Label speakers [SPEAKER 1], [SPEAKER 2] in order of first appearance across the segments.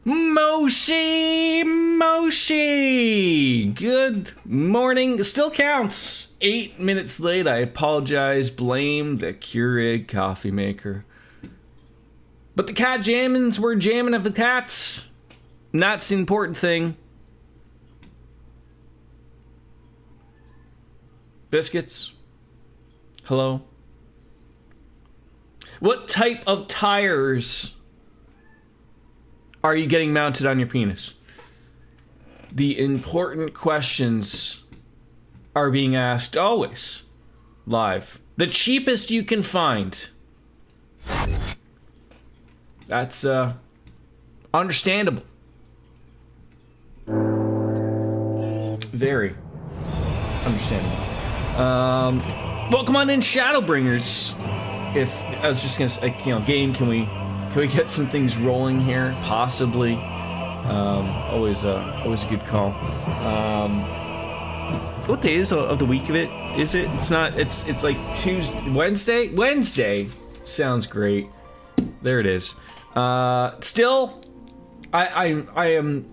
[SPEAKER 1] Moshi! Good morning. Still counts. 8 minutes late. I apologize. Blame the Keurig coffee maker. But the cat jammins were jamming of the cats. And that's the important thing. Biscuits. Hello. What type of tires are you getting mounted on your penis? The important questions are being asked always live. The cheapest you can find. That's understandable. Very understandable. Welcome on in, Shadowbringers. If I was just gonna say, game, can we get some things rolling here? Possibly. Always a good call. What day is of the week of it? Is it? It's not. It's like Tuesday, Wednesday. Wednesday sounds great. There it is. Still, I'm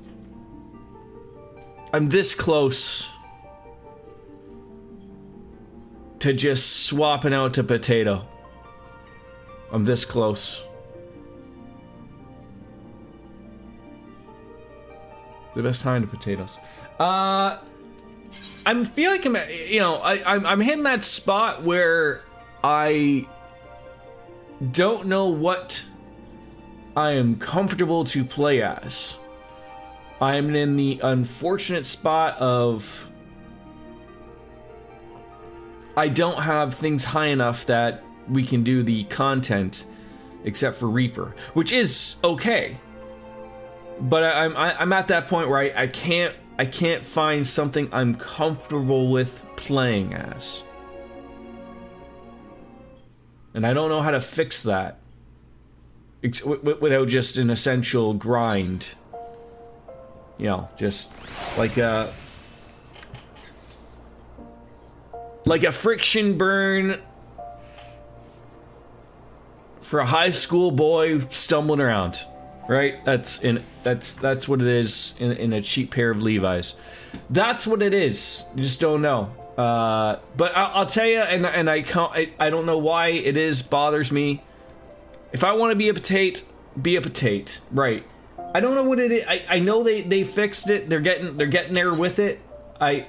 [SPEAKER 1] this close to just swapping out to potato. I'm this close. The best time to potatoes. I feel like I'm hitting that spot where I don't know what I am comfortable to play as. I'm in the unfortunate spot of I don't have things high enough that we can do the content except for Reaper, which is okay. But I'm at that point where I can't find something I'm comfortable with playing as. And I don't know how to fix that without just an essential grind. Just like a friction burn for a high school boy stumbling around, right? That's what it is in a cheap pair of Levi's. That's what it is. You just don't know. But I'll tell you, and I don't know why it bothers me. If I want to be a potato, right? I don't know what it is. I know they fixed it. They're getting there with it. I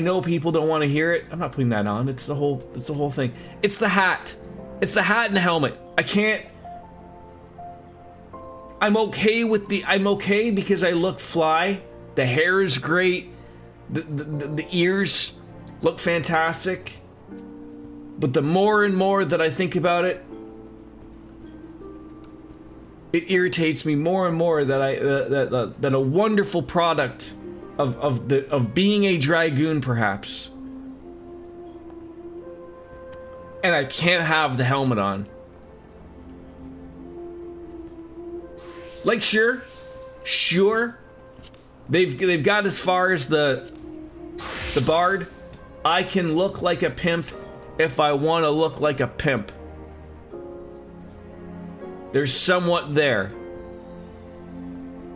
[SPEAKER 1] know people don't want to hear it. I'm not putting that on. It's the whole thing. It's the hat. It's the hat and the helmet. I can't. I'm okay because I look fly. The hair is great. The ears look fantastic. But the more and more that I think about it, it irritates me more and more that that a wonderful product of being a dragoon, perhaps, and I can't have the helmet on. Like, sure, they've got as far as the bard. I can look like a pimp if I want to look like a pimp. There's somewhat there.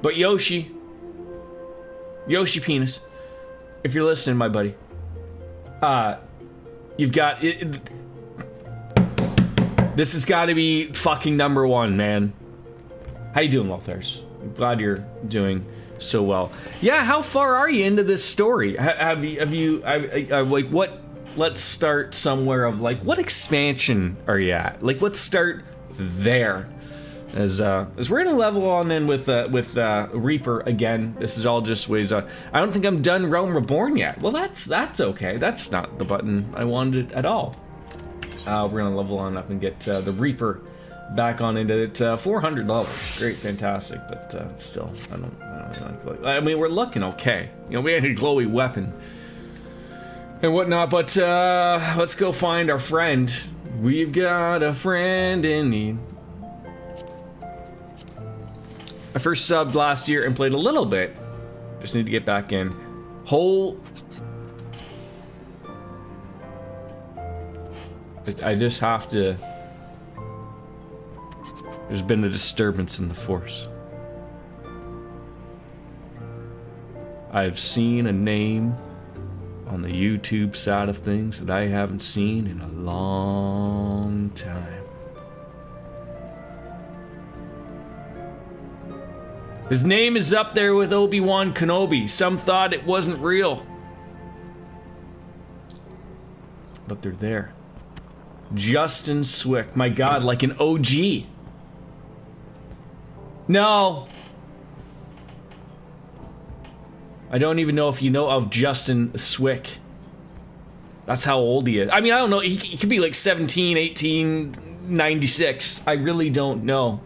[SPEAKER 1] But Yoshi penis, if you're listening, my buddy, you've got it. This has got to be fucking number one, man. How you doing, Walthers? I'm glad you're doing so well. Yeah, how far are you into this story? Have you like, what? Let's start somewhere of like, what expansion are you at? Like, let's start there. As we're gonna level on in with Reaper again. This is all just ways. I don't think I'm done Realm Reborn yet. Well, that's okay. That's not the button I wanted at all. We're gonna level on up and get the Reaper back on into it. 400 levels, great, fantastic. But still, I don't like. I mean, we're looking okay. We had a glowy weapon and whatnot. But let's go find our friend. We've got a friend in need. I first subbed last year and played a little bit. Just need to get back in. I just have to There's been a disturbance in the Force. I've seen a name on the YouTube side of things that I haven't seen in a long time. His name is up there with Obi-Wan Kenobi. Some thought it wasn't real. But they're there. Justin Swick. My God, like an OG. No. I don't even know if you know of Justin Swick. That's how old he is. I mean, I don't know. He could be like 17, 18, 96. I really don't know.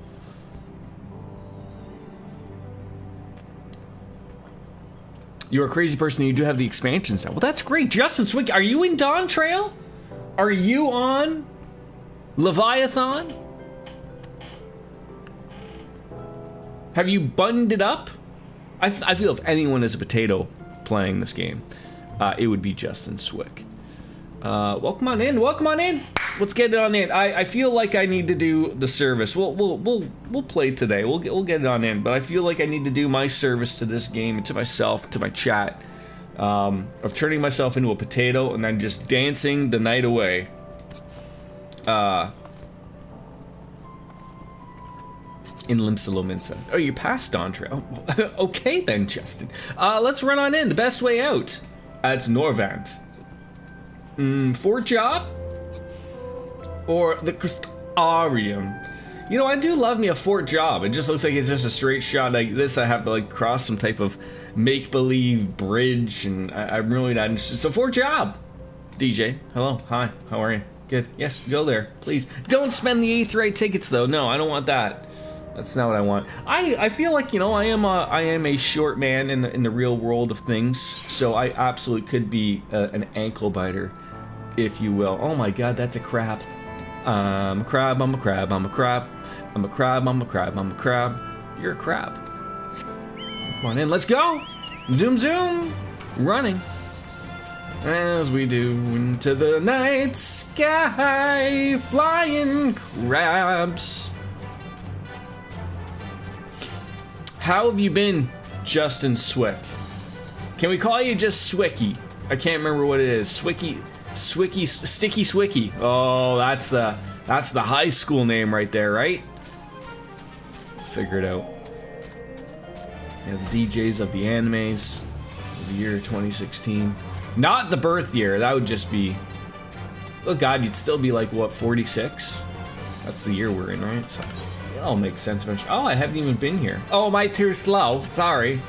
[SPEAKER 1] You're a crazy person and you do have the expansions now. Well, that's great. Justin Swick, are you in Dawn Trail? Are you on Leviathan? Have you buttoned it up? I feel if anyone is a potato playing this game, it would be Justin Swick. Welcome on in. Welcome on in. Let's get it on in. I feel like I need to do the service. We'll play today. We'll get it on in. But I feel like I need to do my service to this game, to myself, to my chat, of turning myself into a potato and then just dancing the night away. In Limsa Lominsa. Oh, you passed Dawn Trail. Okay then, Justin. Let's run on in. The best way out. It's Norvant. Fort Job? Or the Crystarium? You know, I do love me a Fort Job. It just looks like it's just a straight shot like this. I have to like cross some type of make-believe bridge, and I'm really not interested. So Fort Job. DJ, hello, hi, how are you? Good. Yes, go there, please. Don't spend the Aetheryte tickets though. No, I don't want that. That's not what I want. I feel like, you know, I am a short man in the real world of things, so I absolutely could be an ankle biter, if you will. Oh my God, that's a crab. I'm a crab. I'm a crab. I'm a crab. I'm a crab. I'm a crab. I'm a crab. You're a crab. Come on in. Let's go. Zoom zoom. Running. As we do into the night sky, flying crabs. How have you been, Justin Swick? Can we call you just Swicky? I can't remember what it is. Sticky Swicky. Oh, that's the high school name right there, right? Figure it out. Yeah, the DJs of the animes of the year 2016. Not the birth year. That would just be. Oh God, you'd still be like what, 46? That's the year we're in, right? So. It all makes sense eventually. Oh, I haven't even been here. Oh, am I too slow? Sorry.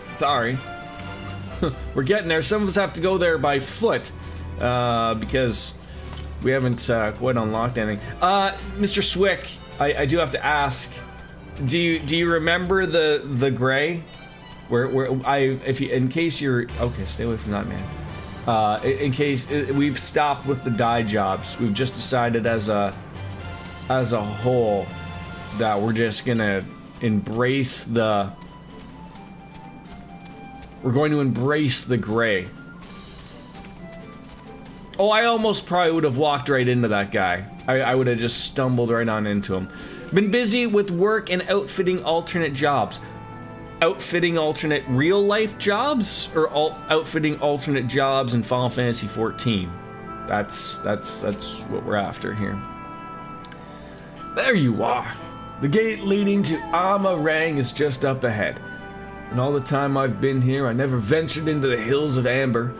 [SPEAKER 1] We're getting there. Some of us have to go there by foot because we haven't quite unlocked anything. Mr. Swick, I do have to ask. Do you remember the gray? In case you're okay, stay away from that man. In case we've stopped with the dye jobs, we've just decided as a whole that we're just gonna embrace the. We're going to embrace the gray. Oh, I almost probably would have walked right into that guy. I would have just stumbled right on into him. Been busy with work and outfitting alternate jobs. Outfitting alternate real life jobs, or outfitting alternate jobs in Final Fantasy XIV. That's what we're after here. There you are. The gate leading to Amarang is just up ahead. And all the time I've been here, I never ventured into the hills of Amber.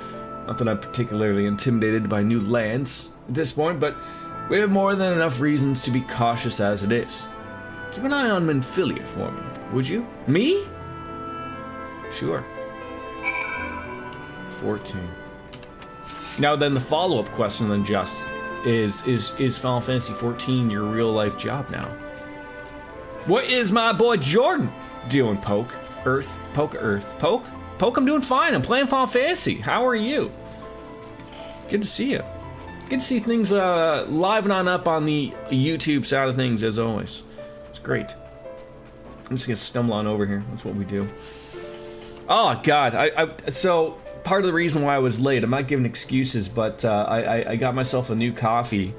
[SPEAKER 1] Not that I'm particularly intimidated by new lands at this point, but we have more than enough reasons to be cautious as it is. Keep an eye on Menphilia for me, would you? Me? Sure. 14. Now then, the follow-up question then just is Final Fantasy XIV your real life job now? What is my boy Jordan doing, Poke? Poke, I'm doing fine. I'm playing Final Fantasy. How are you? Good to see you. Good to see things liven on up on the YouTube side of things, as always. It's great. I'm just gonna stumble on over here. That's what we do. Oh God, so part of the reason why I was late, I'm not giving excuses, but I got myself a new coffee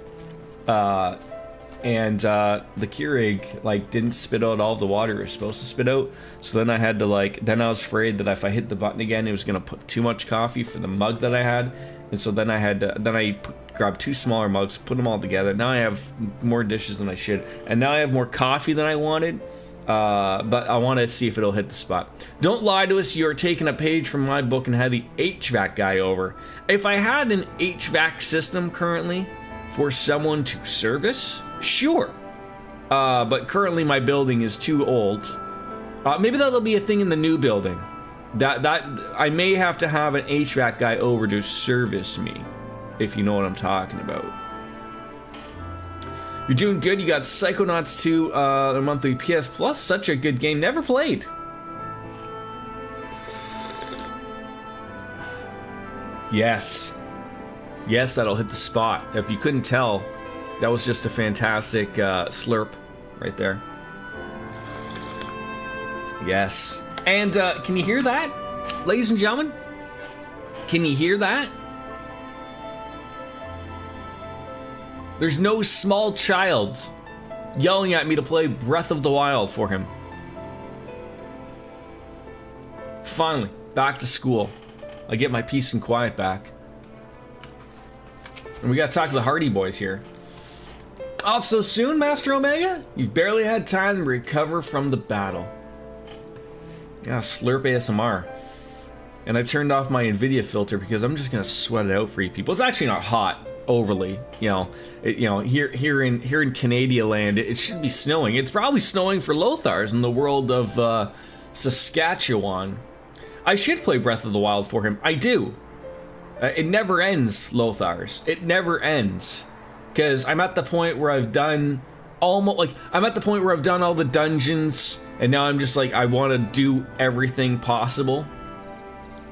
[SPEAKER 1] and the Keurig like didn't spit out all the water it was supposed to spit out. So then I had to then I was afraid that if I hit the button again, it was gonna put too much coffee for the mug that I had, and so then I grabbed 2 smaller mugs, put them all together. Now I have more dishes than I should, and now I have more coffee than I wanted. But I want to see if it'll hit the spot. Don't lie to us, you're taking a page from my book and had the HVAC guy over. If I had an HVAC system currently for someone to service, sure. But currently my building is too old. Maybe that'll be a thing in the new building. That I may have to have an HVAC guy over to service me, if you know what I'm talking about. You're doing good. You got Psychonauts 2, the monthly PS Plus. Such a good game. Never played. Yes. Yes, that'll hit the spot. If you couldn't tell, that was just a fantastic slurp right there. Yes. And can you hear that, ladies and gentlemen? Can you hear that? There's no small child yelling at me to play Breath of the Wild for him. Finally, back to school. I get my peace and quiet back. And we gotta talk to the Hardy Boys here. Off so soon, Master Omega? You've barely had time to recover from the battle. Yeah, slurp ASMR. And I turned off my NVIDIA filter because I'm just gonna sweat it out for you people. It's actually not hot. Overly, here in Canada land, it should be snowing. It's probably snowing for Lothars in the world of Saskatchewan. I should play Breath of the Wild for him. I do. It never ends, Lothars. It never ends, because I'm at the point where I've done all the dungeons, and now I'm just like, I want to do everything possible.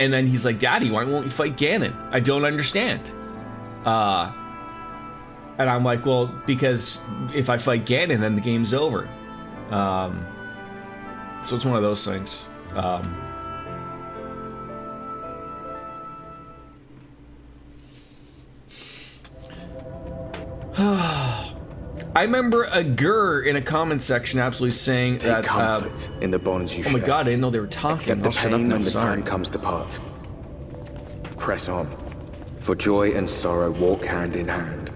[SPEAKER 1] And then he's like, Daddy, why won't you fight Ganon? I don't understand. And I'm like, well, because if I fight Ganon, then the game's over. So it's one of those things. I remember a Gur in a comment section absolutely saying
[SPEAKER 2] Take
[SPEAKER 1] that
[SPEAKER 2] comfort in the bonds you share.
[SPEAKER 1] Oh my god, I didn't know they were talking.
[SPEAKER 2] Accept the pain when the time comes to part. Press on, for joy and sorrow walk hand in hand.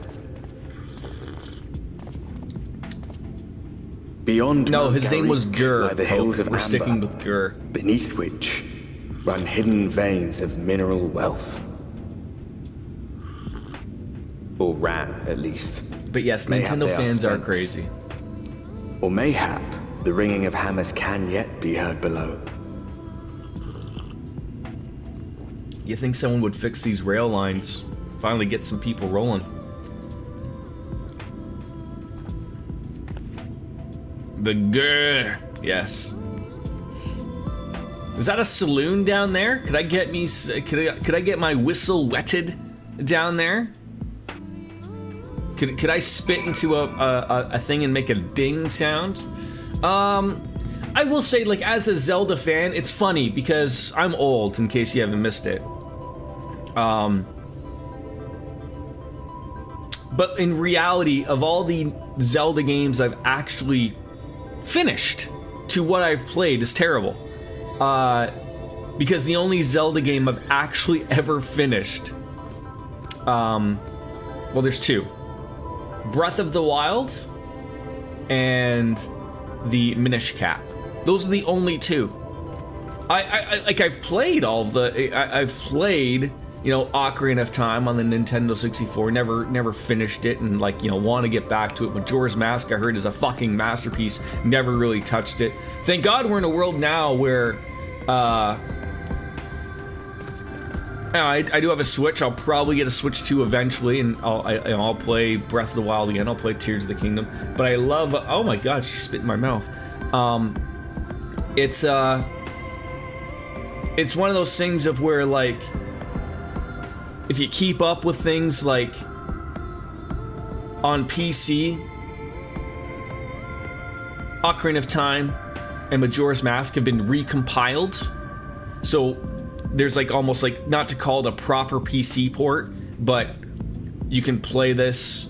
[SPEAKER 2] Beyond
[SPEAKER 1] no, his name was Gur.
[SPEAKER 2] Lie the hills of
[SPEAKER 1] We're
[SPEAKER 2] amber,
[SPEAKER 1] sticking with Gur.
[SPEAKER 2] Beneath which run hidden veins of mineral wealth. Or ran, at least.
[SPEAKER 1] But yes,
[SPEAKER 2] Mayhap
[SPEAKER 1] Nintendo
[SPEAKER 2] they
[SPEAKER 1] fans are
[SPEAKER 2] spent.
[SPEAKER 1] crazy.
[SPEAKER 2] Or mayhap the ringing of hammers can yet be heard below.
[SPEAKER 1] You think someone would fix these rail lines, finally get some people rolling? The Gur, yes. Is that a saloon down there? Could I get me? Could I get my whistle wetted down there? Could I spit into a thing and make a ding sound? I will say, like, as a Zelda fan, it's funny because I'm old, in case you haven't missed it. But in reality, of all the Zelda games I've actually finished to what I've played is terrible. Because the only Zelda game I've actually ever finished, well, there's two. Breath of the Wild and the Minish Cap. Those are the only two. I've played all of the. I've played, Ocarina of Time on the Nintendo 64. Never finished it, and want to get back to it. Majora's Mask, I heard, is a fucking masterpiece. Never really touched it. Thank God we're in a world now where. I do have a Switch. I'll probably get a Switch 2 eventually, and I'll play Breath of the Wild again. I'll play Tears of the Kingdom. But I love. Oh my God, she spit in my mouth. It's one of those things of where, like, if you keep up with things like on PC, Ocarina of Time and Majora's Mask have been recompiled, so there's almost not to call it a proper PC port, but you can play this,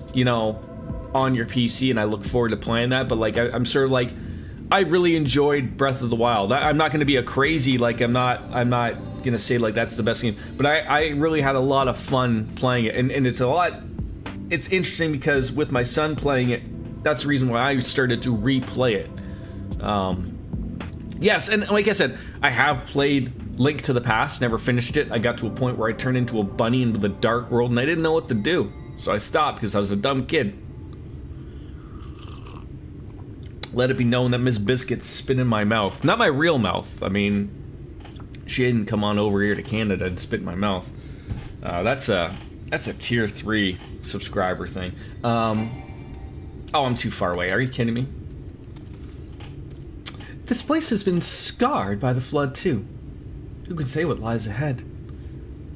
[SPEAKER 1] on your PC, and I look forward to playing that. But like, I'm sort of like, I really enjoyed Breath of the Wild. I'm not going to be a crazy, like, I'm not going to say like that's the best game, but I really had a lot of fun playing it, and it's interesting because with my son playing it, that's the reason why I started to replay it. Yes, and like I said, I have played Link to the Past, never finished it. I got to a point where I turned into a bunny into the dark world, and I didn't know what to do, so I stopped because I was a dumb kid. Let it be known that Miss Biscuit's spit in my mouth. Not my real mouth. I mean, she didn't come on over here to Canada and spit in my mouth. That's a tier 3 subscriber thing. Oh, I'm too far away. Are you kidding me? This place has been scarred by the flood too. Who can say what lies ahead?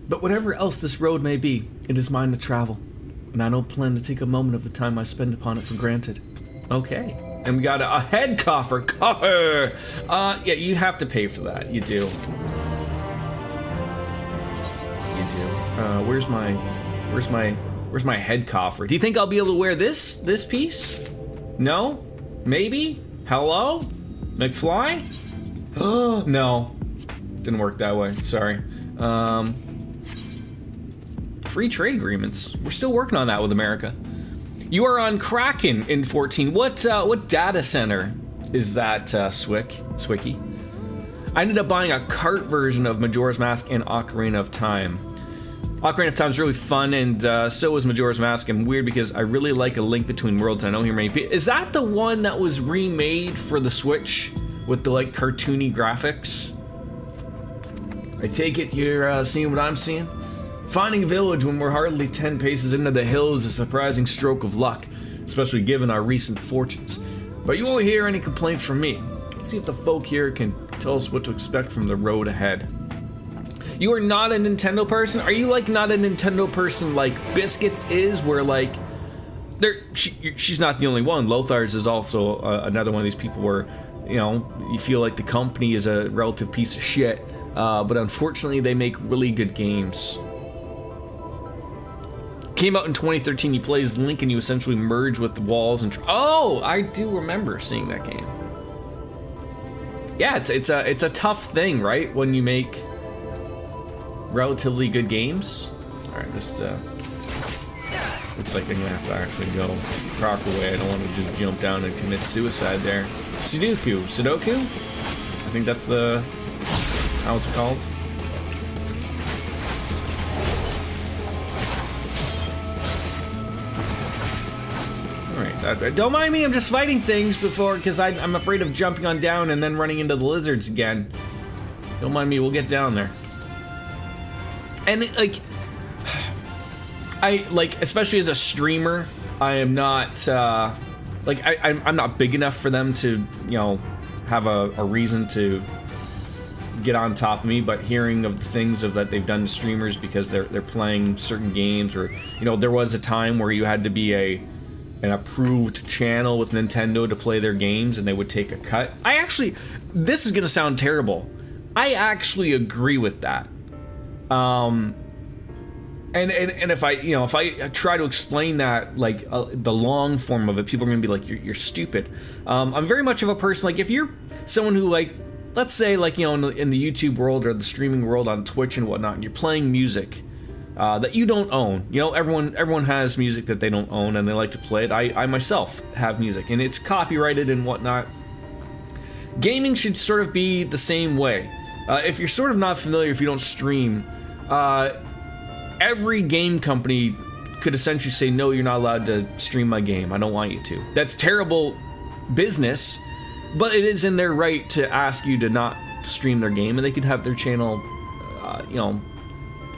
[SPEAKER 1] But whatever else this road may be, it is mine to travel, and I don't plan to take a moment of the time I spend upon it for granted. Okay. And we got a head coffer. Yeah, you have to pay for that. You do. You do. Where's my head coffer? Do you think I'll be able to wear this piece? No? Maybe? Hello? McFly? Oh, no. Didn't work that way. Sorry. Free trade agreements. We're still working on that with America. You are on Kraken in 14. What data center is that, Swicky? I ended up buying a cart version of Majora's Mask and Ocarina of Time. Ocarina of Time is really fun, and so was Majora's Mask. And weird because I really like A Link Between Worlds. And I know here many people. Is that the one that was remade for the Switch with the like cartoony graphics? I take it you're seeing what I'm seeing? Finding a village when we're hardly 10 paces into the hills is a surprising stroke of luck, especially given our recent fortunes. But you won't hear any complaints from me. Let's see if the folk here can tell us what to expect from the road ahead. You are not a Nintendo person? Are you like not a Nintendo person like Biscuits is, where like she's not the only one. Lothar's is also another one of these people where, you know, you feel like the company is a relative piece of shit, but unfortunately they make really good games. Came out in 2013. You play as Link and you essentially merge with the walls and oh, I do remember seeing that game. Yeah, it's a tough thing, right? When you make relatively good games. All right, this looks like I'm gonna have to actually go the proper way. I don't want to just jump down and commit suicide there. Sudoku? I think that's how it's called. Don't mind me, I'm just fighting things because I'm afraid of jumping on down and then running into the lizards again. Don't mind me, we'll get down there. And especially as a streamer, I am not, I'm not big enough for them to, you know, have a reason to get on top of me, but hearing of the things that they've done to streamers because they're playing certain games, or, you know, there was a time where you had to be an approved channel with Nintendo to play their games, and they would take a cut. This is gonna sound terrible. I actually agree with that. And if I try to explain that, like the long form of it, people are gonna be like, you're stupid. I'm very much of a person, like if you're someone who, like, let's say, like, you know, in the YouTube world or the streaming world on Twitch and whatnot, and you're playing music that you don't own. You know, everyone has music that they don't own and they like to play it. I myself have music and it's copyrighted and whatnot. Gaming should sort of be the same way. If you're sort of not familiar, if you don't stream, every game company could essentially say, no, you're not allowed to stream my game. I don't want you to. That's terrible business, but it is in their right to ask you to not stream their game, and they could have their channel, you know,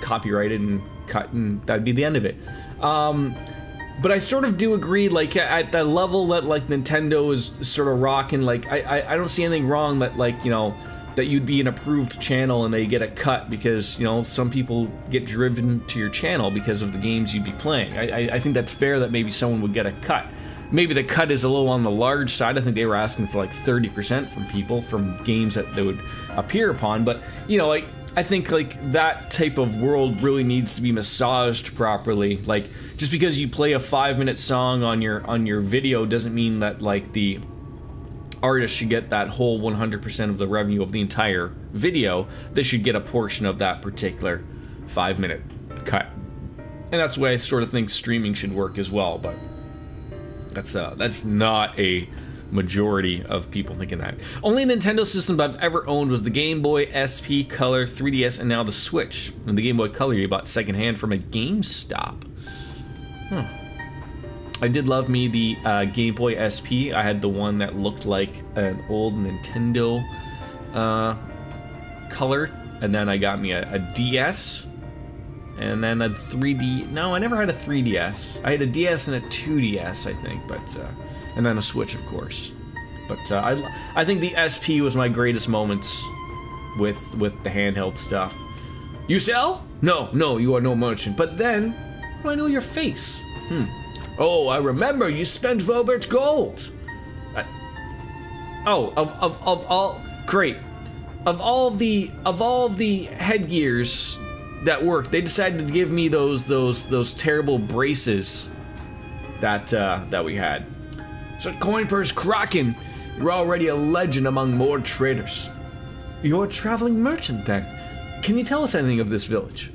[SPEAKER 1] copyrighted and cut, and that'd be the end of it. But I sort of do agree, like, at the level that, like, Nintendo is sort of rocking, like, I don't see anything wrong that, like, you know, that you'd be an approved channel and they get a cut because, you know, some people get driven to your channel because of the games you'd be playing. I think that's fair that maybe someone would get a cut. Maybe the cut is a little on the large side. I think they were asking for like 30% from people from games that they would appear upon. But, you know, like, I think like that type of world really needs to be massaged properly. Like just because you play a 5-minute song on your video doesn't mean that like the artist should get that whole 100% of the revenue of the entire video. They should get a portion of that particular 5-minute cut. And that's the way I sort of think streaming should work as well, but that's not a majority of people thinking that. Only Nintendo system I've ever owned was the Game Boy SP Color, 3DS, and now the Switch. And the Game Boy Color you bought secondhand from a GameStop. I did love me the Game Boy SP. I had the one that looked like an old Nintendo color, and then I got me a DS, and then a 3D. No, I never had a 3DS. I had a DS and a 2DS, I think, but and then a Switch, of course. But I think the SP was my greatest moments with the handheld stuff. You sell? No, you are no merchant. But then, how do I know your face? Oh, I remember you spent Robert Gold. Of all great. Of all of the headgears that worked, they decided to give me those terrible braces that we had. So coin purse Kraken, you're already a legend among more traders. You're a traveling merchant then. Can you tell us anything of this village?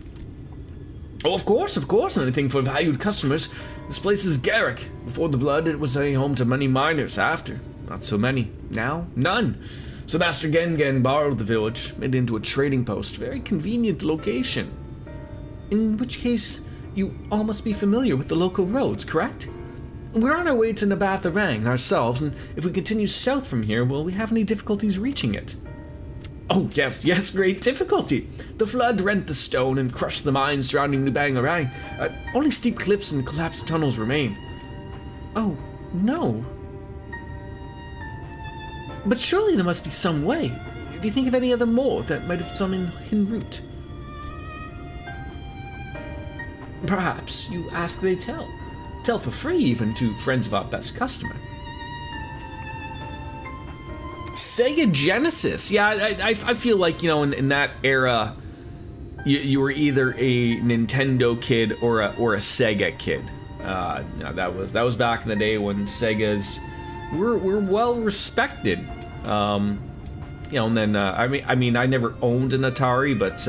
[SPEAKER 1] Oh, of course, anything for valued customers. This place is Garrick. Before the blood, it was a home to many miners. After, not so many. Now, none. So Master Gengen borrowed the village, made it into a trading post. Very convenient location. In which case, you all must be familiar with the local roads, correct? We're on our way to Nabatharang ourselves, and if we continue south from here, will we have any difficulties reaching it? Oh, yes, great difficulty. The flood rent the stone and crushed the mines surrounding Nabatharang. Only steep cliffs and collapsed tunnels remain. Oh, no. But surely there must be some way. Do you think of any other more that might have some hidden route? Perhaps you ask, they tell. Tell for free even to friends of our best customer. Sega Genesis. Yeah, I feel like, you know, in that era, you were either a Nintendo kid or a Sega kid. That was back in the day when Segas were well respected. You know, and then I mean, I never owned an Atari, but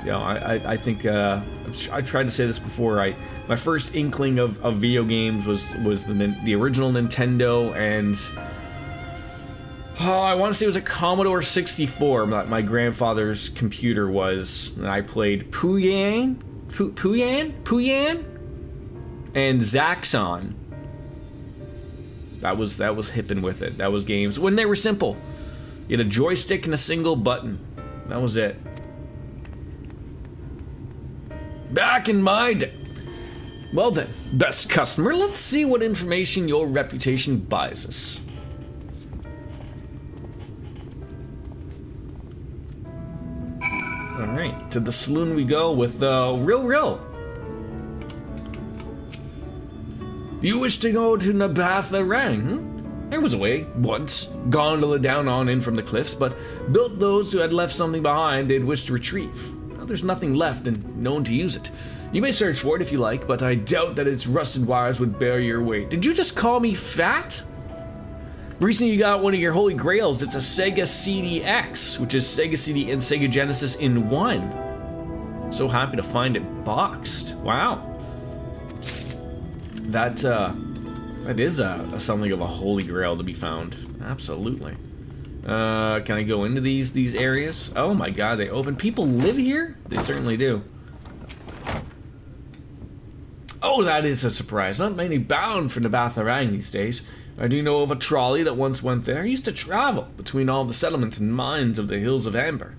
[SPEAKER 1] you know, I think I tried to say this before. My first inkling of video games was the original Nintendo, and I want to say it was a Commodore 64. My grandfather's computer was, and I played Puyan, and Zaxxon. That was hippin' with it. That was games when they were simple. You had a joystick and a single button. That was it. Back in my day. Well then, best customer, let's see what information your reputation buys us. Alright, to the saloon we go with Rill. You wish to go to Nabatharang? There was a way, once. Gondola down on in from the cliffs, but built those who had left something behind they'd wish to retrieve. Now there's nothing left and no one to use it. You may search for it if you like, but I doubt that its rusted wires would bear your weight. Did you just call me fat? Recently you got one of your holy grails. It's a Sega CDX, which is Sega CD and Sega Genesis in one. So happy to find it boxed. Wow. That is something of a holy grail to be found. Absolutely. Can I go into these areas? Oh my god, they open. People live here? They certainly do. Oh, that is a surprise. Not many bound for Nabatharang these days. I do know of a trolley that once went there. It used to travel between all the settlements and mines of the Hills of Amber.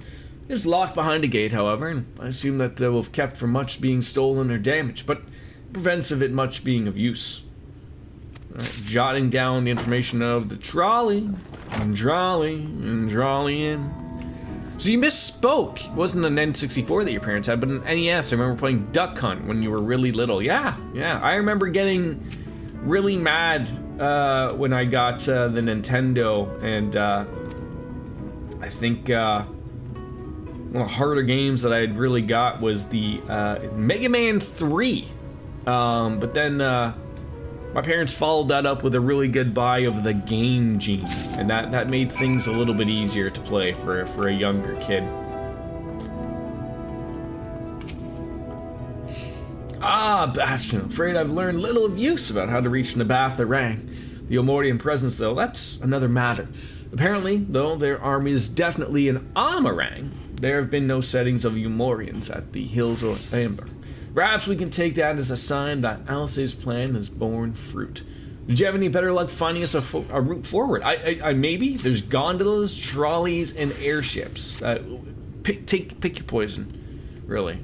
[SPEAKER 1] It is locked behind a gate, however, and I assume that they will have kept from much being stolen or damaged, but it prevents of it much being of use. Right, jotting down the information of the trolley, and trolley in. So you misspoke. It wasn't an N64 that your parents had, but an NES. I remember playing Duck Hunt when you were really little. Yeah. I remember getting really mad when I got the Nintendo, and I think one of the harder games that I had really got was the Mega Man 3. But then my parents followed that up with a really good buy of the Game Genie, and that made things a little bit easier to play for a younger kid. Ah, Bastion, I'm afraid I've learned little of use about how to reach Nabatha Rang. The Omorian presence, though, that's another matter. Apparently, though, their army is definitely in Amarang. There have been no sightings of Umorians at the Hills or Amber. Perhaps we can take that as a sign that Alice's plan has borne fruit. Did you have any better luck finding us a route forward? I maybe? There's gondolas, trolleys, and airships. Pick your poison, really.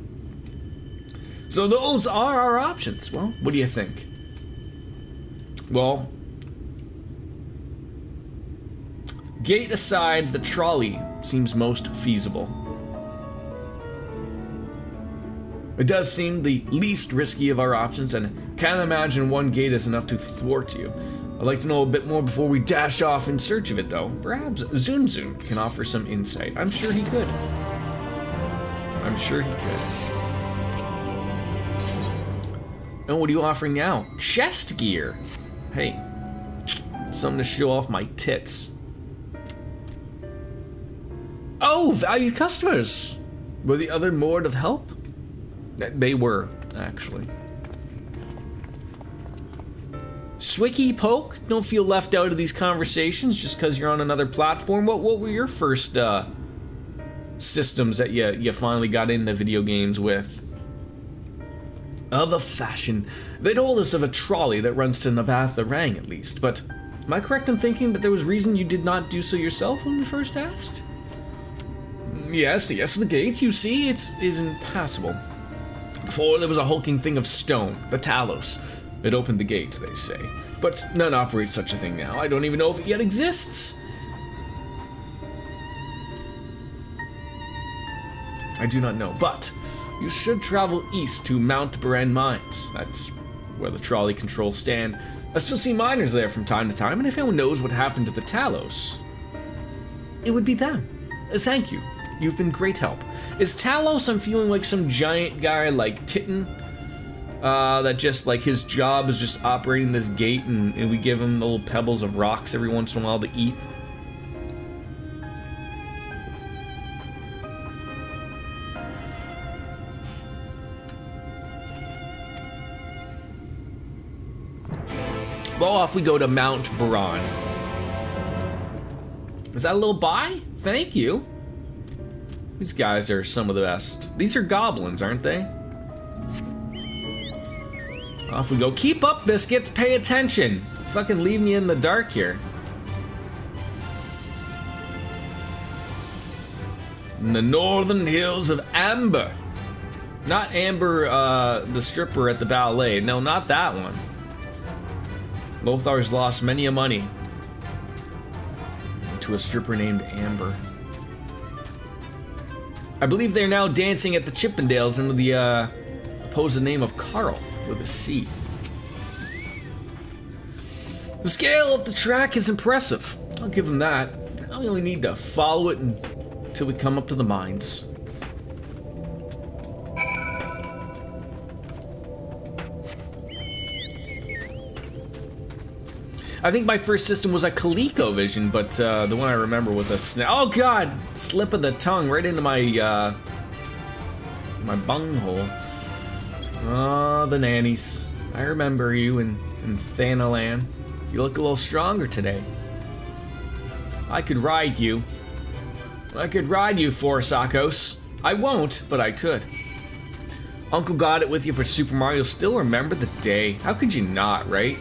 [SPEAKER 1] So those are our options. Well, what do you think? Well, gate aside, the trolley seems most feasible. It does seem the least risky of our options, and can't imagine one gate is enough to thwart you. I'd like to know a bit more before we dash off in search of it, though. Perhaps Zunzun can offer some insight. I'm sure he could. I'm sure he could. And what are you offering now? Chest gear. Hey, something to show off my tits. Oh, valued customers. Were the other more of help? They were, actually. Swicky Poke, don't feel left out of these conversations just because you're on another platform. What were your first systems that you finally got into video games with? Of a fashion. They told us of a trolley that runs to Nabatha Rang, at least, but am I correct in thinking that there was reason you did not do so yourself when we first asked? Yes, the gate, you see, it is impassable. Before, there was a hulking thing of stone, the Talos. It opened the gate, they say. But none operates such a thing now. I don't even know if it yet exists. I do not know, but you should travel east to Mount Beren Mines. That's where the trolley controls stand. I still see miners there from time to time, and if anyone knows what happened to the Talos, it would be them. Thank you. You've been great help. Is Talos, I'm feeling like some giant guy like Titan, that just, like, his job is just operating this gate, and we give him little pebbles of rocks every once in a while to eat? Well, off we go to Mount Baran. Is that a little buy? Thank you. These guys are some of the best. These are goblins, aren't they? Off we go. Keep up, biscuits. Pay attention. Fucking leave me in the dark here. In the northern hills of Amber. Not Amber, the stripper at the ballet. No, not that one. Lothar's lost many a money to a stripper named Amber. I believe they're now dancing at the Chippendales under the opposed name of Carl with a C. The scale of the track is impressive. I'll give them that. Now we only need to follow it until we come up to the mines. I think my first system was a ColecoVision, but the one I remember was a oh god! Slip of the tongue right into my my bunghole. Oh, the nannies. I remember you in Thanalan. You look a little stronger today. I could ride you. I could ride you, Forsakos. I won't, but I could. Uncle got it with you for Super Mario. Still remember the day. How could you not, right?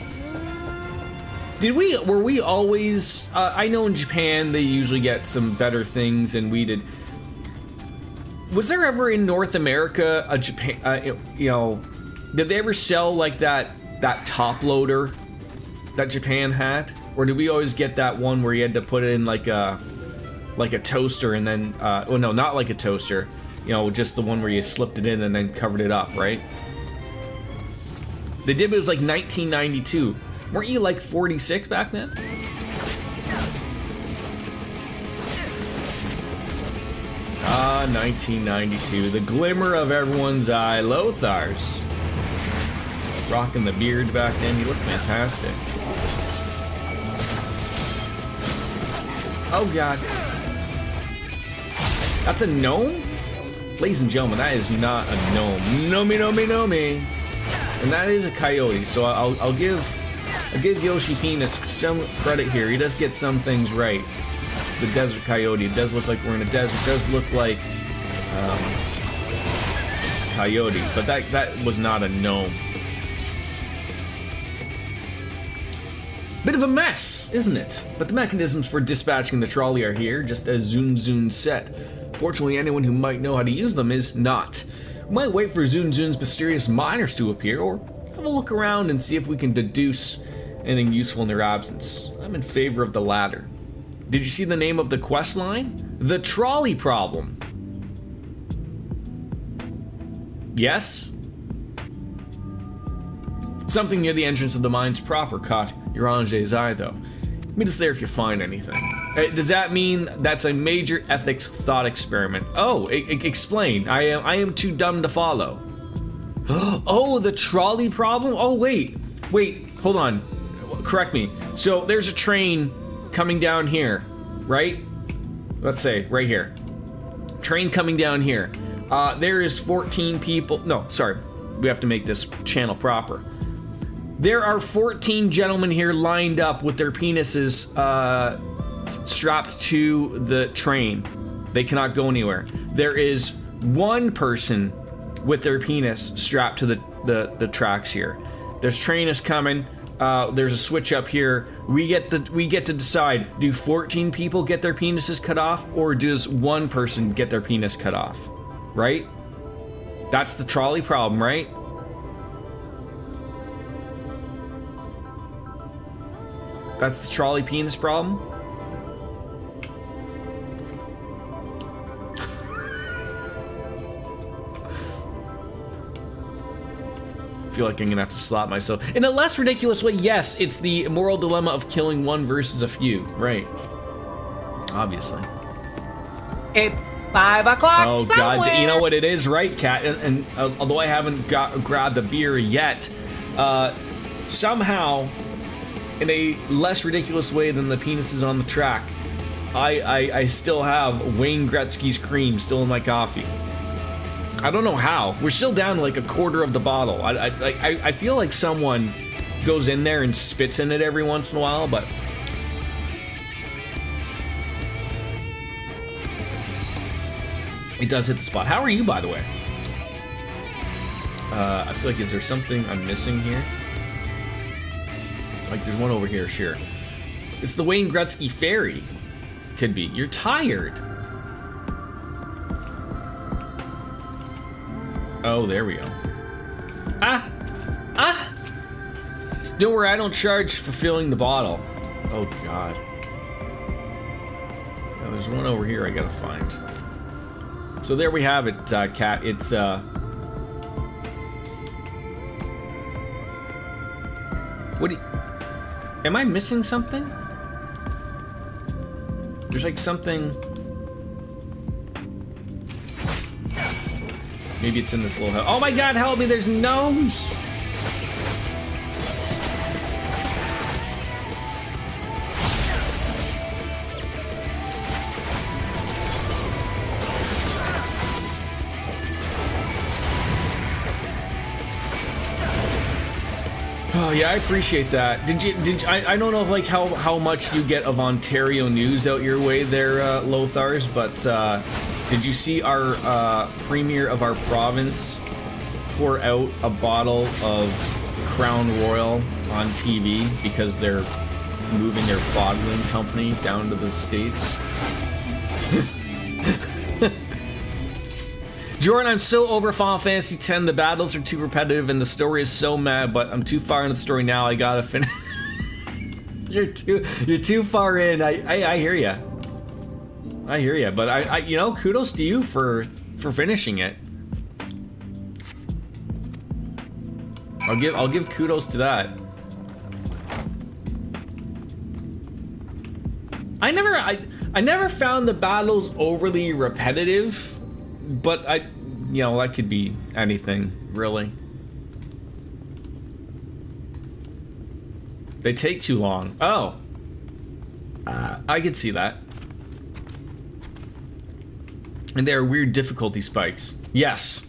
[SPEAKER 1] Were we always, I know in Japan they usually get some better things than we did. Was there ever in North America a Japan, you know, did they ever sell like that top loader that Japan had? Or did we always get that one where you had to put it in like a toaster and then, well no, not like a toaster, you know, just the one where you slipped it in and then covered it up, right? They did, but it was like 1992. Weren't you like 46 back then? Ah, 1992. The glimmer of everyone's eye. Lothar's. Rocking the beard back then. He looked fantastic. Oh, God. That's a gnome? Ladies and gentlemen, that is not a gnome. Nomi. And that is a coyote, so I'll give Yoshi Penis some credit here. He does get some things right. The desert coyote. It does look like we're in a desert. It does look like coyote, but that was not a gnome. Bit of a mess, isn't it? But the mechanisms for dispatching the trolley are here, just as Zun said. Fortunately, anyone who might know how to use them is not. We might wait for Zun's mysterious miners to appear, or have a look around and see if we can deduce anything useful in their absence. I'm in favor of the latter. Did you see the name of the quest line? The Trolley Problem. Yes? Something near the entrance of the mines proper caught your Ange's eye, though. Meet us there if you find anything. Does that mean that's a major ethics thought experiment? Oh, explain. I am too dumb to follow. Oh, the trolley problem? Oh, wait, hold on. Correct me. So there's a train coming down here, right? Let's say right here. Train coming down here. There is 14 people. No, sorry. We have to make this channel proper. There are 14 gentlemen here lined up with their penises strapped to the train. They cannot go anywhere. There is one person with their penis strapped to the tracks here. This train is coming. There's a switch up here. We get to decide, do 14 people get their penises cut off, or does one person get their penis cut off? Right? That's the trolley problem, right? That's the trolley penis problem? I feel like I'm gonna have to slap myself. In a less ridiculous way, yes, it's the moral dilemma of killing one versus a few. Right. Obviously.
[SPEAKER 3] It's 5 o'clock.
[SPEAKER 1] Oh,
[SPEAKER 3] somewhere.
[SPEAKER 1] God. You know what it is, right, Kat? And although I haven't grabbed a beer yet, somehow, in a less ridiculous way than the penises on the track, I still have Wayne Gretzky's cream still in my coffee. I don't know how. We're still down to like a quarter of the bottle. I feel like someone goes in there and spits in it every once in a while, but it does hit the spot. How are you, by the way? I feel like, is there something I'm missing here? Like, there's one over here, sure. It's the Wayne Gretzky Ferry. Could be. You're tired. Oh, there we go. Don't worry, I don't charge for filling the bottle. Oh, God. Now, there's one over here I gotta find. So there we have it, Kat. It's, what do you... Am I missing something? There's like something... Maybe it's in this little house. Oh my God, help me, there's gnomes! Oh yeah, I appreciate that. Did you I don't know like how much you get of Ontario news out your way there, Lothars, but did you see our premier of our province pour out a bottle of Crown Royal on TV because they're moving their bottling company down to the States? Jordan, I'm so over Final Fantasy X. The battles are too repetitive and the story is so mad, but I'm too far into the story now. I gotta finish. You're too far in. I hear ya. I hear ya. But I you know, kudos to you for finishing it. I'll give kudos to that. I never found the battles overly repetitive, but you know, that could be anything, really. They take too long. Oh. I could see that. And there are weird difficulty spikes. Yes.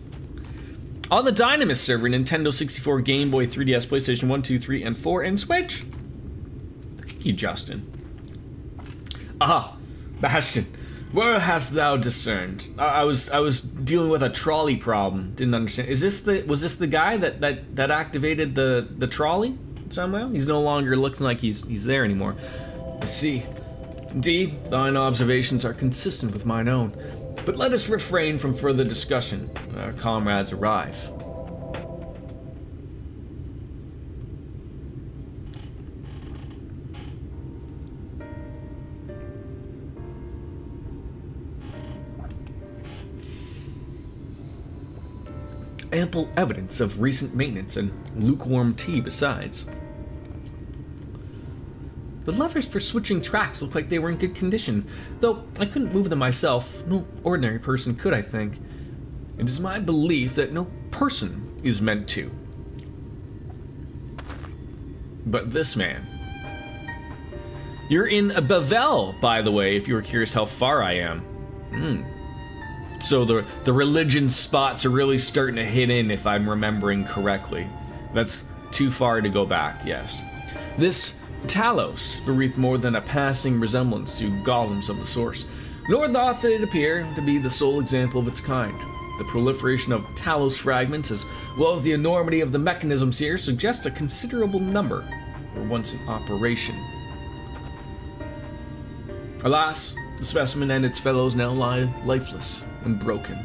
[SPEAKER 1] On the Dynamis server, Nintendo 64, Game Boy, 3DS, PlayStation 1, 2, 3, and 4, and Switch. Thank you, Justin. Ah, Bastion, where hast thou discerned? I was dealing with a trolley problem. Didn't understand. Was this the guy that activated the trolley somehow? He's no longer looking like he's there anymore. I see. Indeed, thine observations are consistent with mine own. But let us refrain from further discussion when our comrades arrive. Ample evidence of recent maintenance and lukewarm tea besides. The levers for switching tracks look like they were in good condition, though I couldn't move them myself. No ordinary person could, I think. It is my belief that no person is meant to. But this man. You're in Bavel, by the way, if you were curious how far I am. So the religion spots are really starting to hit in, if I'm remembering correctly. That's too far to go back, yes. This Talos breathed more than a passing resemblance to golems of the source, nor doth it appear to be the sole example of its kind. The proliferation of Talos fragments, as well as the enormity of the mechanisms here, suggests a considerable number were once in operation. Alas, the specimen and its fellows now lie lifeless and broken.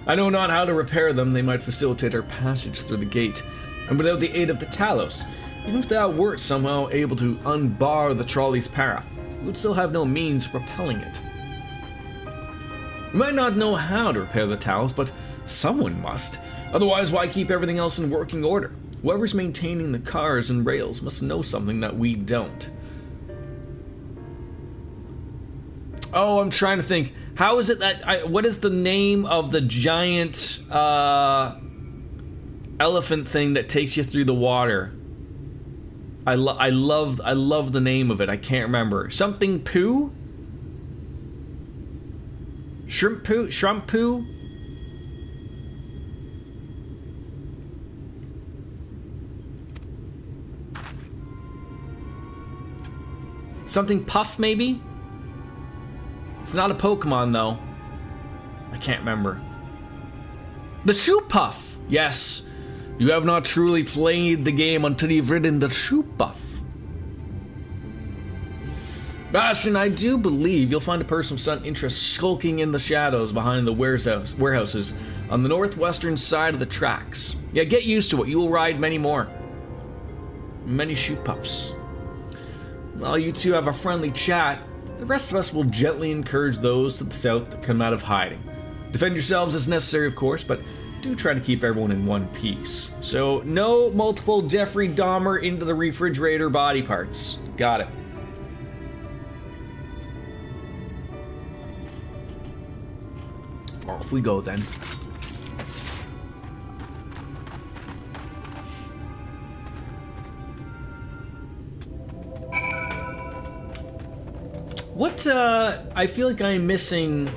[SPEAKER 1] I know not how to repair them. They might facilitate our passage through the gate, and without the aid of the Talos, even if thou wert somehow able to unbar the trolley's path, you would still have no means of propelling it. You might not know how to repair the Talos, but someone must. Otherwise, why keep everything else in working order? Whoever's maintaining the cars and rails must know something that we don't. Oh, I'm trying to think. How is it that what is the name of the giant elephant thing that takes you through the water? I love the name of it. I can't remember. Something poo? Shrimp poo? Shrimp poo? Something puff, maybe? It's not a Pokemon, though. I can't remember. The Shoe Puff! Yes. You have not truly played the game until you've ridden the Shoe Puff. Bastion, I do believe you'll find a person of some interest skulking in the shadows behind the warehouses on the northwestern side of the tracks. Yeah, get used to it. You will ride many more. Many Shoe Puffs. While you two have a friendly chat, the rest of us will gently encourage those to the south to come out of hiding. Defend yourselves as necessary, of course, but do try to keep everyone in one piece. So, no multiple Jeffrey Dahmer into the refrigerator body parts. Got it. Off we go, then. What, I feel like I'm missing...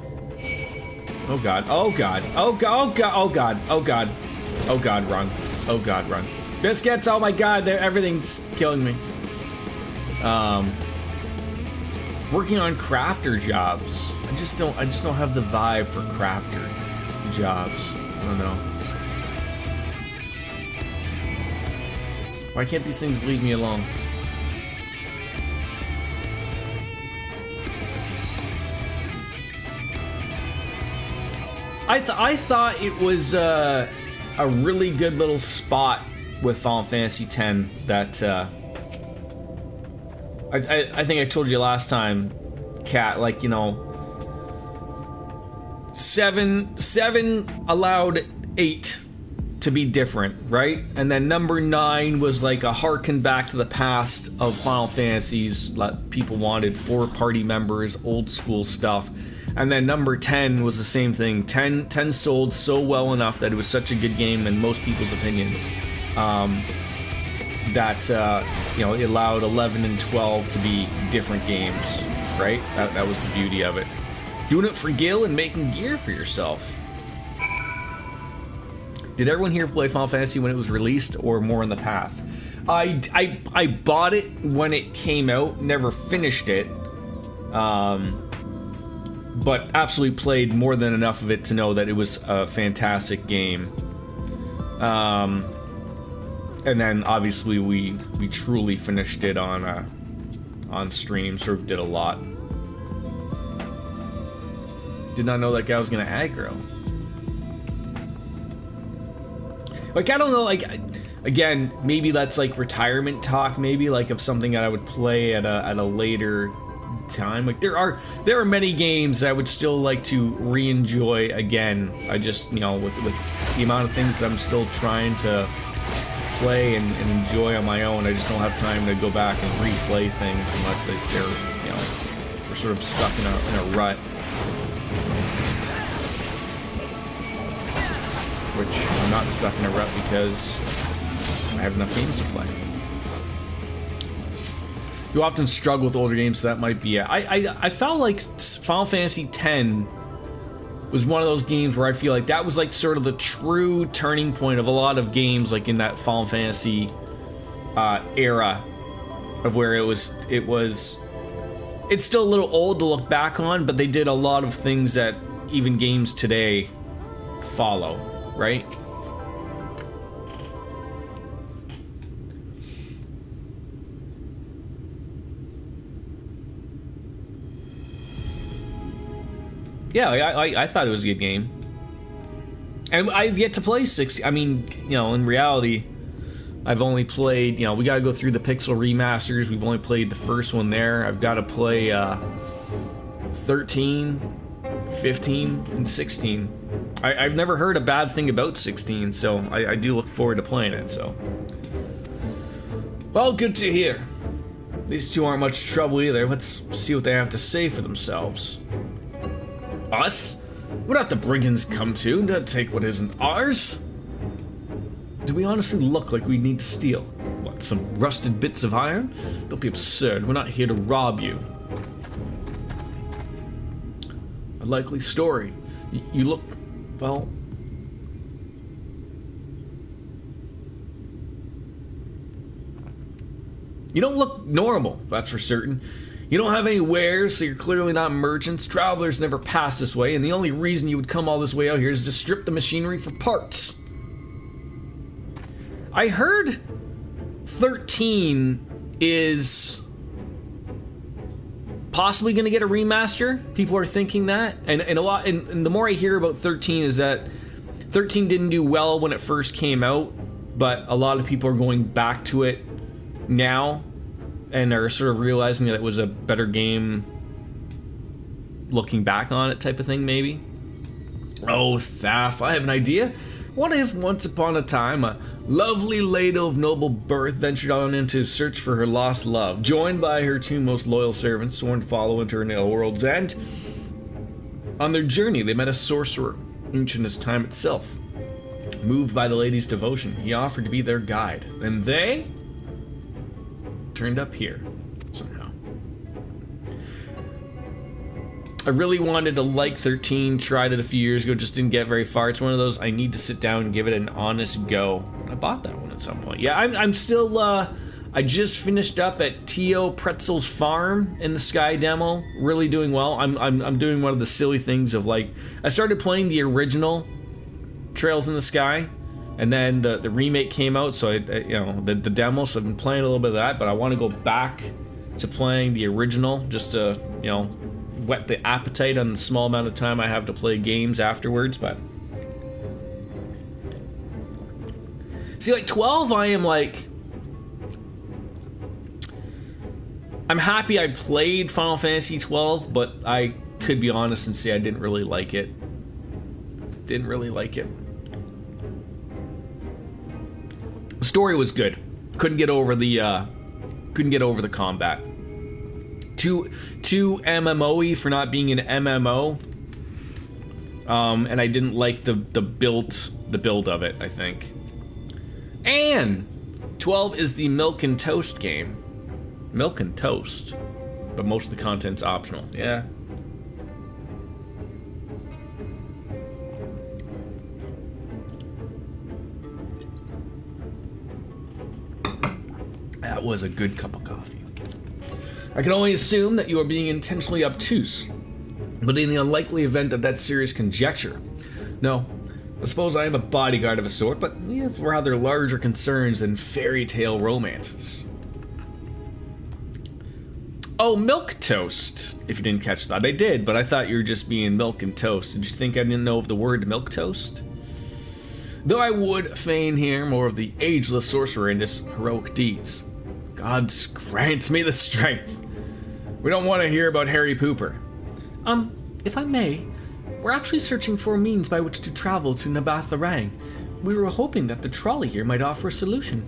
[SPEAKER 1] Oh god, oh god, oh god, oh god, oh god, oh god, oh god, run. Oh god, run. Biscuits, oh my god, everything's killing me. Working on crafter jobs. I just don't have the vibe for crafter jobs. I don't know. Why can't these things leave me alone? I thought it was a really good little spot with Final Fantasy X that I think I told you last time, Kat, like, you know, 7 allowed 8 to be different, right? And then number 9 was like a harken back to the past of Final Fantasies that people wanted, 4 party members, old school stuff. And then number 10 was the same thing. 10 sold so well enough that it was such a good game in most people's opinions, that it allowed 11 and 12 to be different games, right? That was the beauty of it. Doing it for Gil and making gear for yourself. Did everyone here play Final Fantasy when it was released, or more in the past? I bought it when it came out, never finished it, but absolutely played more than enough of it to know that it was a fantastic game. And then obviously we truly finished it on stream, sort of did a lot. Did not know that guy was gonna aggro. Like, I don't know, like, again, maybe that's like retirement talk, maybe like of something that I would play at a later time. Like, there are many games that I would still like to re-enjoy again. I just, with the amount of things that I'm still trying to play and enjoy on my own, I just don't have time to go back and replay things unless they're sort of stuck in a rut. Which I'm not stuck in a rut because I have enough games to play. You often struggle with older games, so that might be it. I felt like Final Fantasy X was one of those games where I feel like that was like sort of the true turning point of a lot of games, like in that Final Fantasy era of where it's still a little old to look back on, but they did a lot of things that even games today follow. Right? Yeah, I thought it was a good game. And I've yet to play 60. I mean, in reality, I've only played, we gotta go through the Pixel remasters. We've only played the first one there. I've got to play 13, 15, and 16. I've never heard a bad thing about 16, so I do look forward to playing it, so. Well, good to hear. These two aren't much trouble either. Let's see what they have to say for themselves. Us? We're not the brigands come to take what isn't ours. Do we honestly look like we need to steal? What, some rusted bits of iron? Don't be absurd, we're not here to rob you. A likely story. You look... well... You don't look normal, that's for certain. You don't have any wares, so you're clearly not merchants. Travelers never pass this way, and the only reason you would come all this way out here is to strip the machinery for parts. I heard 13 is possibly going to get a remaster. People are thinking that, and the more I hear about 13 is that 13 didn't do well when it first came out, but a lot of people are going back to it now and are sort of realizing that it was a better game looking back on it, type of thing, maybe. Oh, Thaf, I have an idea. What if once upon a time a lovely lady of noble birth ventured on into search for her lost love, joined by her two most loyal servants sworn to follow into her nail world's end? On their journey, they met a sorcerer, ancient as time itself. Moved by the lady's devotion, he offered to be their guide, and they turned up here somehow. I really wanted to like 13, tried it a few years ago, just didn't get very far. It's one of those I need to sit down and give it an honest go. I bought that one at some point. Yeah, I'm still, I just finished up at T.O. Pretzel's Farm in the Sky demo. Really doing well. I'm doing one of the silly things of, like, I started playing the original Trails in the Sky, and then the remake came out, so the demo, so I've been playing a little bit of that, but I want to go back to playing the original just to, whet the appetite on the small amount of time I have to play games afterwards. But see, like 12, I'm happy I played Final Fantasy 12, but I could be honest and say I didn't really like it. Story was good. Couldn't get over the combat. Too MMO-y for not being an MMO. And I didn't like the build of it, I think. And 12 is the Milk and Toast game. Milk and Toast. But most of the content's optional. Yeah. That was a good cup of coffee. I can only assume that you are being intentionally obtuse, but in the unlikely event that that's serious conjecture. No, I suppose I am a bodyguard of a sort, but we have rather larger concerns than fairy tale romances. Oh, milk toast. If you didn't catch that, I did, but I thought you were just being milk and toast. Did you think I didn't know of the word milk toast? Though I would fain hear more of the ageless sorcerer in his heroic deeds. God grants me the strength. We don't want to hear about Harry Pooper. If I may, we're actually searching for a means by which to travel to Nabatharang. We were hoping that the trolley here might offer a solution.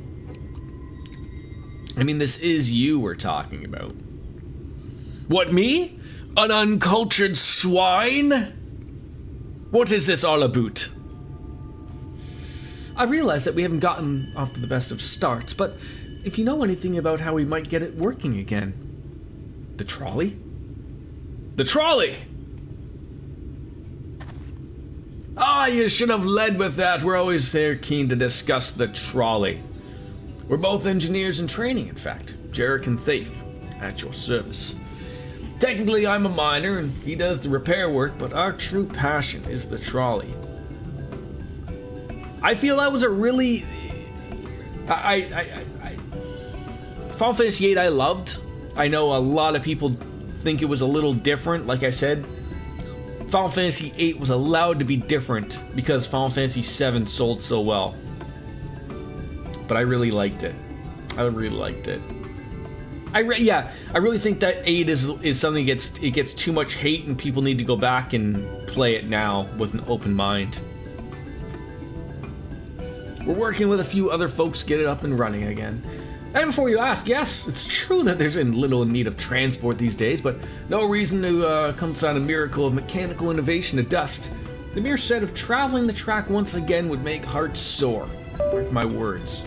[SPEAKER 1] I mean, this is you we're talking about. What, me? An uncultured swine? What is this all about? I realize that we haven't gotten off to the best of starts, but if you know anything about how we might get it working again. The trolley? The trolley! Ah, you should have led with that. We're always there keen to discuss the trolley. We're both engineers in training, in fact. Jarek and Thafe, at your service. Technically, I'm a miner, and he does the repair work, but our true passion is the trolley. I feel that was a really... Final Fantasy VIII I loved. I know a lot of people think it was a little different. Like I said, Final Fantasy VIII was allowed to be different because Final Fantasy VII sold so well. But I really liked it. I really liked it. I really think that 8 is something that gets too much hate, and people need to go back and play it now with an open mind. We're working with a few other folks to get it up and running again. And before you ask, yes, it's true that there's little in need of transport these days, but no reason to come sign a miracle of mechanical innovation to dust. The mere sight of traveling the track once again would make hearts sore. Mark my words.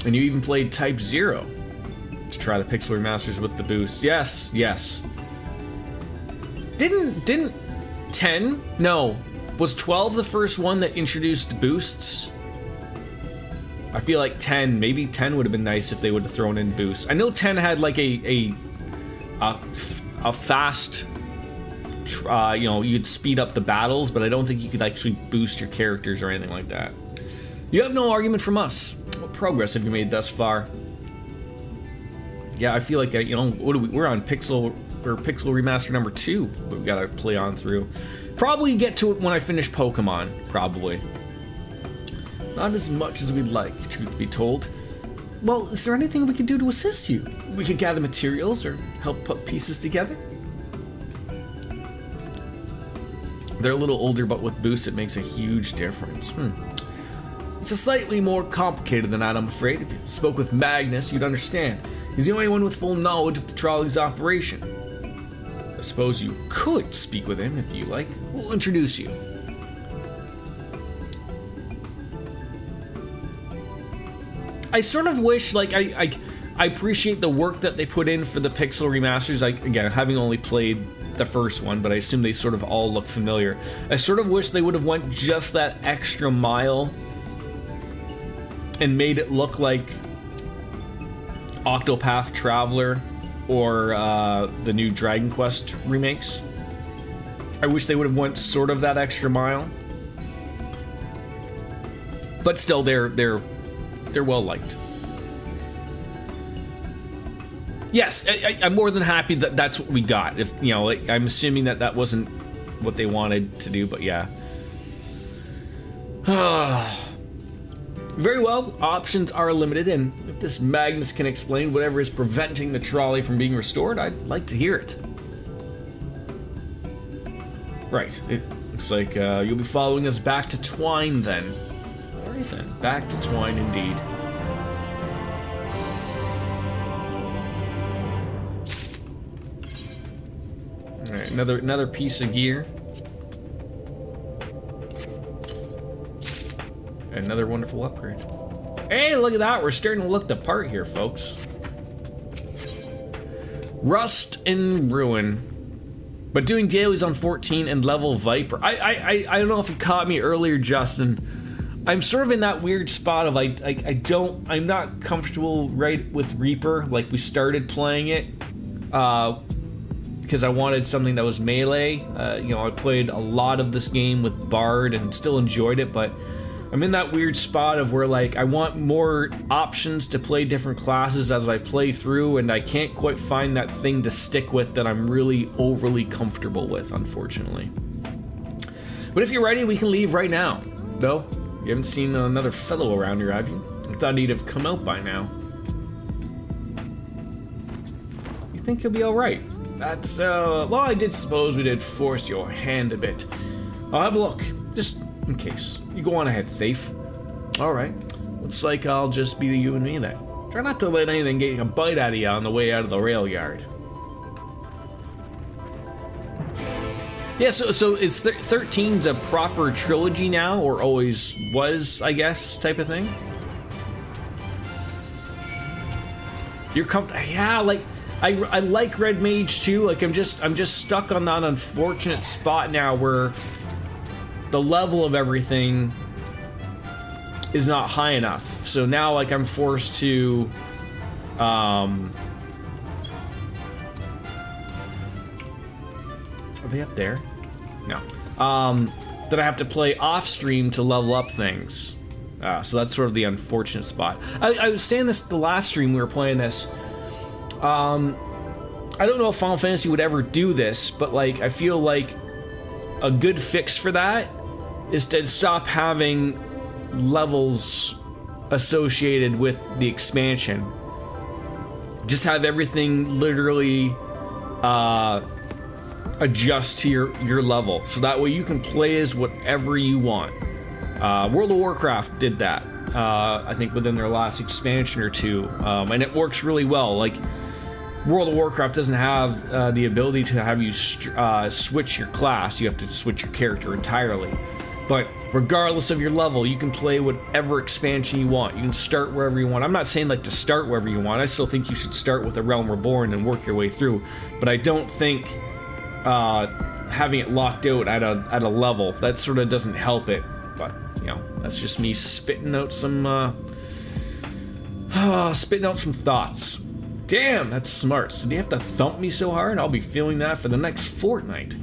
[SPEAKER 1] And you even played Type 0 to try the Pixel Remasters with the boost. Yes. Didn't 10? No. Was 12 the first one that introduced boosts? I feel like 10, maybe 10 would have been nice if they would have thrown in boosts. I know 10 had like a fast, you'd speed up the battles, but I don't think you could actually boost your characters or anything like that. You have no argument from us. What progress have you made thus far? Yeah, I feel like, we're on Pixel Remaster number 2, but we gotta play on through. Probably get to it when I finish Pokemon, probably. Not as much as we'd like, truth be told. Well, is there anything we could do to assist you? We could gather materials or help put pieces together? They're a little older, but with boosts it makes a huge difference. It's a slightly more complicated than that, I'm afraid. If you spoke with Magnus, you'd understand. He's the only one with full knowledge of the trolley's operation. I suppose you could speak with him if you like. We'll introduce you. I sort of wish, like, I appreciate the work that they put in for the Pixel Remasters. Again, having only played the first one, but I assume they sort of all look familiar. I sort of wish they would have went just that extra mile and made it look like Octopath Traveler or the new Dragon Quest remakes. I wish they would have went sort of that extra mile. But still, they're well liked. Yes, I'm more than happy that that's what we got. If I'm assuming that wasn't what they wanted to do, but yeah. Very well, options are limited, and if this Magnus can explain whatever is preventing the trolley from being restored, I'd like to hear it. Right, it looks like you'll be following us back to Twine then. Alright then, back to Twine indeed. Alright, another piece of gear. Another wonderful upgrade. Hey, look at that, we're starting to look the part here, folks. Rust and Ruin. But doing dailies on 14 and level Viper. I don't know if you caught me earlier, Justin. I'm sort of in that weird spot of I'm not comfortable right with Reaper, like we started playing it. Because I wanted something that was melee. You know, I played a lot of this game with Bard and still enjoyed it, but I'm in that weird spot of where like I want more options to play different classes as I play through, and I can't quite find that thing to stick with that I'm really overly comfortable with, unfortunately. But if you're ready, we can leave right now. Though, you haven't seen another fellow around here, have you? I thought he'd have come out by now. You think he'll be alright? That's, well, I did suppose we did force your hand a bit. I'll have a look, just in case. You go on ahead, Thief. Alright. Looks like I'll just be you and me then. Try not to let anything get a bite out of you on the way out of the rail yard. Yeah, so is 13's a proper trilogy now, or always was, I guess, type of thing? You're comfortable? Yeah, like, I like Red Mage too. Like, I'm just stuck on that unfortunate spot now where the level of everything is not high enough. So now, like, I'm forced to, are they up there? No. That I have to play off stream to level up things. So that's sort of the unfortunate spot. I was saying this the last stream we were playing this. I don't know if Final Fantasy would ever do this, but like, I feel like a good fix for that is to stop having levels associated with the expansion. Just have everything literally adjust to your level, so that way you can play as whatever you want. World of Warcraft did that, I think within their last expansion or two, and it works really well. Like, World of Warcraft doesn't have the ability to have you switch your class. You have to switch your character entirely. But regardless of your level, you can play whatever expansion you want. You can start wherever you want. I'm not saying like to start wherever you want. I still think you should start with A Realm Reborn and work your way through. But I don't think having it locked out at a level, that sort of doesn't help it. But, you know, that's just me spitting out some thoughts. Damn, that's smart. So do you have to thump me so hard? I'll be feeling that for the next fortnight.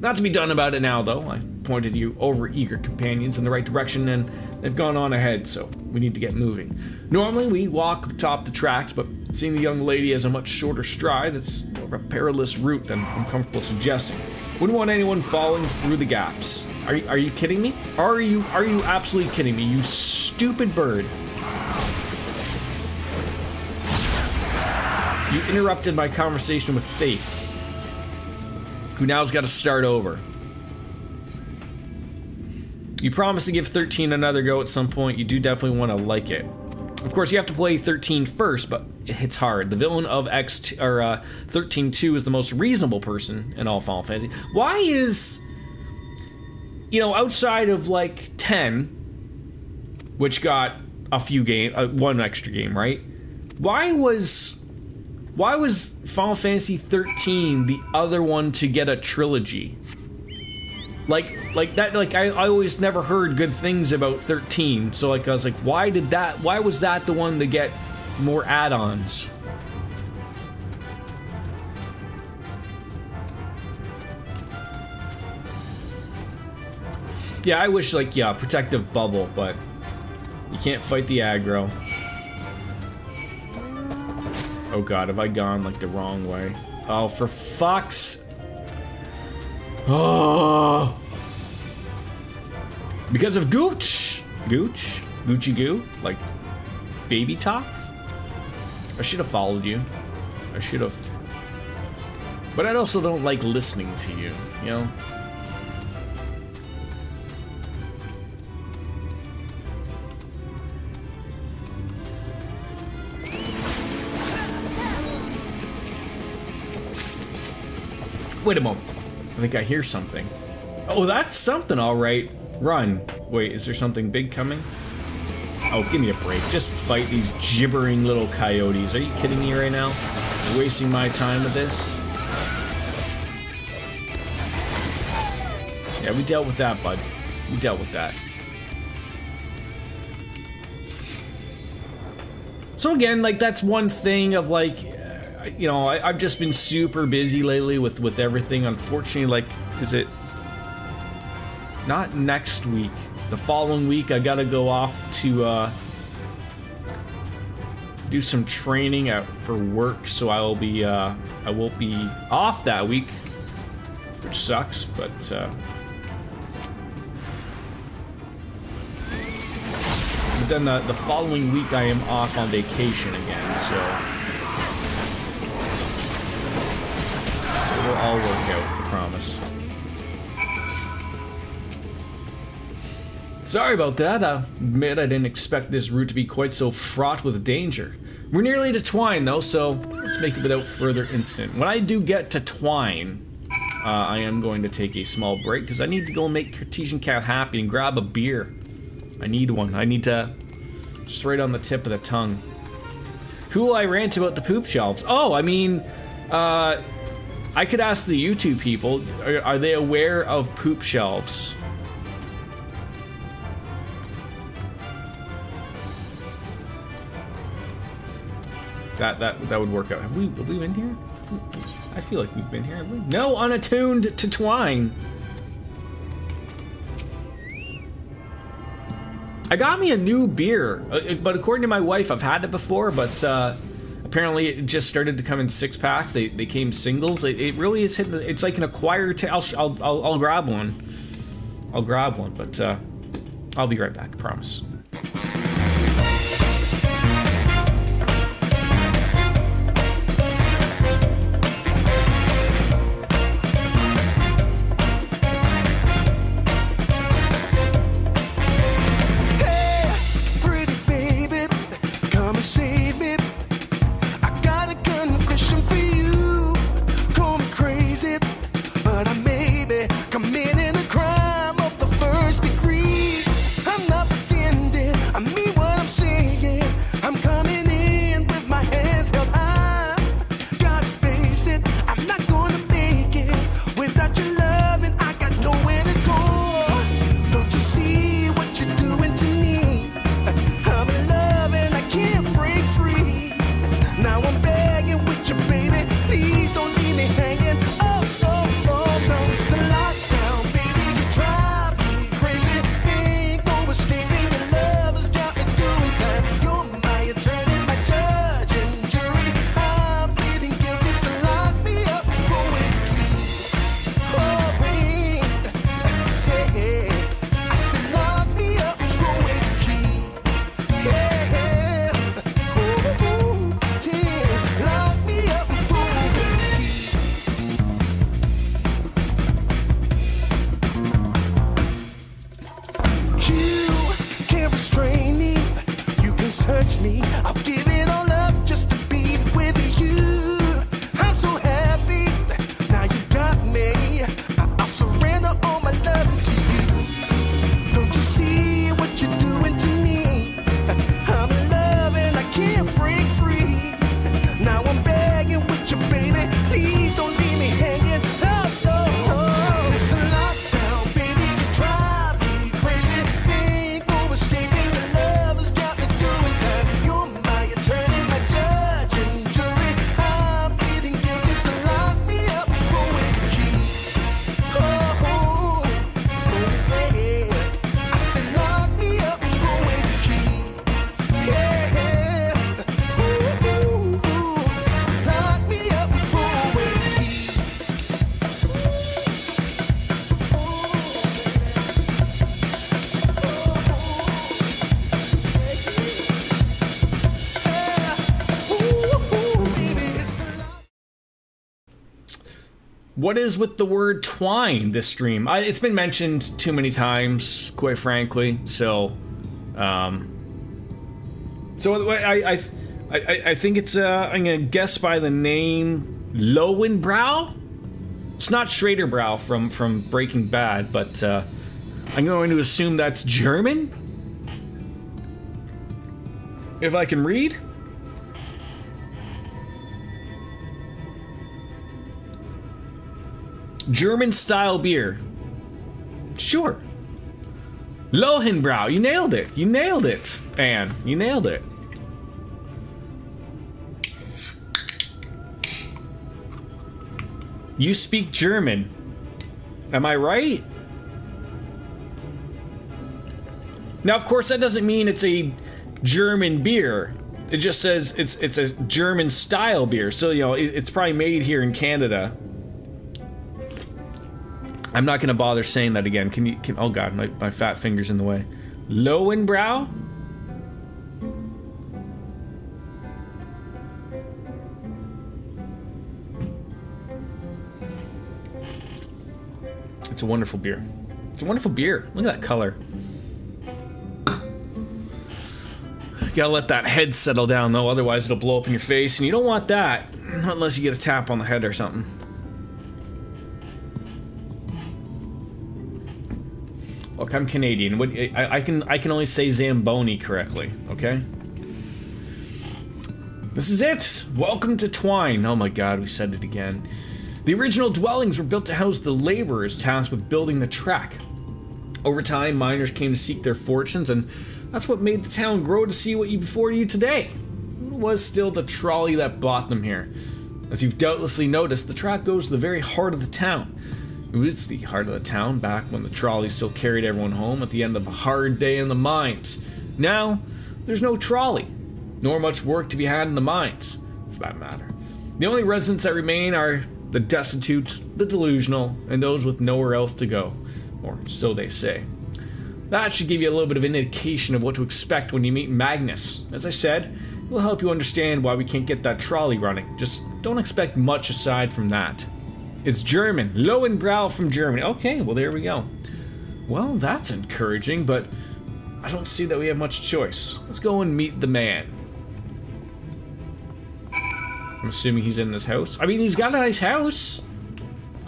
[SPEAKER 1] Not to be done about it now, though. I pointed you over-eager companions in the right direction, and they've gone on ahead, so we need to get moving. Normally, we walk atop the tracks, but seeing the young lady has a much shorter stride, that's more of a perilous route than I'm comfortable suggesting. Wouldn't want anyone falling through the gaps. Are you kidding me? Are you absolutely kidding me, you stupid bird? You interrupted my conversation with Faith, who now's got to start over. You promised to give 13 another go at some point. You do definitely want to like it. Of course, you have to play 13 first, but it hits hard. The villain of 13-2 is the most reasonable person in all Final Fantasy. Why is, you know, outside of like 10, which got a few one extra game, right? Why was Final Fantasy 13 the other one to get a trilogy? Like that, like I always never heard good things about 13, so like I was like, why was that the one to get more add-ons? Yeah, I wish, like, yeah, protective bubble, but you can't fight the aggro. Oh god, have I gone, like, the wrong way? Oh, for fuck's... Oh! Because of Gooch! Gucci Goo? Like, baby talk? I should have followed you. I should have. But I also don't like listening to you, you know? Wait a moment. I think I hear something. Oh, that's something, all right. Run. Wait, is there something big coming? Oh, give me a break. Just fight these gibbering little coyotes. Are you kidding me right now? You're wasting my time with this? Yeah, we dealt with that, bud. We dealt with that. So again, like, that's one thing of, like, you know, I've just been super busy lately with everything. Unfortunately, like, is it not next week? The following week, I gotta go off to do some training for work, so I won't be off that week, which sucks. But then the following week, I am off on vacation again, so it will all work out, I promise. Sorry about that. I admit I didn't expect this route to be quite so fraught with danger. We're nearly to Twine, though, so let's make it without further incident. When I do get to Twine, I am going to take a small break, because I need to go and make Cartesian Cat happy and grab a beer. I need one. I need to... just right on the tip of the tongue. Who will I rant about the poop shelves? Oh, I mean, I could ask the YouTube people, are they aware of poop shelves? That would work out. Have we been here? I feel like we've been here, have we? No, unattuned to Twine. I got me a new beer, but according to my wife, I've had it before, but apparently it just started to come in 6-packs. They came singles. It really is hitting. It's like an acquired taste. I'll grab one. I'll grab one, but I'll be right back. I promise.
[SPEAKER 4] Committing a crime of the first degree. I'm not pretending.
[SPEAKER 1] What is with the word twine this stream? It's been mentioned too many times, quite frankly. So, I think it's I'm gonna guess by the name Lowenbrow. It's not Schraderbrow from Breaking Bad, but I'm going to assume that's German? If I can read? German-style beer. Sure. Lohenbrow, you nailed it. You nailed it, Anne. You nailed it. You speak German. Am I right? Now, of course, that doesn't mean it's a German beer. It just says it's a German-style beer. So, you know, it's probably made here in Canada. I'm not gonna bother saying that again. Oh god, my fat finger's in the way. Lowenbrow? It's a wonderful beer. It's a wonderful beer. Look at that color. Gotta let that head settle down though, otherwise it'll blow up in your face, and you don't want that. Not unless you get a tap on the head or something. Look, I'm Canadian. I can only say Zamboni correctly, okay? This is it! Welcome to Twine. Oh my god, we said it again. The original dwellings were built to house the laborers tasked with building the track. Over time, miners came to seek their fortunes, and that's what made the town grow to see what you before you today. It was still the trolley that brought them here. As you've doubtlessly noticed, the track goes to the very heart of the town. It was the heart of the town back when the trolley still carried everyone home at the end of a hard day in the mines. Now, there's no trolley, nor much work to be had in the mines, for that matter. The only residents that remain are the destitute, the delusional, and those with nowhere else to go, or so they say. That should give you a little bit of an indication of what to expect when you meet Magnus. As I said, it will help you understand why we can't get that trolley running. Just don't expect much aside from that. It's German. Lowenbrow from Germany. Okay, well there we go. Well, that's encouraging, but I don't see that we have much choice. Let's go and meet the man. I'm assuming he's in this house. I mean, he's got a nice house.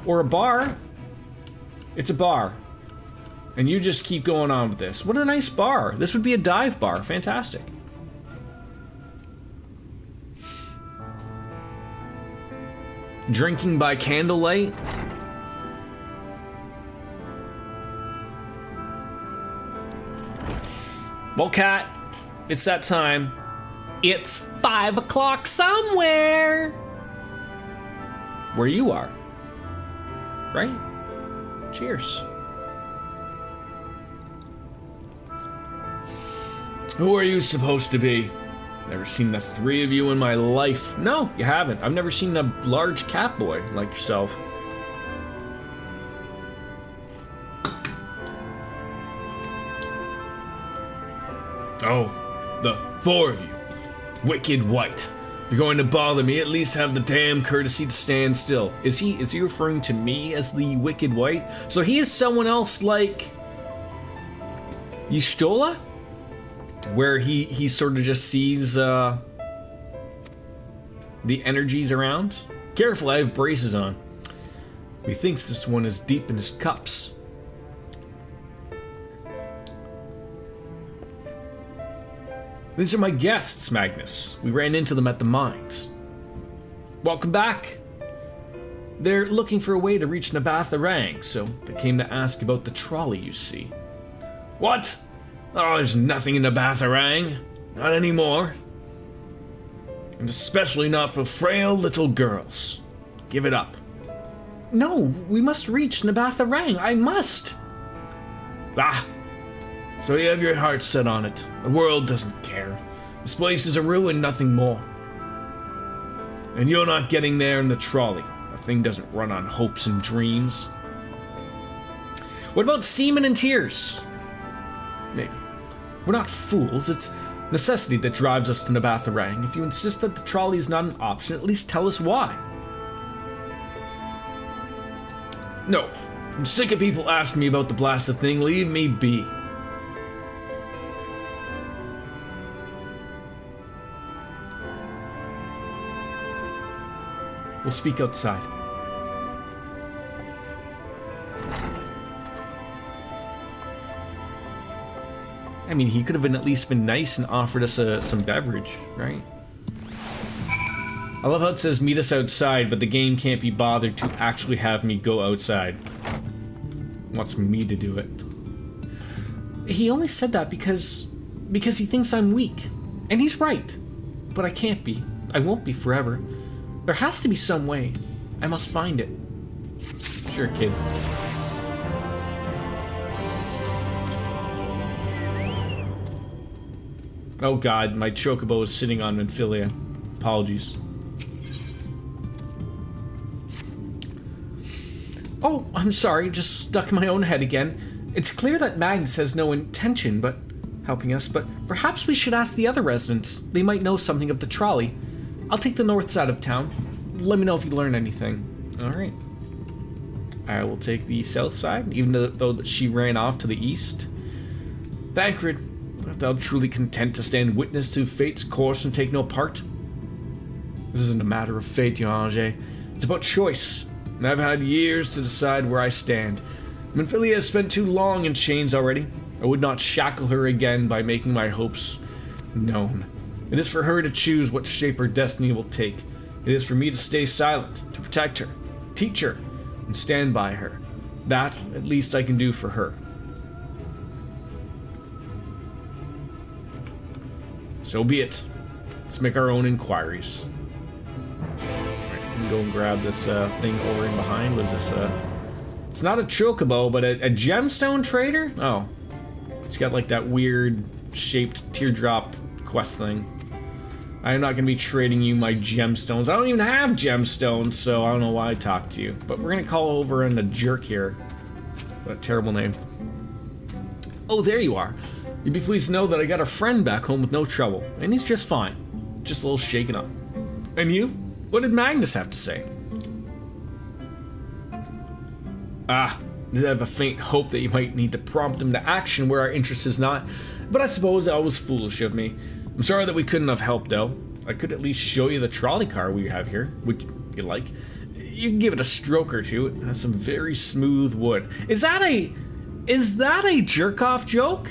[SPEAKER 1] Or a bar. It's a bar. And you just keep going on with this. What a nice bar. This would be a dive bar. Fantastic. Drinking by candlelight. Well, Cat, it's that time. It's 5 o'clock somewhere. Where you are. Right? Cheers. Who are you supposed to be? Never seen the three of you in my life. No, you haven't. I've never seen a large cat boy like yourself. Oh, the four of you. Wicked White. If you're going to bother me, at least have the damn courtesy to stand still. Is he referring to me as the Wicked White? So he is someone else like Y'shtola? Where he sort of just sees the energies around. Careful, I have braces on. Methinks this one is deep in his cups. These are my guests, Magnus. We ran into them at the mines. Welcome back. They're looking for a way to reach Nabatharang, so they came to ask about the trolley you see. What? Oh, there's nothing in Nabatharang. Not anymore. And especially not for frail little girls. Give it up. No, we must reach Nabatharang. I must. Ah, so you have your heart set on it. The world doesn't care. This place is a ruin, nothing more. And you're not getting there in the trolley. The thing doesn't run on hopes and dreams. What about semen and tears? Maybe. We're not fools. It's necessity that drives us to Nabatharang. If you insist that the trolley is not an option, at least tell us why. No. I'm sick of people asking me about the blasted thing. Leave me be. We'll speak outside. I mean, he could have been at least been nice and offered us some beverage, right? I love how it says meet us outside, but the game can't be bothered to actually have me go outside. Wants me to do it. He only said that because he thinks I'm weak. And he's right. But I can't be. I won't be forever. There has to be some way. I must find it. Sure, kid. Oh god, my chocobo is sitting on Minfilia. Apologies. Oh, I'm sorry, just stuck in my own head again. It's clear that Magnus has no intention but helping us, but perhaps we should ask the other residents. They might know something of the trolley. I'll take the north side of town. Let me know if you learn anything. Alright. I will take the south side, even though she ran off to the east. Thancred, art thou truly content to stand witness to fate's course and take no part? This isn't a matter of fate, Johange. It's about choice. And I've had years to decide where I stand. Minfilia has spent too long in chains already. I would not shackle her again by making my hopes known. It is for her to choose what shape her destiny will take. It is for me to stay silent, to protect her, teach her, and stand by her. That, at least, I can do for her. So be it. Let's make our own inquiries. Go and grab this thing over in behind. Was this it's not a chocobo, but a gemstone trader? Oh. It's got like that weird shaped teardrop quest thing. I am not going to be trading you my gemstones. I don't even have gemstones, so I don't know why I talked to you. But we're going to call over in a jerk here. What a terrible name. Oh, there you are. You'd be pleased to know that I got a friend back home with no trouble. And he's just fine. Just a little shaken up. And you? What did Magnus have to say? I have a faint hope that you might need to prompt him to action where our interest is not, but I suppose that was foolish of me. I'm sorry that we couldn't have helped, though. I could at least show you the trolley car we have here, which you like. You can give it a stroke or two. It has some very smooth wood. Is that a jerk-off joke?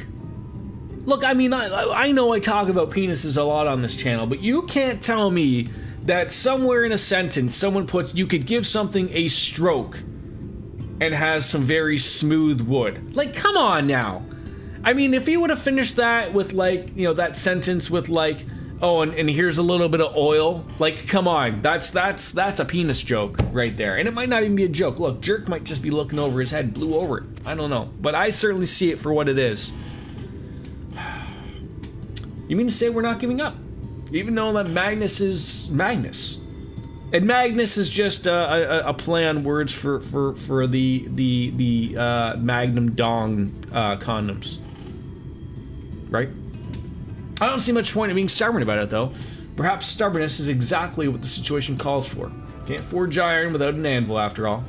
[SPEAKER 1] Look, I mean, I know I talk about penises a lot on this channel, but you can't tell me that somewhere in a sentence someone puts you could give something a stroke and has some very smooth wood. Like, come on now. I mean, if he would have finished that with, like, you know, that sentence with, like, oh, and here's a little bit of oil, like, come on, that's a penis joke right there. And it might not even be a joke. Look, jerk might just be looking over his head, blew over it. I don't know, but I certainly see it for what it is. You mean to say we're not giving up? Even though that Magnus is Magnus. And Magnus is just a play on words for the Magnum Dong condoms. Right? I don't see much point in being stubborn about it, though. Perhaps stubbornness is exactly what the situation calls for. Can't forge iron without an anvil, after all.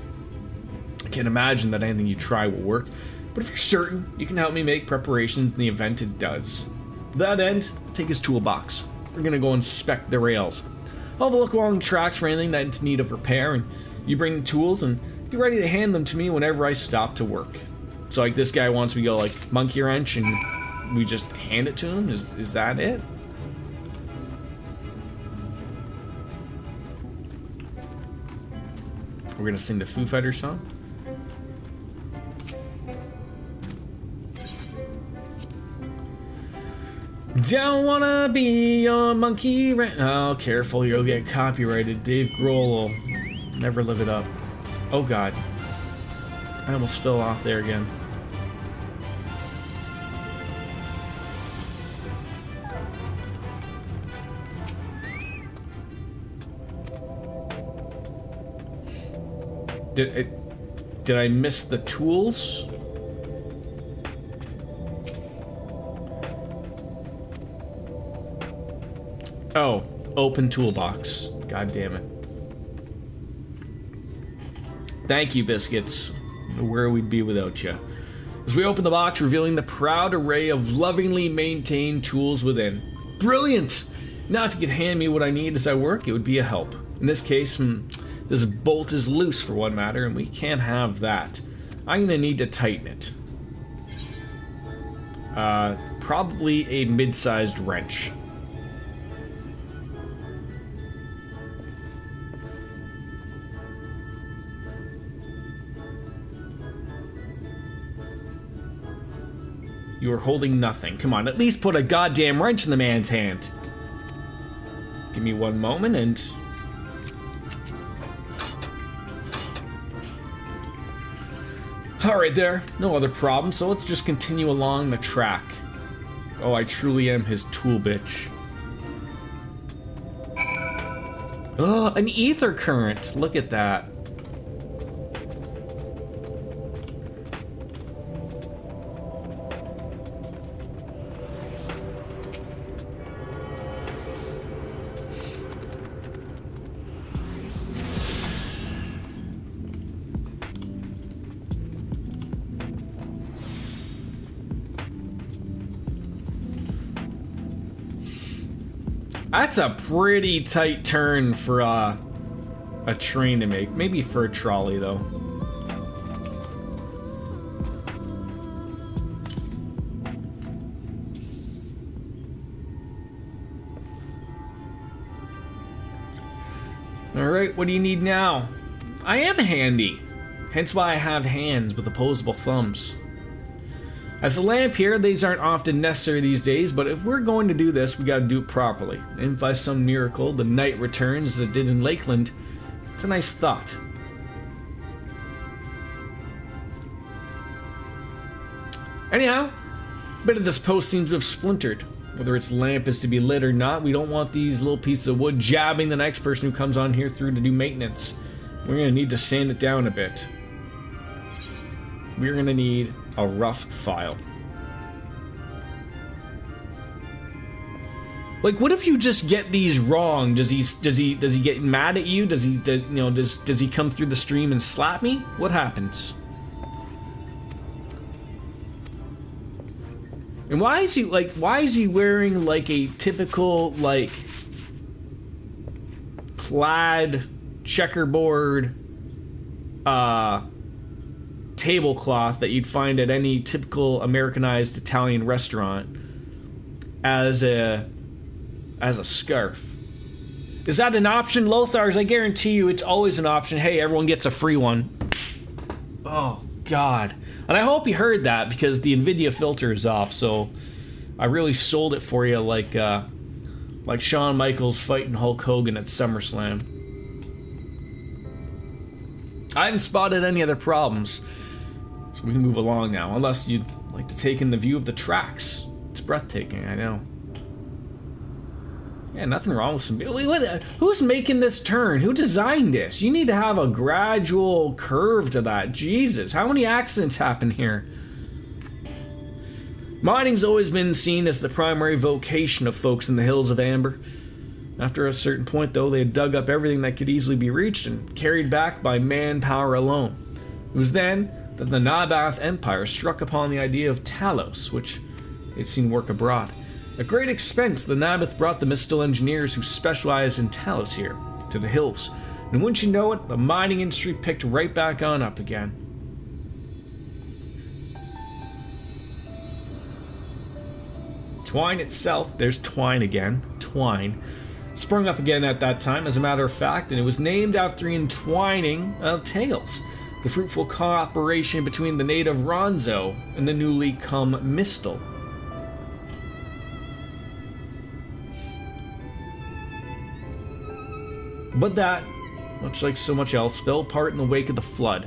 [SPEAKER 1] I can't imagine that anything you try will work, but if you're certain, you can help me make preparations in the event it does. To that end, take his toolbox. We're gonna go inspect the rails. I'll have a look along the tracks for anything that's in need of repair, and you bring the tools and be ready to hand them to me whenever I stop to work. So, like, this guy wants me to go, like, monkey wrench, and we just hand it to him? Is that it? We're gonna sing the Foo Fighters song? Don't wanna be your monkey wrench. Oh, careful, you'll get copyrighted. Dave Grohl will never live it up. Oh god. I almost fell off there again. Did I miss the tools? Oh, open toolbox. God damn it. Thank you, Biscuits. Where we'd be without you. As we open the box, revealing the proud array of lovingly maintained tools within. Brilliant! Now, if you could hand me what I need as I work, it would be a help. In this case, this bolt is loose for one matter, and we can't have that. I'm gonna need to tighten it. probably a mid-sized wrench. You are holding nothing. Come on, at least put a goddamn wrench in the man's hand. Give me one moment and... Alright there, no other problem, so let's just continue along the track. Oh, I truly am his tool bitch. Oh, an ether current! Look at that. That's a pretty tight turn for a train to make. Maybe for a trolley, though. Alright, what do you need now? I am handy. Hence why I have hands with opposable thumbs. As the lamp here, these aren't often necessary these days, but if we're going to do this, we gotta do it properly. And if by some miracle the night returns as it did in Lakeland, it's a nice thought. Anyhow, a bit of this post seems to have splintered. Whether its lamp is to be lit or not, we don't want these little pieces of wood jabbing the next person who comes on here through to do maintenance. We're gonna need to sand it down a bit. We're gonna need a rough file. Like, what if you just get these wrong? Does he get mad at you? Does he come through the stream and slap me? What happens? And why is he wearing like a typical like plaid checkerboard tablecloth that you'd find at any typical Americanized Italian restaurant as a scarf? Is that an option, Lothars? I guarantee you it's always an option. Hey, everyone gets a free one. Oh God. And I hope you heard that, because the NVIDIA filter is off, so I really sold it for you like Shawn Michaels fighting Hulk Hogan at SummerSlam. I haven't spotted any other problems, so we can move along now, unless you'd like to take in the view of the tracks. It's breathtaking, I know. Yeah, nothing wrong with some... Who's making this turn? Who designed this? You need to have a gradual curve to that. Jesus, how many accidents happen here? Mining's always been seen as the primary vocation of folks in the Hills of Amber. After a certain point, though, they had dug up everything that could easily be reached and carried back by manpower alone. It was then that the Nabath Empire struck upon the idea of Talos, which they'd seen work abroad. At great expense, the Nabath brought the Mistal engineers who specialized in Talos here to the hills, and wouldn't you know it, the mining industry picked right back on up again. Twine itself, there's Twine again, Twine, sprung up again at that time, as a matter of fact, and it was named after the entwining of tales, the fruitful cooperation between the native Ronzo and the newly come Mistal. But that, much like so much else, fell apart in the wake of the flood.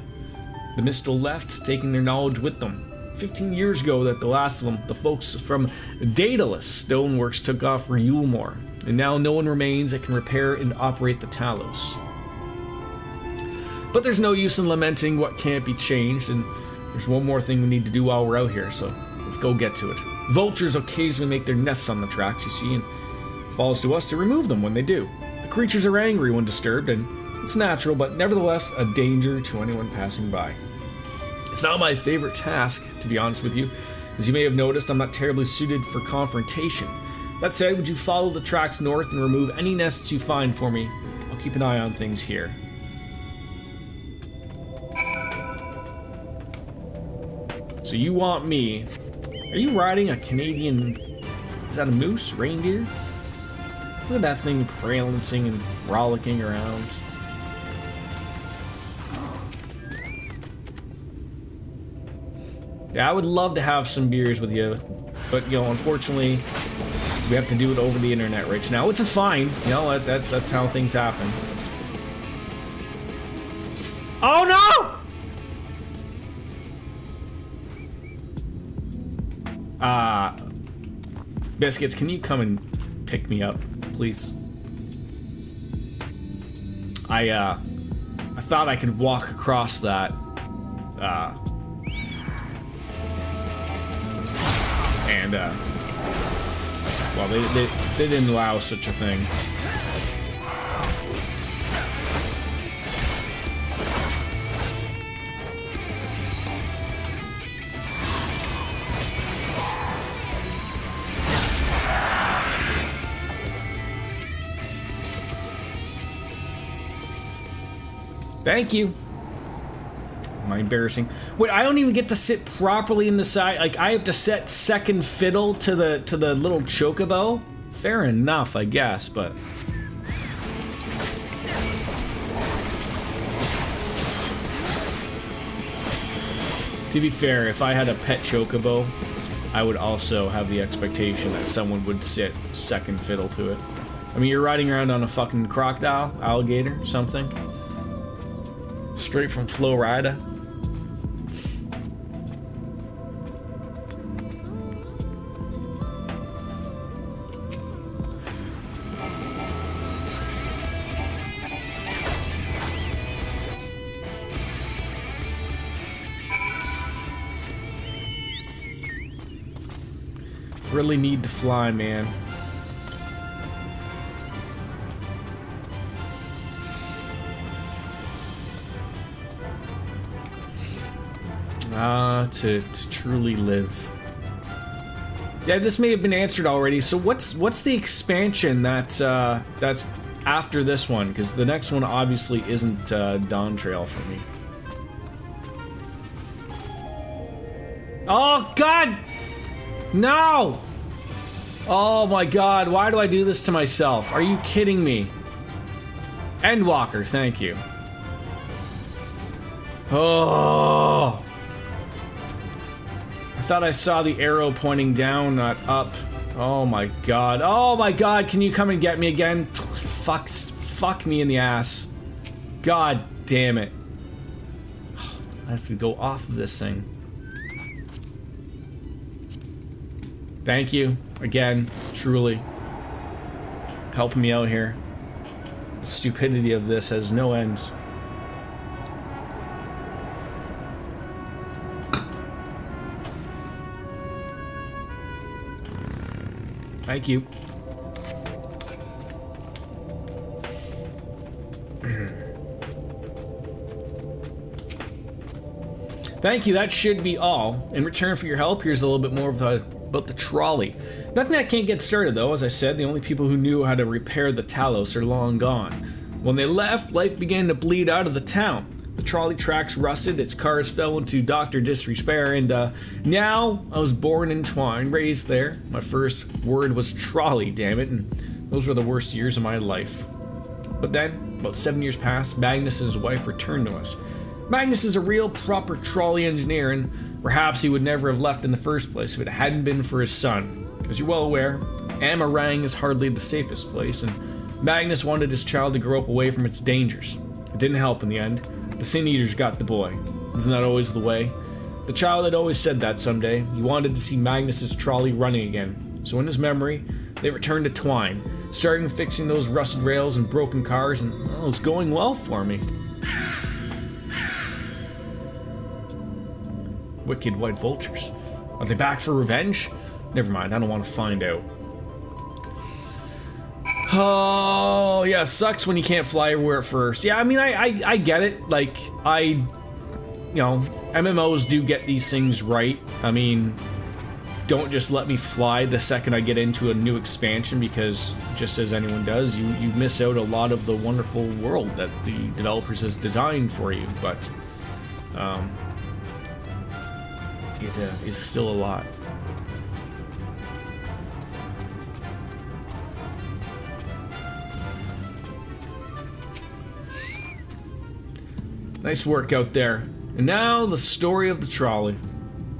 [SPEAKER 1] The Mistal left, taking their knowledge with them. 15 years ago that the last of them, the folks from Daedalus Stoneworks, took off for Yulmore, and now no one remains that can repair and operate the Talos. But there's no use in lamenting what can't be changed, and there's one more thing we need to do while we're out here, so let's go get to it. Vultures occasionally make their nests on the tracks, you see, and it falls to us to remove them when they do. The creatures are angry when disturbed, and it's natural, but nevertheless a danger to anyone passing by. It's not my favorite task, to be honest with you. As you may have noticed, I'm not terribly suited for confrontation. That said, would you follow the tracks north and remove any nests you find for me? I'll keep an eye on things here. So you want me Are you riding a Canadian... Is that a moose? Reindeer? Look at that thing prancing and frolicking around. Yeah, I would love to have some beers with you, but, you know, unfortunately, we have to do it over the internet right now, which is fine. You know, that's how things happen. Oh no! Biscuits, can you come and pick me up, please? I thought I could walk across that, well, they didn't allow such a thing. Thank you. Am I embarrassing? Wait, I don't even get to sit properly in the side. Like, I have to set second fiddle to the little chocobo? Fair enough, I guess, but... To be fair, if I had a pet chocobo, I would also have the expectation that someone would sit second fiddle to it. I mean, you're riding around on a fucking crocodile, alligator, something. Straight from Florida. Really need to fly, man. To truly live. Yeah, this may have been answered already. So what's the expansion that's after this one? Because the next one obviously isn't Dawn Trail for me. Oh God! No! Oh my God! Why do I do this to myself? Are you kidding me? Endwalker, thank you. Oh! I thought I saw the arrow pointing down, not up. Oh my God. Oh my God, can you come and get me again? Fuck me in the ass. God damn it. I have to go off of this thing. Thank you, again, truly. Helping me out here. The stupidity of this has no ends. Thank you. Thank you, that should be all. In return for your help, here's a little bit more about the trolley. Nothing that can't get started though, as I said, the only people who knew how to repair the Talos are long gone. When they left, life began to bleed out of the town. The trolley tracks rusted, its cars fell into Dr. Disrepair, and now I was born in Twine, raised there. My first word was trolley, damn it, and those were the worst years of my life. But then, about 7 years passed, Magnus and his wife returned to us. Magnus is a real proper trolley engineer, and perhaps he would never have left in the first place if it hadn't been for his son. As you're well aware, Amarang is hardly the safest place, and Magnus wanted his child to grow up away from its dangers. It didn't help in the end. The Sin Eaters got the boy. Isn't that always the way? The child had always said that someday. He wanted to see Magnus's trolley running again. So in his memory, they returned to Twine, starting fixing those rusted rails and broken cars, and well, it was going well for me. Wicked white vultures. Are they back for revenge? Never mind, I don't want to find out. Oh, yeah, sucks when you can't fly everywhere at first. Yeah, I mean, I get it. Like, you know, MMOs do get these things right. I mean, don't just let me fly the second I get into a new expansion, because just as anyone does, you miss out a lot of the wonderful world that the developers has designed for you, but it is still a lot. Nice work out there. And now the story of the trolley.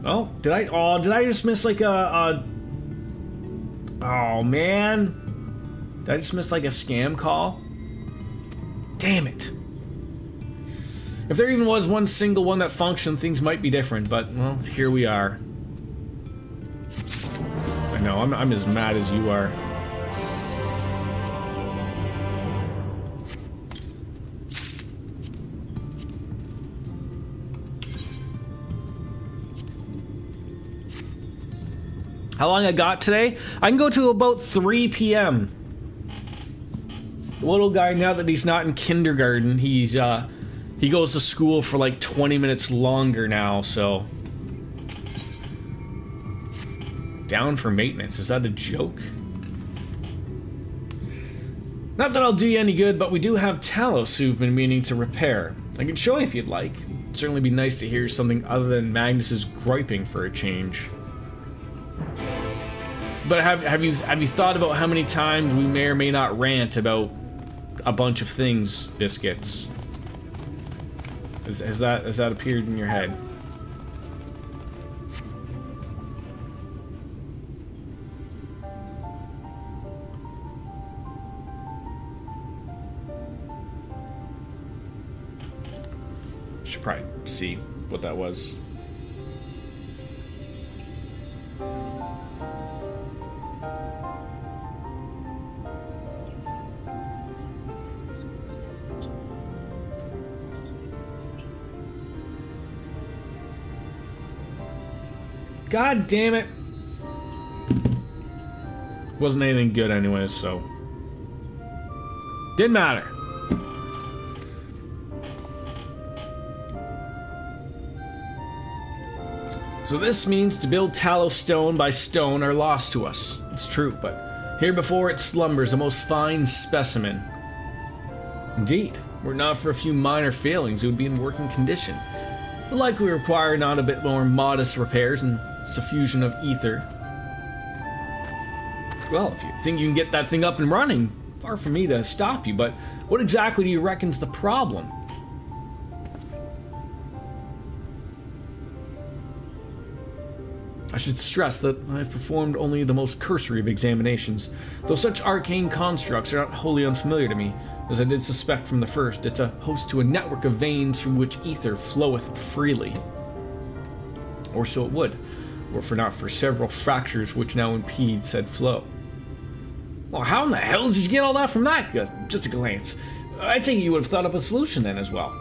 [SPEAKER 1] Oh, did I just miss like a oh man. Did I just miss like a scam call? Damn it. If there even was one single one that functioned, things might be different, but well, here we are. I know, I'm as mad as you are. How long I got today? I can go to about 3 p.m. The little guy, now that he's not in kindergarten, he goes to school for like 20 minutes longer now, so. Down for maintenance, is that a joke? Not that I'll do you any good, but we do have Talos who've been meaning to repair. I can show you if you'd like. It'd certainly be nice to hear something other than Magnus's griping for a change. But have you thought about how many times we may or may not rant about a bunch of things, Biscuits? Has that appeared in your head? Should probably see what that was. God damn it. Wasn't anything good anyways, so. Didn't matter. So this means to build Talos stone by stone are lost to us. It's true, but here before it slumbers a most fine specimen. Indeed, were it not for a few minor failings, it would be in working condition. Will likely require not a bit more modest repairs and suffusion of ether. Well, if you think you can get that thing up and running, far from me to stop you, but what exactly do you reckon's the problem? I should stress that I have performed only the most cursory of examinations, though such arcane constructs are not wholly unfamiliar to me, as I did suspect from the first. It's a host to a network of veins from which ether floweth freely. Or so it would, were for not for several fractures which now impede said flow. Well, how in the hell did you get all that from that? Just a glance. I'd say you would have thought up a solution then as well.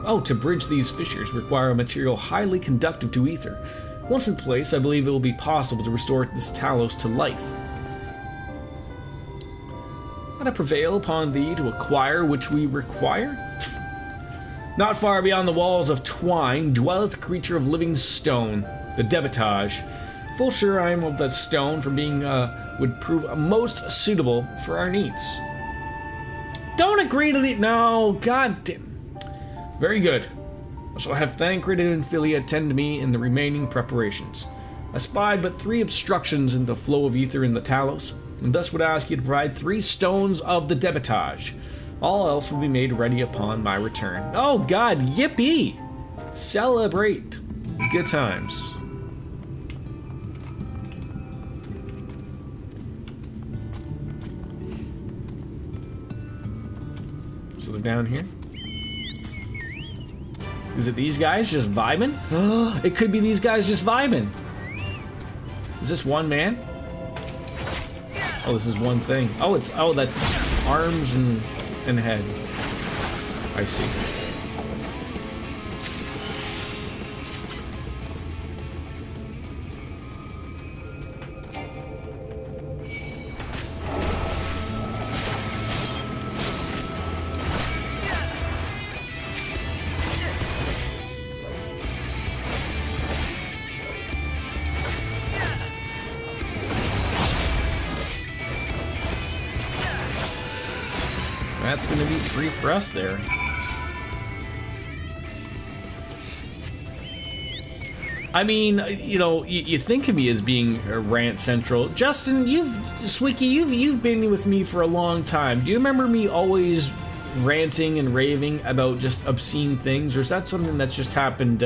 [SPEAKER 1] Oh, to bridge these fissures require a material highly conductive to ether. Once in place, I believe it will be possible to restore this Talos to life. Let I prevail upon thee to acquire which we require? Pfft. Not far beyond the walls of twine dwelleth a creature of living stone, the Debitage. Full sure I am of that stone for being would prove most suitable for our needs. Don't agree to the no, god damn. Very good. I shall have Thancred and Philia attend to me in the remaining preparations. I spied but 3 obstructions in the flow of ether in the Talos, and thus would ask you to provide 3 stones of the Debitage. All else will be made ready upon my return. Oh god, yippee! Celebrate. Good times. So they're down here. Is it these guys just vibing? It could be these guys just vibing. Is this one man? Oh, this is one thing. Oh, that's arms and head. I see. That's gonna be 3 for us there. I mean, you know, you think of me as being a rant central. Justin, Swicky, you've been with me for a long time. Do you remember me always ranting and raving about just obscene things, or is that something that's just happened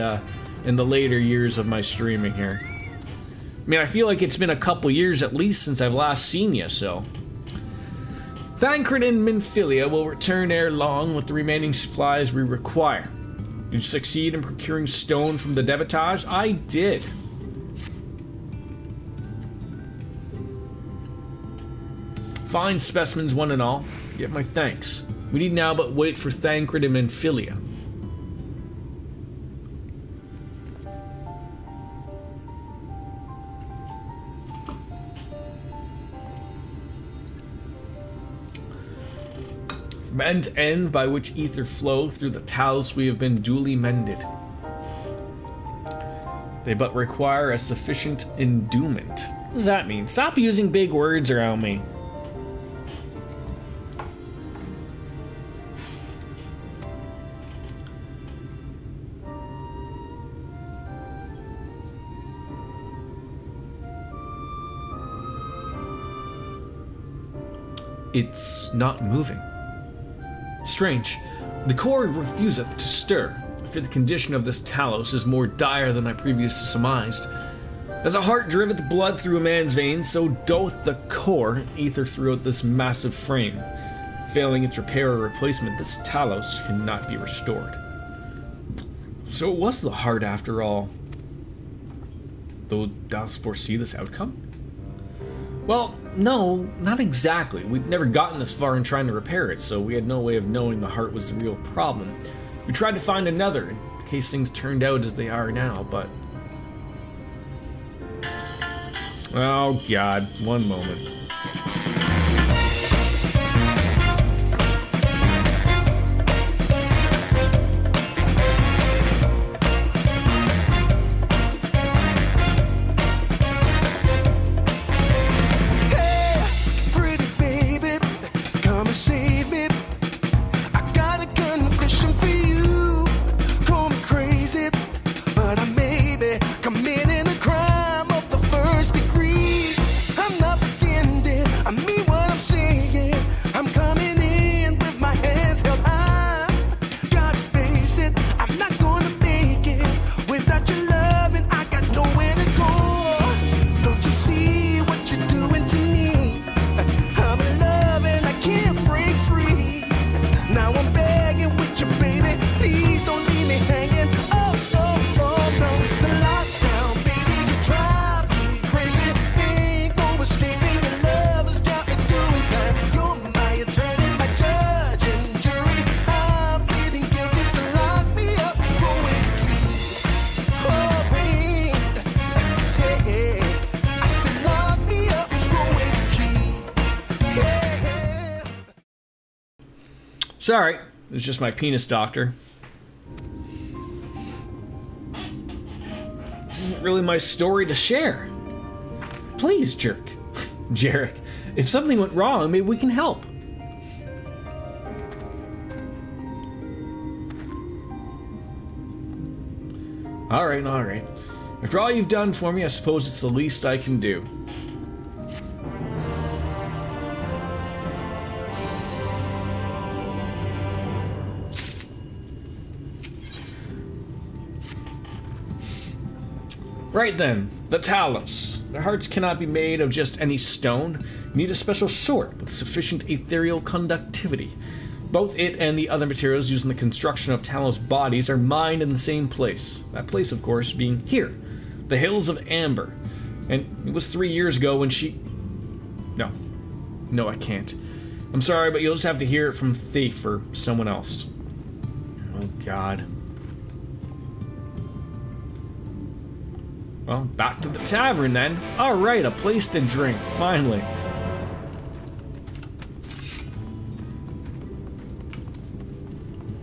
[SPEAKER 1] in the later years of my streaming here? I mean, I feel like it's been a couple years at least since I've last seen you, so. Thancred and Minfilia will return ere long with the remaining supplies we require. Did you succeed in procuring stone from the debitage? I did. Fine specimens, one and all. You have my thanks. We need now but wait for Thancred and Minfilia. From end to end by which ether flow through the talos we have been duly mended. They but require a sufficient endowment. What does that mean? Stop using big words around me. It's not moving. Strange. The core refuseth to stir. I fear the condition of this talos is more dire than I previously surmised. As a heart driveth blood through a man's veins, so doth the core ether throughout this massive frame. Failing its repair or replacement, this talos cannot be restored. So it was the heart after all. Though dost foresee this outcome? Well, no, not exactly. We'd never gotten this far in trying to repair it, so we had no way of knowing the heart was the real problem. We tried to find another, in case things turned out as they are now, but... Oh god, one moment. Sorry, it was just my penis doctor. This isn't really my story to share. Please, jerk. Jarek, if something went wrong, maybe we can help. Alright. After all you've done for me, I suppose it's the least I can do. Right then, the talos. Their hearts cannot be made of just any stone. You need a special sort with sufficient ethereal conductivity. Both it and the other materials used in the construction of talos bodies are mined in the same place. That place, of course, being here, the Hills of Amber. And it was 3 years ago when she... No, I can't. I'm sorry, but you'll just have to hear it from Thief or someone else. Oh, God. Well, back to the tavern then. Alright, a place to drink, finally.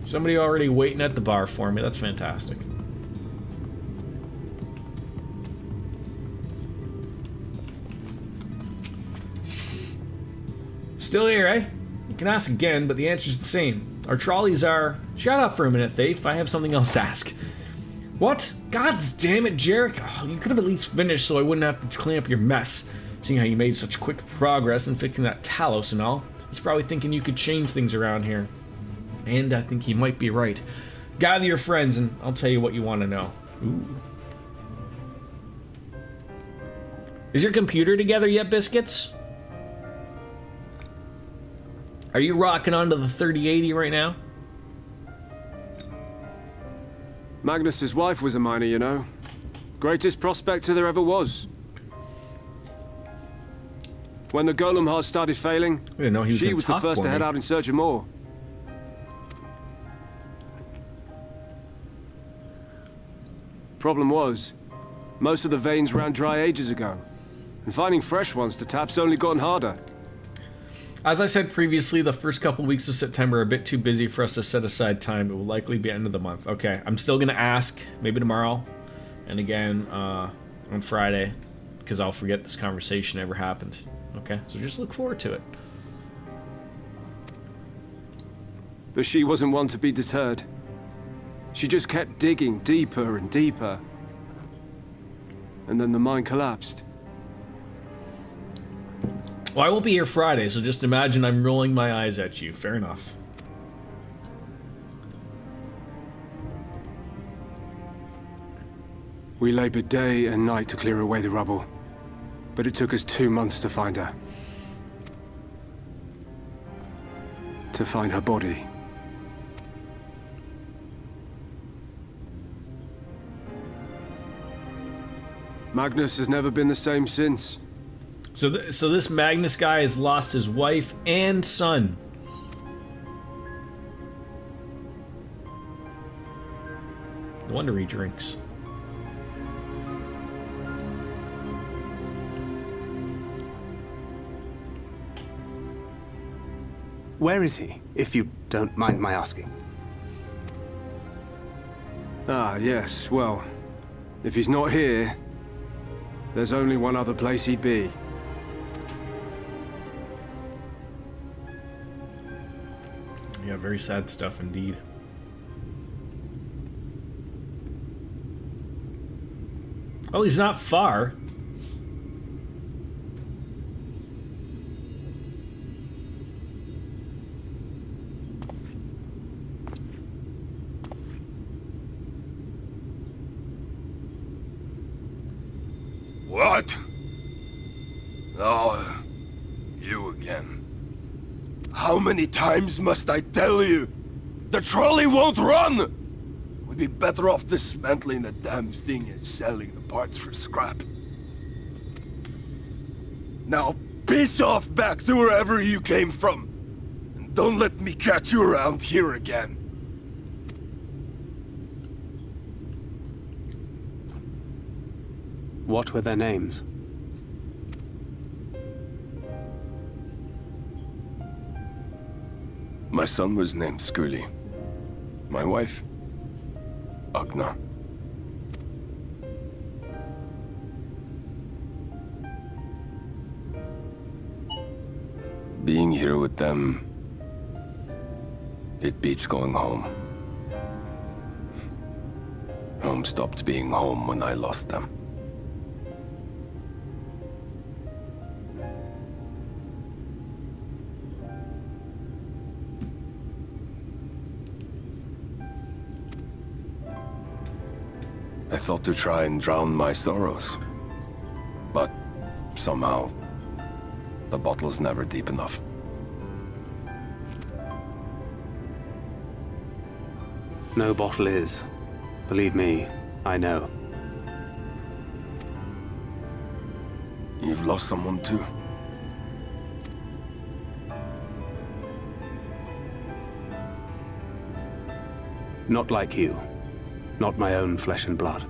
[SPEAKER 1] Somebody already waiting at the bar for me, that's fantastic. Still here, eh? You can ask again, but the answer's the same. Our trolleys are... Shut up for a minute, Thief, I have something else to ask. What? God damn it, Jarek. Oh, you could have at least finished so I wouldn't have to clean up your mess. Seeing how you made such quick progress in fixing that talos and all. He's probably thinking you could change things around here. And I think he might be right. Gather your friends and I'll tell you what you want to know. Ooh. Is your computer together yet, Biscuits? Are you rocking onto the 3080 right now?
[SPEAKER 5] Magnus's wife was a miner, you know. Greatest prospector there ever was. When the golem heart started failing,
[SPEAKER 1] I didn't know he was
[SPEAKER 5] she
[SPEAKER 1] gonna
[SPEAKER 5] was the
[SPEAKER 1] talk
[SPEAKER 5] first
[SPEAKER 1] for
[SPEAKER 5] to head
[SPEAKER 1] me.
[SPEAKER 5] out in search of more. Problem was, most of the veins ran dry ages ago, and finding fresh ones to tap's only gotten harder.
[SPEAKER 1] As I said previously, the first couple weeks of September are a bit too busy for us to set aside time. It will likely be end of the month. Okay, I'm still gonna ask, maybe tomorrow, and again on Friday, because I'll forget this conversation ever happened. Okay, so just look forward to it.
[SPEAKER 5] But she wasn't one to be deterred. She just kept digging deeper and deeper. And then the mine collapsed.
[SPEAKER 1] Well, I won't be here Friday, so just imagine I'm rolling my eyes at you. Fair enough.
[SPEAKER 5] We labored day and night to clear away the rubble, but it took us 2 months to find her. To find her body. Magnus has never been the same since.
[SPEAKER 1] So this Magnus guy has lost his wife and son. No wonder he drinks.
[SPEAKER 6] Where is he, if you don't mind my asking?
[SPEAKER 5] Ah, yes, well, if he's not here, there's only one other place he'd be.
[SPEAKER 1] Yeah, very sad stuff indeed. Oh, he's not far.
[SPEAKER 7] What? Oh, you again. How many times must I tell you? The trolley won't run! We'd be better off dismantling the damn thing and selling the parts for scrap. Now piss off back to wherever you came from. And don't let me catch you around here again.
[SPEAKER 6] What were their names?
[SPEAKER 7] My son was named Skuli. My wife, Agna. Being here with them, it beats going home. Home stopped being home when I lost them. I thought to try and drown my sorrows. But somehow, the bottle's never deep enough.
[SPEAKER 6] No bottle is. Believe me, I know.
[SPEAKER 7] You've lost someone too?
[SPEAKER 6] Not like you. Not my own flesh and blood.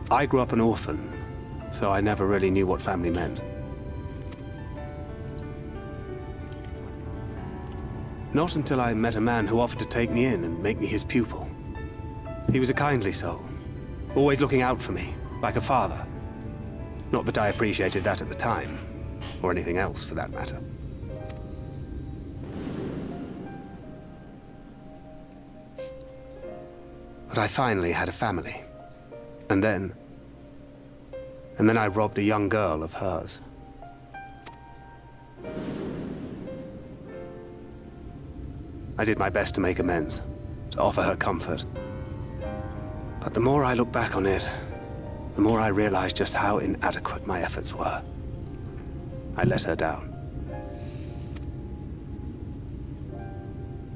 [SPEAKER 6] I grew up an orphan, so I never really knew what family meant. Not until I met a man who offered to take me in and make me his pupil. He was a kindly soul, always looking out for me, like a father. Not that I appreciated that at the time, or anything else for that matter. But I finally had a family. And then I robbed a young girl of hers. I did my best to make amends, to offer her comfort. But the more I look back on it, the more I realize just how inadequate my efforts were. I let her down.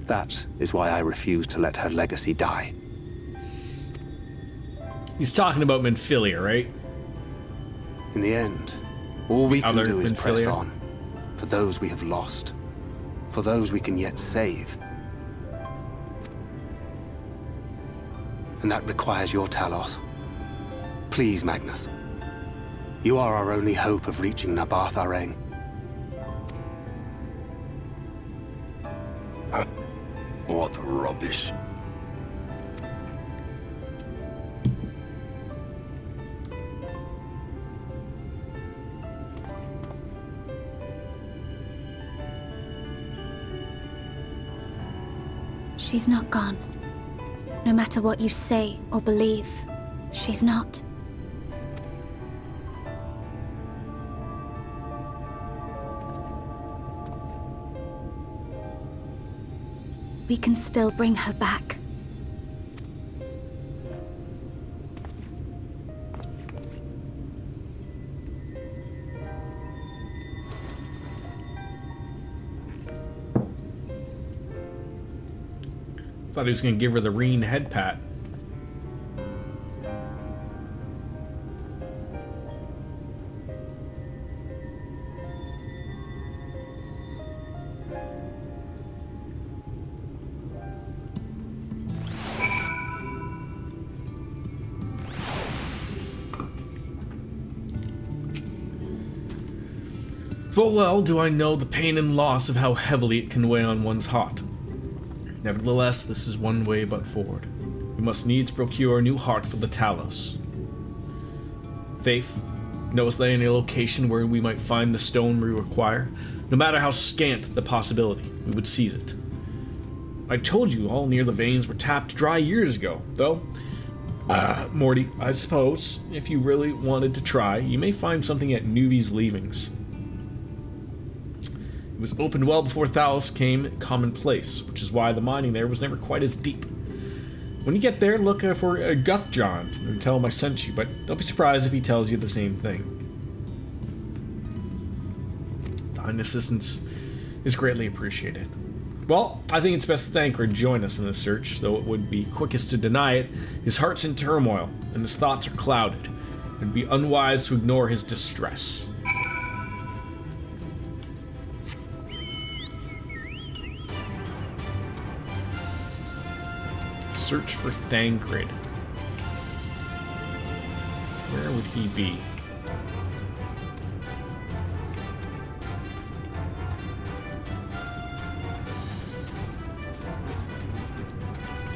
[SPEAKER 6] That is why I refuse to let her legacy die.
[SPEAKER 1] He's talking about Minfilia, right?
[SPEAKER 6] In the end, all we can
[SPEAKER 1] Other
[SPEAKER 6] do is press
[SPEAKER 1] Minfilia.
[SPEAKER 6] on. For those we have lost. For those we can yet save. And that requires your Talos. Please, Magnus. You are our only hope of reaching Nabarth Areng.
[SPEAKER 7] What rubbish.
[SPEAKER 8] She's not gone. No matter what you say or believe, she's not. We can still bring her back.
[SPEAKER 1] Thought he was gonna give her the Reen head pat. Full well do I know the pain and loss of how heavily it can weigh on one's heart. Nevertheless, this is one way but forward. We must needs procure a new heart for the Talos. Faith, knowest thou any location where we might find the stone we require? No matter how scant the possibility, we would seize it. I told you all near the veins were tapped dry years ago, though. Morty, I suppose, if you really wanted to try, you may find something at Nuvi's leavings. It was opened well before Thalos came commonplace, which is why the mining there was never quite as deep. When you get there, look for Guthjohn and tell him I sent you, but don't be surprised if he tells you the same thing. Thine assistance is greatly appreciated. Well, I think it's best to thank or join us in this search, though it would be quickest to deny it. His heart's in turmoil, and his thoughts are clouded. It would be unwise to ignore his distress. Search for Thancred. Where would he be?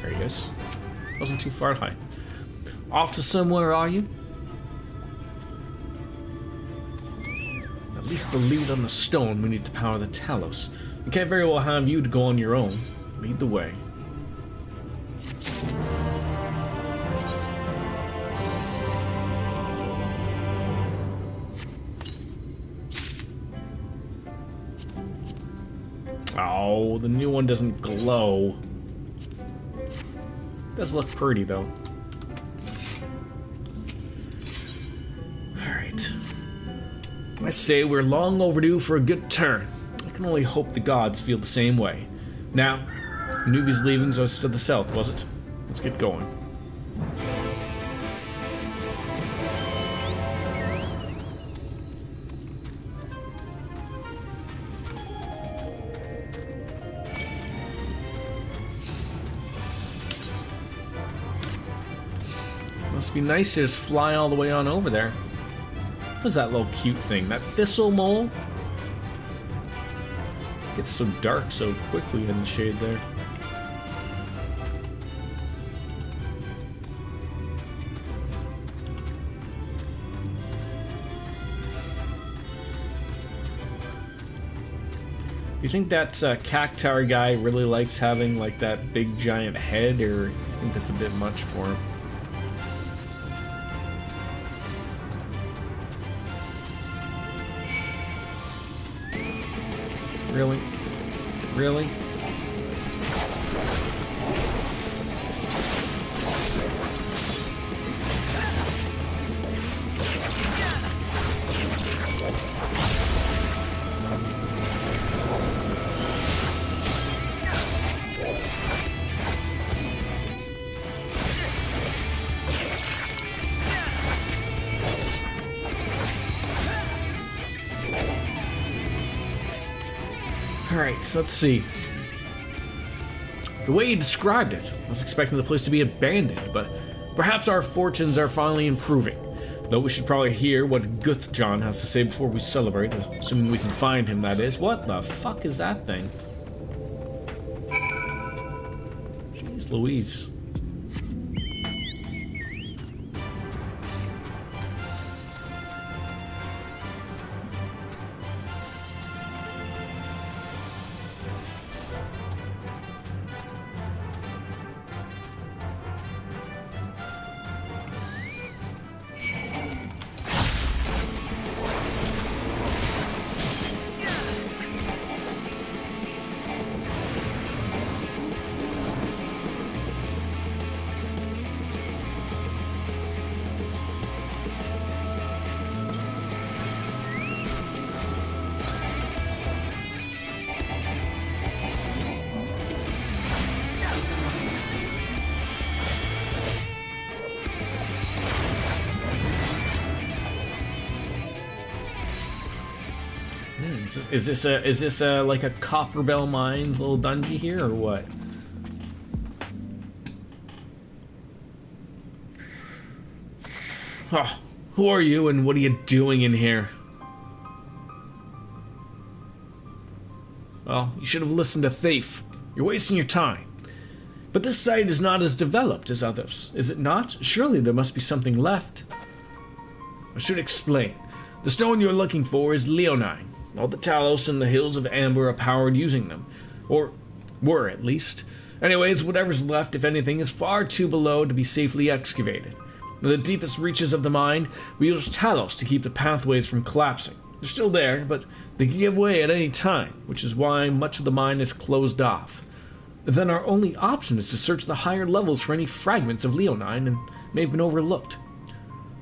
[SPEAKER 1] There he is. Wasn't too far behind. Off to somewhere, are you? At least the lead on the stone we need to power the Talos. We can't very well have you to go on your own. Lead the way. Oh, the new one doesn't glow. Does look pretty though. Alright. I say we're long overdue for a good turn. I can only hope the gods feel the same way. Now, Nuvi's leavings was to the south, was it? Let's get going. Must be nice to just fly all the way on over there. What's that little cute thing? That thistle mole? It gets so dark so quickly in the shade there. You think that Cactuar guy really likes having like that big giant head, or you think that's a bit much for him? Really? Really? Alright, so let's see. The way you described it, I was expecting the place to be abandoned, but perhaps our fortunes are finally improving. Though we should probably hear what Guthjohn has to say before we celebrate, assuming we can find him, that is. What the fuck is that thing? Jeez Louise. Is this like a Copperbell Mines little dungeon here, or what? Oh, who are you and what are you doing in here? Well, you should have listened to Thief. You're wasting your time. But this site is not as developed as others, is it not? Surely there must be something left. I should explain. The stone you're looking for is leonine. All the Talos and the Hills of Amber are powered using them. Or were, at least. Anyways, whatever's left, if anything, is far too below to be safely excavated. In the deepest reaches of the mine, we use Talos to keep the pathways from collapsing. They're still there, but they can give way at any time, which is why much of the mine is closed off. Then our only option is to search the higher levels for any fragments of leonine and may have been overlooked.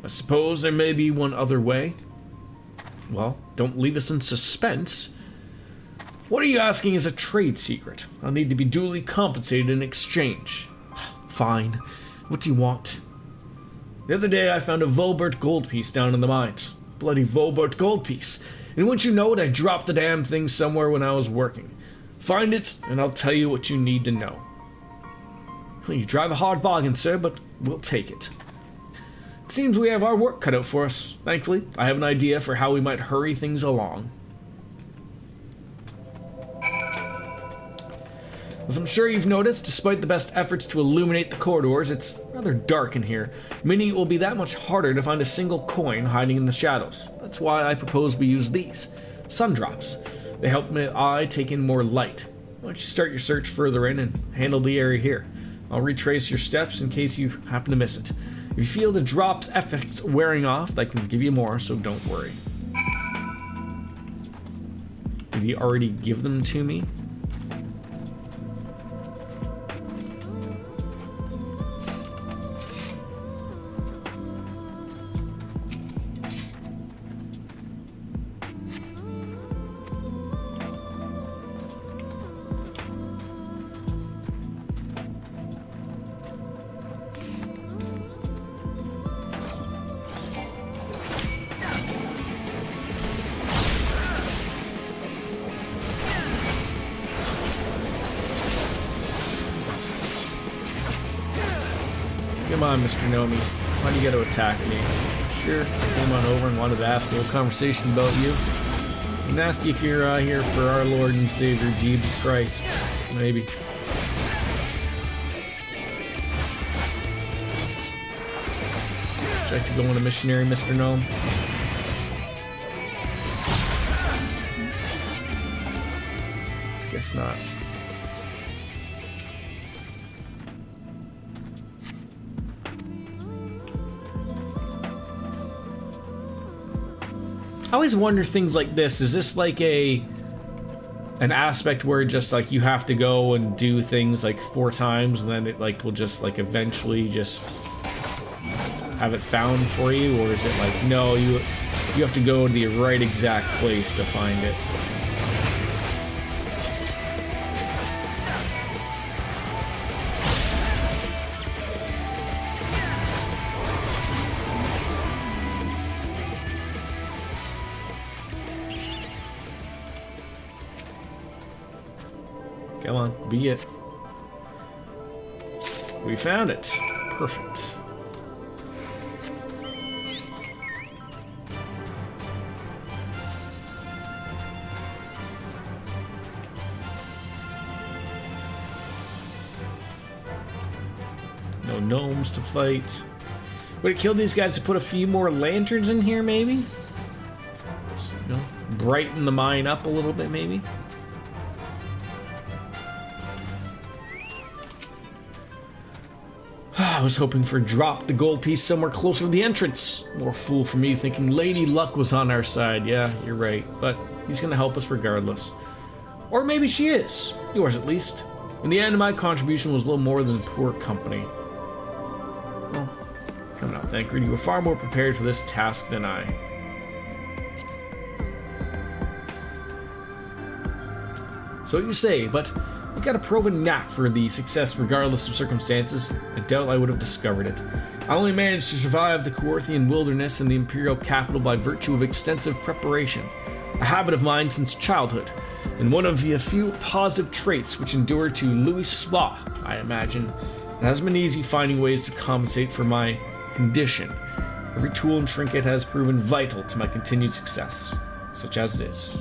[SPEAKER 1] I suppose there may be one other way. Well, don't leave us in suspense. What are you asking is a trade secret. I'll need to be duly compensated in exchange. Fine. What do you want? The other day I found a Volbert gold piece down in the mines. Bloody Volbert gold piece. And once you know it, I dropped the damn thing somewhere when I was working. Find it, and I'll tell you what you need to know. Well, you drive a hard bargain, sir, but we'll take it. It seems we have our work cut out for us. Thankfully, I have an idea for how we might hurry things along. As I'm sure you've noticed, despite the best efforts to illuminate the corridors, it's rather dark in here, meaning it will be that much harder to find a single coin hiding in the shadows. That's why I propose we use these. Sun drops. They help my eye take in more light. Why don't you start your search further in and handle the area here? I'll retrace your steps in case you happen to miss it. If you feel the drop's effects wearing off, I can give you more, so don't worry. Did he already give them to me? Come on, Mr. Nomi. Why do you gotta attack me? Sure, I came on over and wanted to ask a little conversation about you. And ask you if you're here for our Lord and Savior, Jesus Christ. Maybe. Would you like to go on a missionary, Mr. Gnome? Guess not. I always wonder things like this. Is this like a an aspect where just like you have to go and do things like 4 times and then it like will just like eventually just have it found for you, or is it like no, you have to go to the right exact place to find it? Come on, be it. We found it. Perfect. No gnomes to fight. Would it kill these guys to put a few more lanterns in here, maybe? Just, you know, brighten the mine up a little bit, maybe? I was hoping for drop the gold piece somewhere closer to the entrance. More fool for me thinking Lady Luck was on our side. Yeah, you're right, but he's gonna help us regardless. Or maybe she is. Yours at least. In the end, my contribution was little more than poor company. Well, come now, Thancred. You were far more prepared for this task than I. So you say, but you got a proven knack for the success regardless of circumstances. I doubt I would have discovered it. I only managed to survive the Coerthian wilderness and the Imperial capital by virtue of extensive preparation. A habit of mine since childhood, and one of the few positive traits which endure to Louis Spa, I imagine. It has been easy finding ways to compensate for my condition. Every tool and trinket has proven vital to my continued success, such as it is.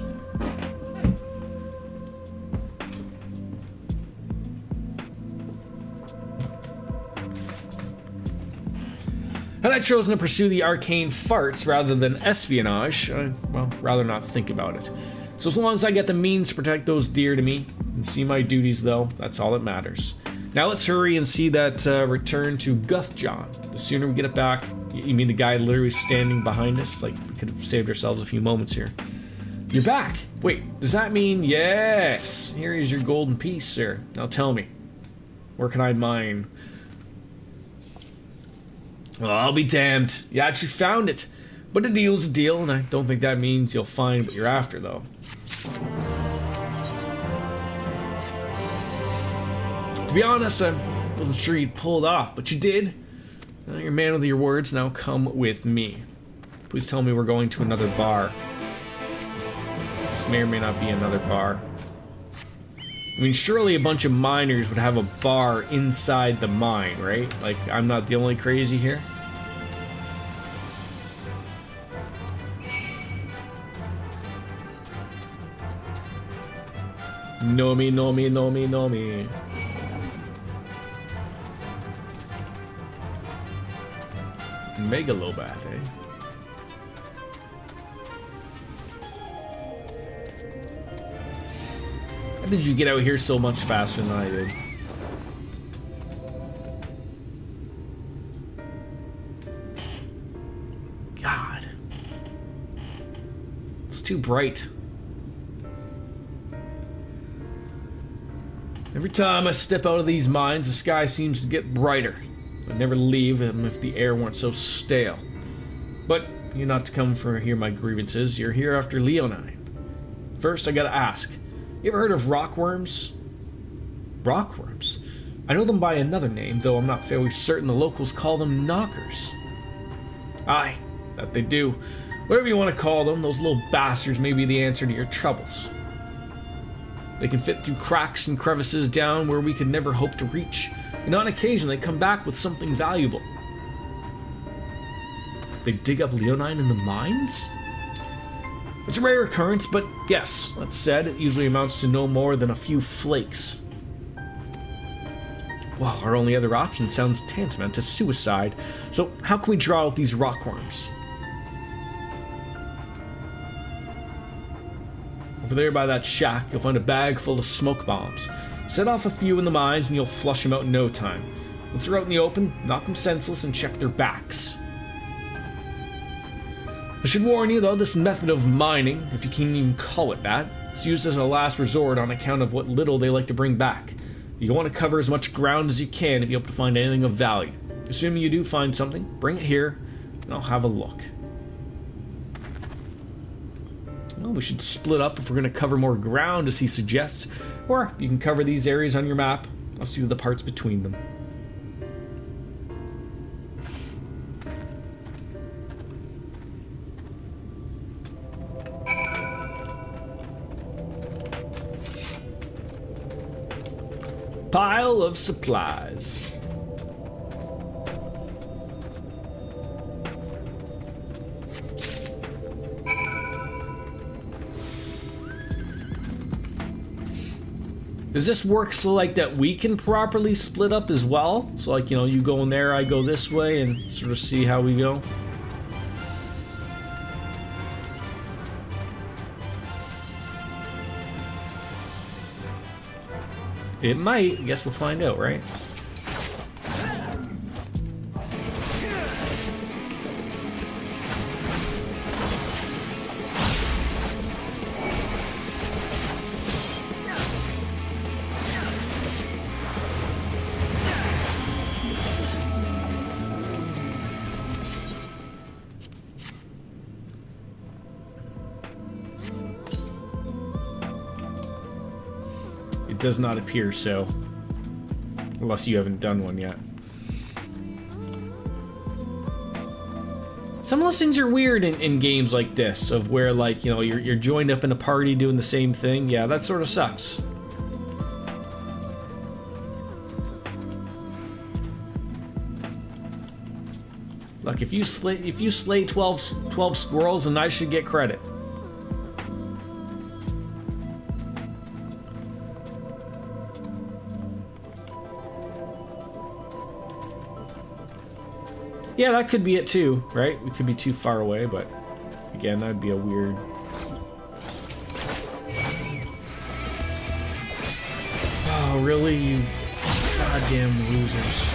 [SPEAKER 1] Had I chosen to pursue the arcane farts rather than espionage, I'd, well, rather not think about it. So as long as I get the means to protect those dear to me, and see my duties though, that's all that matters. Now let's hurry and see that return to Guthjohn. The sooner we get it back, you mean the guy literally standing behind us? Like, we could have saved ourselves a few moments here. You're back! Wait, does that mean, yes! Here is your golden piece, sir. Now tell me, where can I mine? Well, I'll be damned. You actually found it. But a deal's a deal, and I don't think that means you'll find what you're after, though. To be honest, I wasn't sure you'd pull it off, but you did. You're a man with your words, now come with me. Please tell me we're going to another bar. This may or may not be another bar. I mean, surely a bunch of miners would have a bar inside the mine, right? Like, I'm not the only crazy here. No me, no me, no me, no me. Megalobat, eh? How did you get out here so much faster than I did? God. It's too bright. Every time I step out of these mines, the sky seems to get brighter. I'd never leave them if the air weren't so stale. But you're not to come for hear my grievances. You're here after Leonine. First, I gotta ask. You ever heard of rockworms? Rockworms? I know them by another name, though I'm not fairly certain the locals call them knockers. Aye, that they do. Whatever you want to call them, those little bastards may be the answer to your troubles. They can fit through cracks and crevices down where we could never hope to reach, and on occasion they come back with something valuable. They dig up Leonine in the mines? It's a rare occurrence, but yes, that's said, it usually amounts to no more than a few flakes. Well, our only other option sounds tantamount to suicide, so how can we draw out these rockworms? Over there by that shack, you'll find a bag full of smoke bombs. Set off a few in the mines and you'll flush them out in no time. Once they're out in the open, knock them senseless and check their backs. I should warn you though, this method of mining, if you can even call it that, It's used as a last resort on account of what little they like to bring back. You want to cover as much ground as you can if you hope to find anything of value. Assuming you do find something, bring it here, and I'll have a look. Well, we should split up if we're going to cover more ground, as he suggests. Or you can cover these areas on your map. I'll see the parts between them. Pile of supplies. Does this work so like that we can properly split up as well? So like, you know, you go in there, I go this way, and sort of see how we go? It might. I guess we'll find out, right? Does not appear so, unless you haven't done one yet. Some of those things are weird in games like this, of where like, you know, you're joined up in a party doing the same thing. Yeah, that sort of sucks. Look, if you slay 12 squirrels, then I should get credit. Yeah, that could be it too, right? We could be too far away, but again, that'd be a weird... Oh, really? You goddamn losers.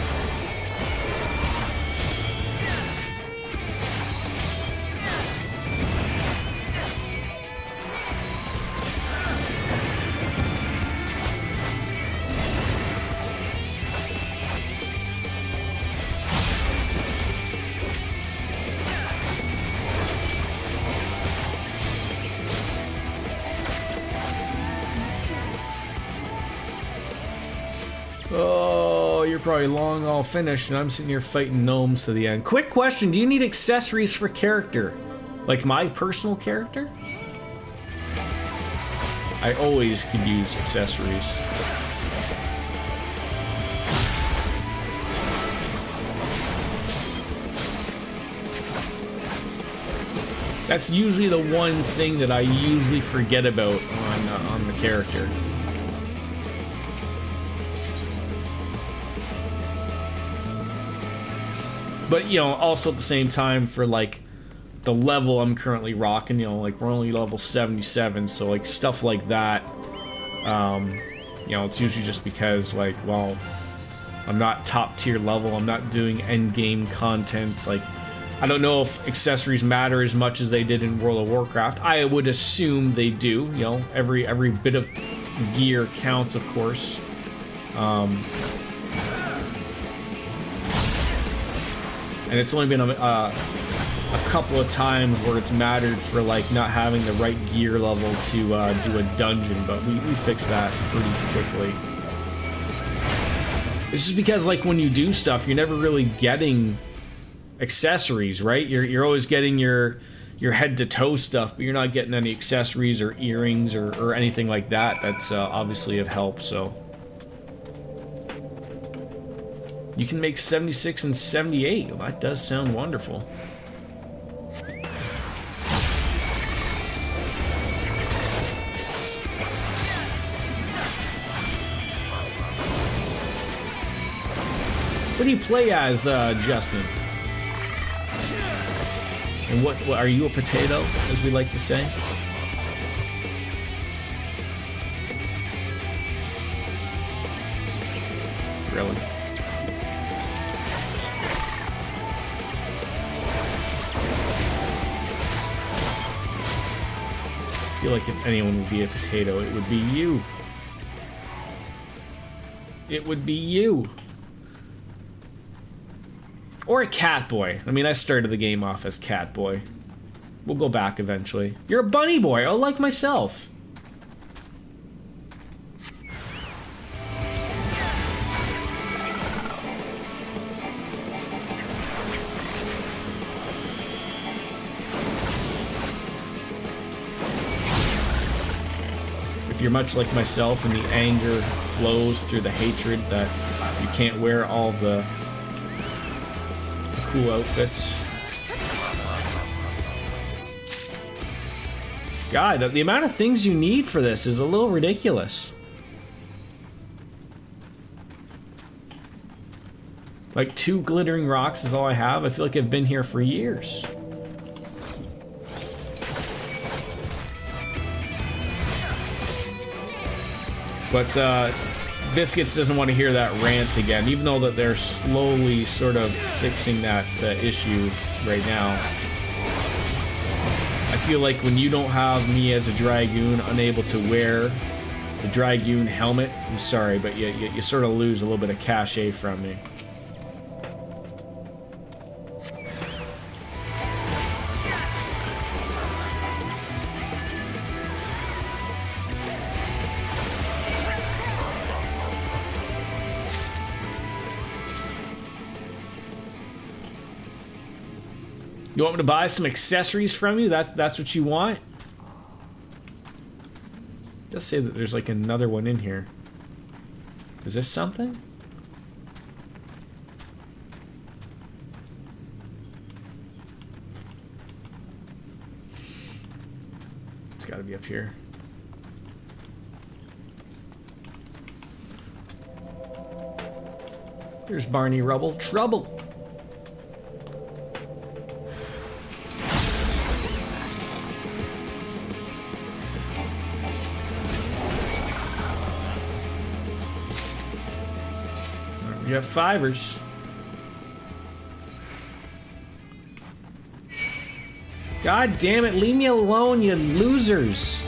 [SPEAKER 1] Oh, you're probably long all finished, and I'm sitting here fighting gnomes to the end. Quick question, do you need accessories for character? Like my personal character? I always could use accessories. That's usually the one thing that I usually forget about on the character. But, you know, also at the same time, for, like, the level I'm currently rocking, you know, like, we're only level 77, so, like, stuff like that, you know, it's usually just because, like, well, I'm not top tier level, I'm not doing end game content, like, I don't know if accessories matter as much as they did in World of Warcraft. I would assume they do, you know, every bit of gear counts, of course. And it's only been a couple of times where it's mattered for, like, not having the right gear level to do a dungeon, but we fixed that pretty quickly. It's just because, like, when you do stuff, you're never really getting accessories, right? You're always getting your head-to-toe stuff, but you're not getting any accessories or earrings or anything like that. That's obviously of help, so... You can make 76 and 78. Well, that does sound wonderful. What do you play as, Justin? And what are you, a potato, as we like to say? Really? feel like if anyone would be a potato, it would be you. It would be you. Or a cat boy. I mean, I started the game off as cat boy. We'll go back eventually. You're a bunny boy, oh, like myself. If you're much like myself and the anger flows through the hatred that you can't wear all the cool outfits. God, the amount of things you need for this is a little ridiculous. Like 2 glittering rocks is all I have. I feel like I've been here for years. But Biscuits doesn't want to hear that rant again, even though that they're slowly sort of fixing that issue right now. I feel like when you don't have me as a Dragoon unable to wear the Dragoon helmet, I'm sorry, but you sort of lose a little bit of cachet from me. You want me to buy some accessories from you? That's what you want? It does say that there's like another one in here. Is this something? It's gotta be up here. There's Barney Rubble. Trouble! You have 5ers. God damn it, leave me alone, you losers.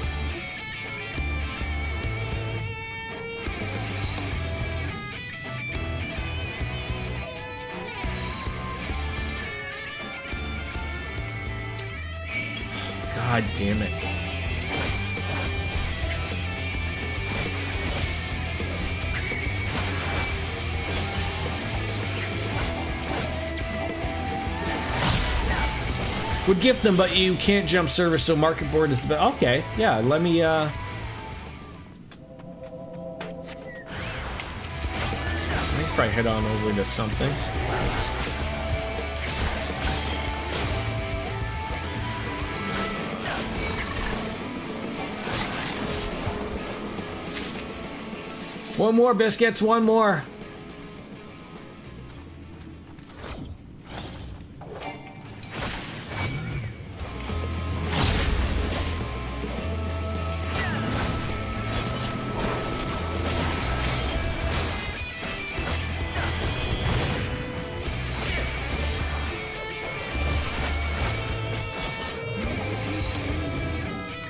[SPEAKER 1] God damn it. Would gift them, but you can't jump service, so market board is the best. Okay, yeah, let me, Let me probably head on over to something. One more, Biscuits, one more.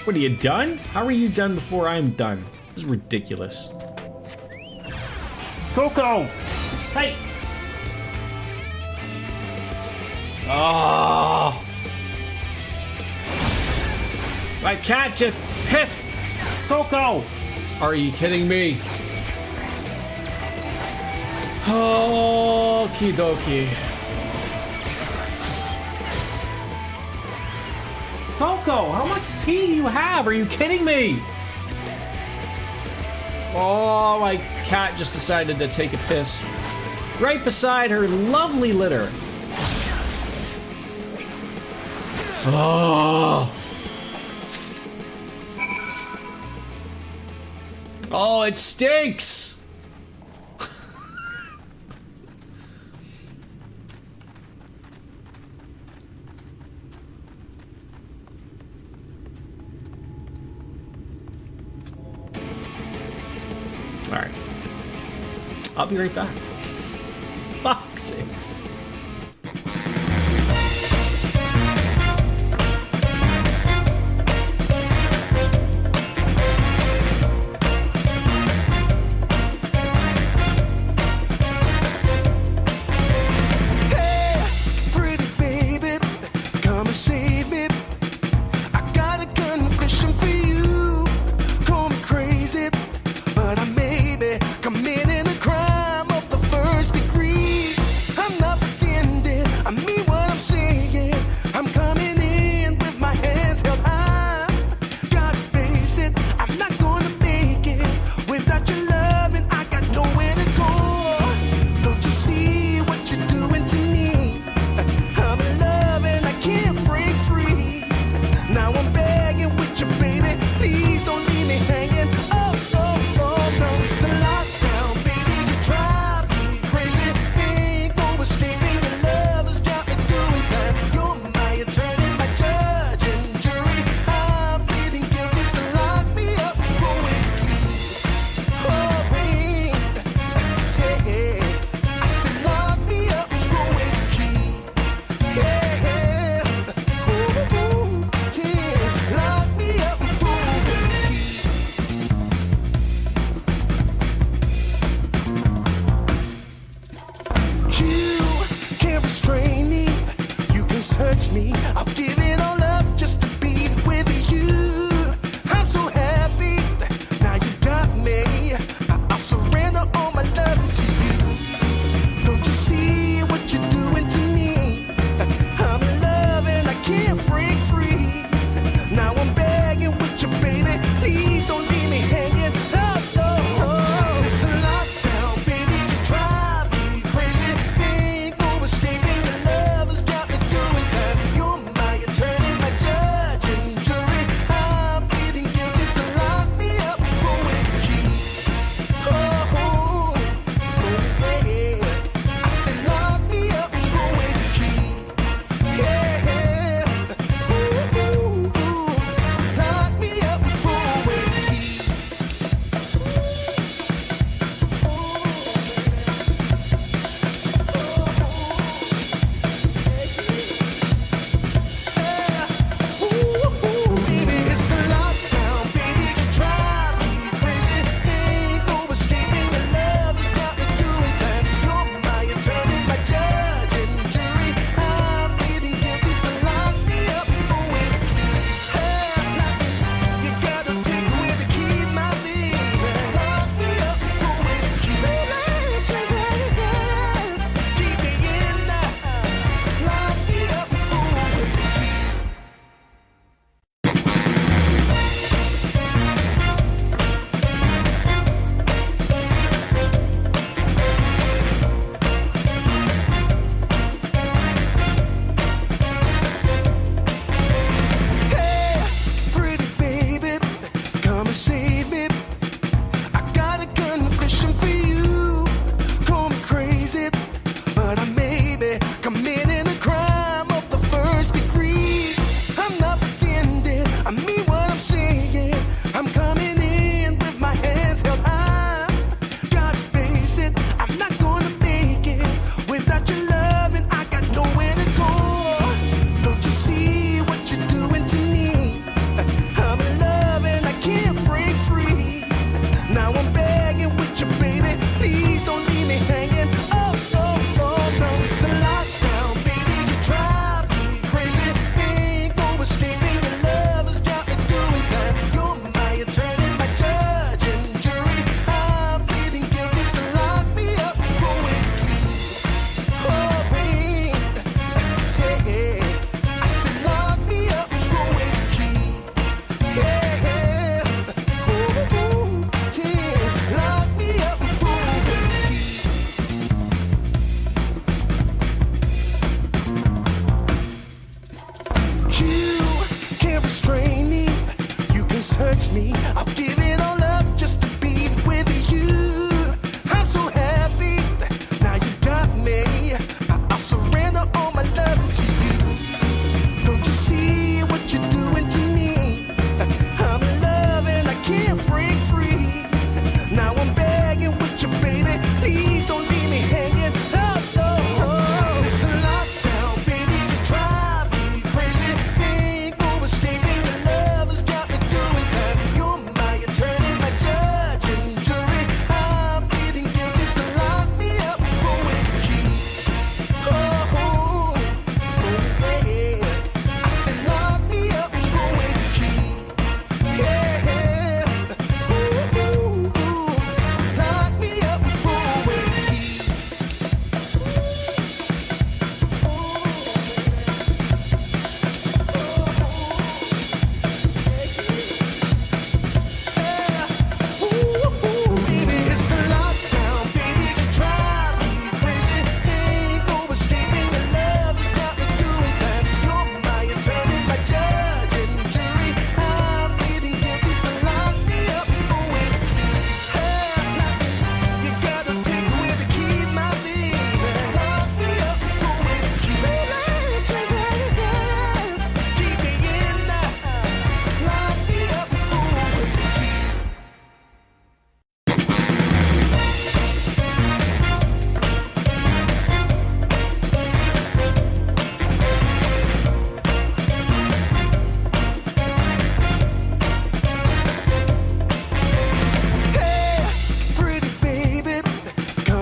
[SPEAKER 1] What, are you done? How are you done before I'm done? This is ridiculous. Coco! Hey! Oh! My cat just pissed! Coco! Are you kidding me? Okie dokie. Coco, how much pee do you have? Are you kidding me? Oh, my cat just decided to take a piss right beside her lovely litter. Oh. Oh, it stinks. All right. I'll be right back. Fuck's sakes.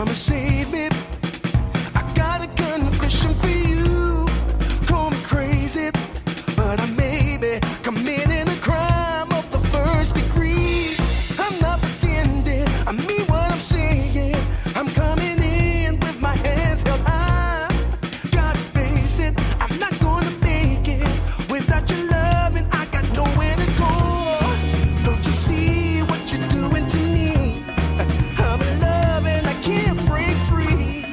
[SPEAKER 4] Come and save it. I got a confession for you. Call me crazy, but I may be committing a crime of the first degree. I'm not pretending, I mean what I'm saying. I'm coming in with my hands held high. Gotta face it, I'm not gonna make it without your love, and I got nowhere to go. Don't you see what you're doing to me? I'm in love and I can't break free.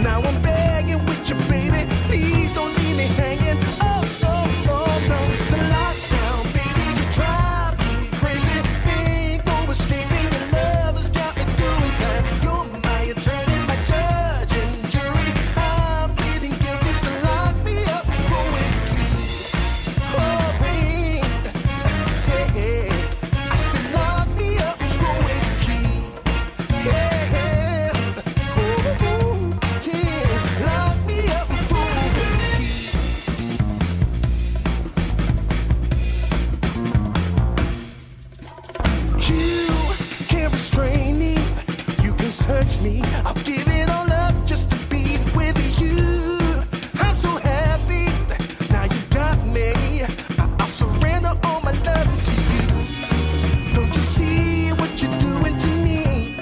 [SPEAKER 4] Now I'm begging with you, baby. Please don't leave me hanging. Oh, oh, oh, no. It's a lockdown, baby. You drive me crazy. Ain't no escaping. Your love has got me doing time. You're my attorney, my judge and jury. I'm pleading guilty, so lock me up for a key. Oh, babe. Hey, I said lock me up for a key. Yeah, ooh, yeah, lock me up for a key. You can't restrain me. You can search me. I'll give it all up just to be with you. I'm so happy. Now you've got me. I'll surrender all my love to you. Don't you see what you're doing to me?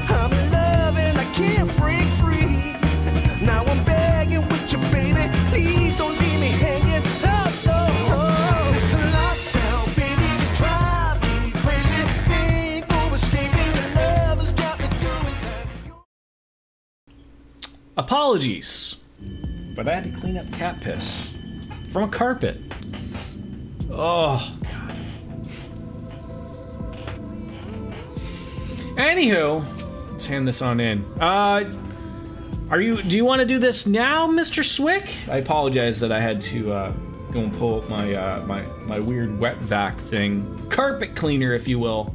[SPEAKER 4] I'm in love and I can't break free. Now I'm begging with you, baby. Please don't leave me hanging. Oh, oh, oh. It's a lockdown, baby. You drive me crazy. Ain't no escaping. Your love has got me doing time.
[SPEAKER 1] Apologies, but I had to clean up cat piss from a carpet. Oh, God. Anywho, let's hand this on in. Do you want to do this now, Mr. Swick? I apologize that I had to go and pull up my my weird wet vac thing. Carpet cleaner, if you will.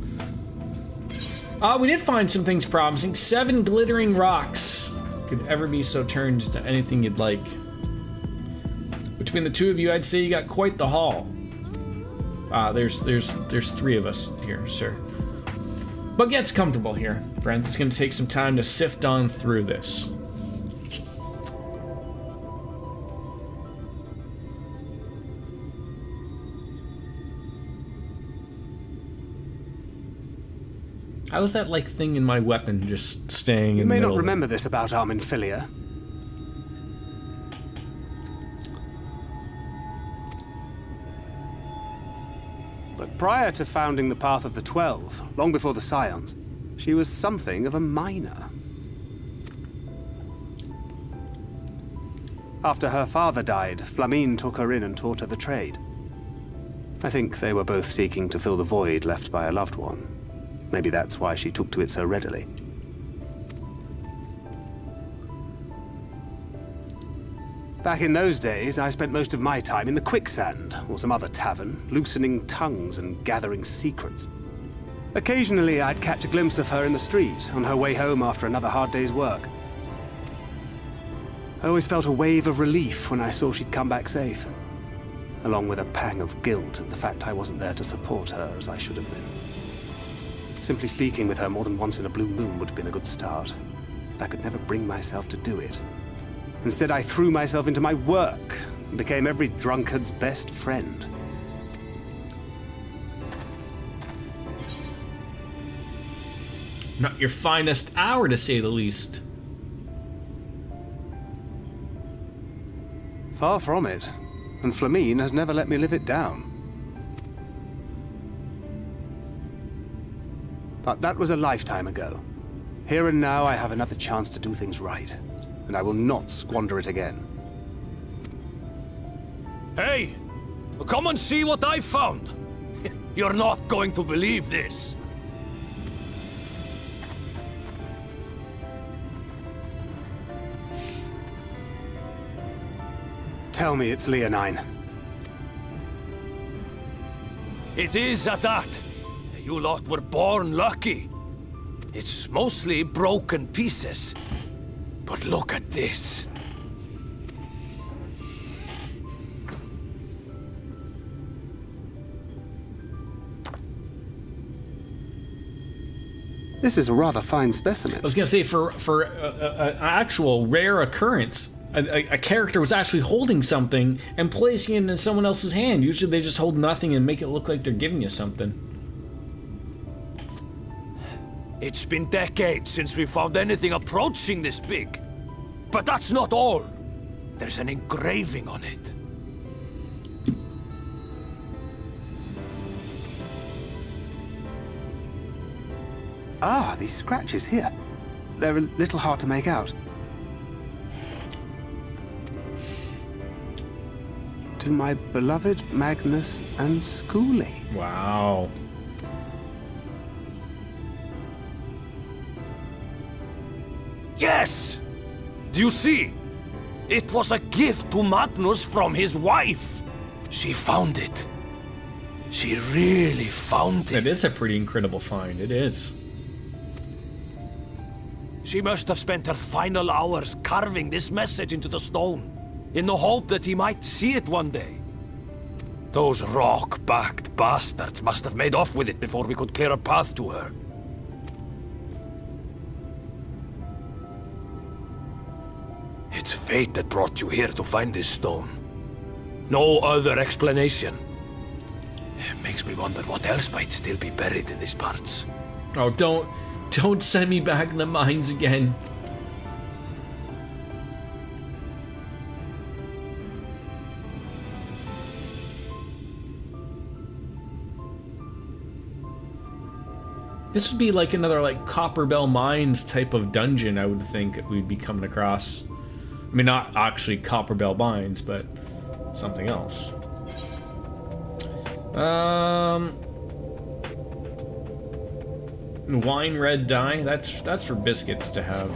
[SPEAKER 1] We did find some things promising. 7 glittering rocks. Could ever be so turned to anything you'd like. Between the two of you, I'd say you got quite the haul. There's 3 of us here, sir. But get comfortable here, friends. It's gonna take some time to sift on through this. How is that like thing in my weapon just staying
[SPEAKER 6] You
[SPEAKER 1] in the
[SPEAKER 6] may
[SPEAKER 1] middle?
[SPEAKER 6] not remember this about Arminfilia. But prior to founding the Path of the 12, long before the Scions, she was something of a miner. After her father died, Flamine took her in and taught her the trade. I think they were both seeking to fill the void left by a loved one. Maybe that's why she took to it so readily. Back in those days, I spent most of my time in the Quicksand, or some other tavern, loosening tongues and gathering secrets. Occasionally, I'd catch a glimpse of her in the street, on her way home after another hard day's work. I always felt a wave of relief when I saw she'd come back safe, along with a pang of guilt at the fact I wasn't there to support her as I should have been. Simply speaking with her more than once in a blue moon would have been a good start, but I could never bring myself to do it. Instead, I threw myself into my work and became every drunkard's best friend.
[SPEAKER 1] Not your finest hour, to say the least.
[SPEAKER 6] Far from it, and Flamine has never let me live it down. But that was a lifetime ago. Here and now, I have another chance to do things right, and I will not squander it again.
[SPEAKER 9] Hey! Come and see what I found! You're not going to believe this.
[SPEAKER 6] Tell me it's Leonine.
[SPEAKER 9] It is at that. You lot were born lucky. It's mostly broken pieces. But look at this.
[SPEAKER 6] This is a rather fine specimen.
[SPEAKER 1] I was gonna say, for an actual rare occurrence, a character was actually holding something and placing it in someone else's hand. Usually they just hold nothing and make it look like they're giving you something.
[SPEAKER 9] It's been decades since we found anything approaching this big. But that's not all. There's an engraving on it.
[SPEAKER 6] Ah, these scratches here. They're a little hard to make out. To my beloved Magnus and Schoolie.
[SPEAKER 1] Wow.
[SPEAKER 9] Yes! Do you see? It was a gift to Magnus from his wife. She found it. She really found it.
[SPEAKER 1] It is a pretty incredible find. It is.
[SPEAKER 9] She must have spent her final hours carving this message into the stone, in the hope that he might see it one day. Those rock-backed bastards must have made off with it before we could clear a path to her. It's fate that brought you here to find this stone. No other explanation. It makes me wonder what else might still be buried in these parts.
[SPEAKER 1] Oh, don't send me back in the mines again. This would be like another like Copperbell Mines type of dungeon, I would think that we'd be coming across. I mean, not actually Copperbell Mines, but something else. Wine red dye. That's for biscuits to have.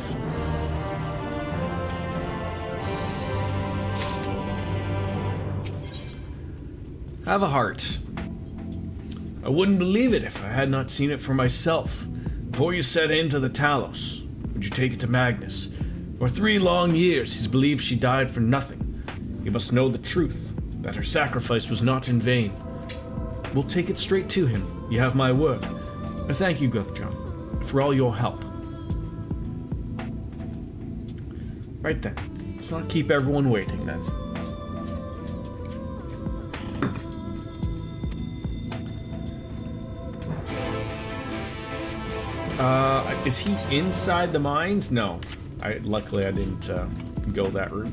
[SPEAKER 1] Have a heart. I wouldn't believe it if I had not seen it for myself. Before you set into the Talos, would you take it to Magnus? For 3 long years, he's believed she died for nothing. He must know the truth, that her sacrifice was not in vain. We'll take it straight to him. You have my word. Thank you, Guthjon, for all your help. Right then. Let's not keep everyone waiting then. Is he inside the mines? No. Luckily I didn't go that route.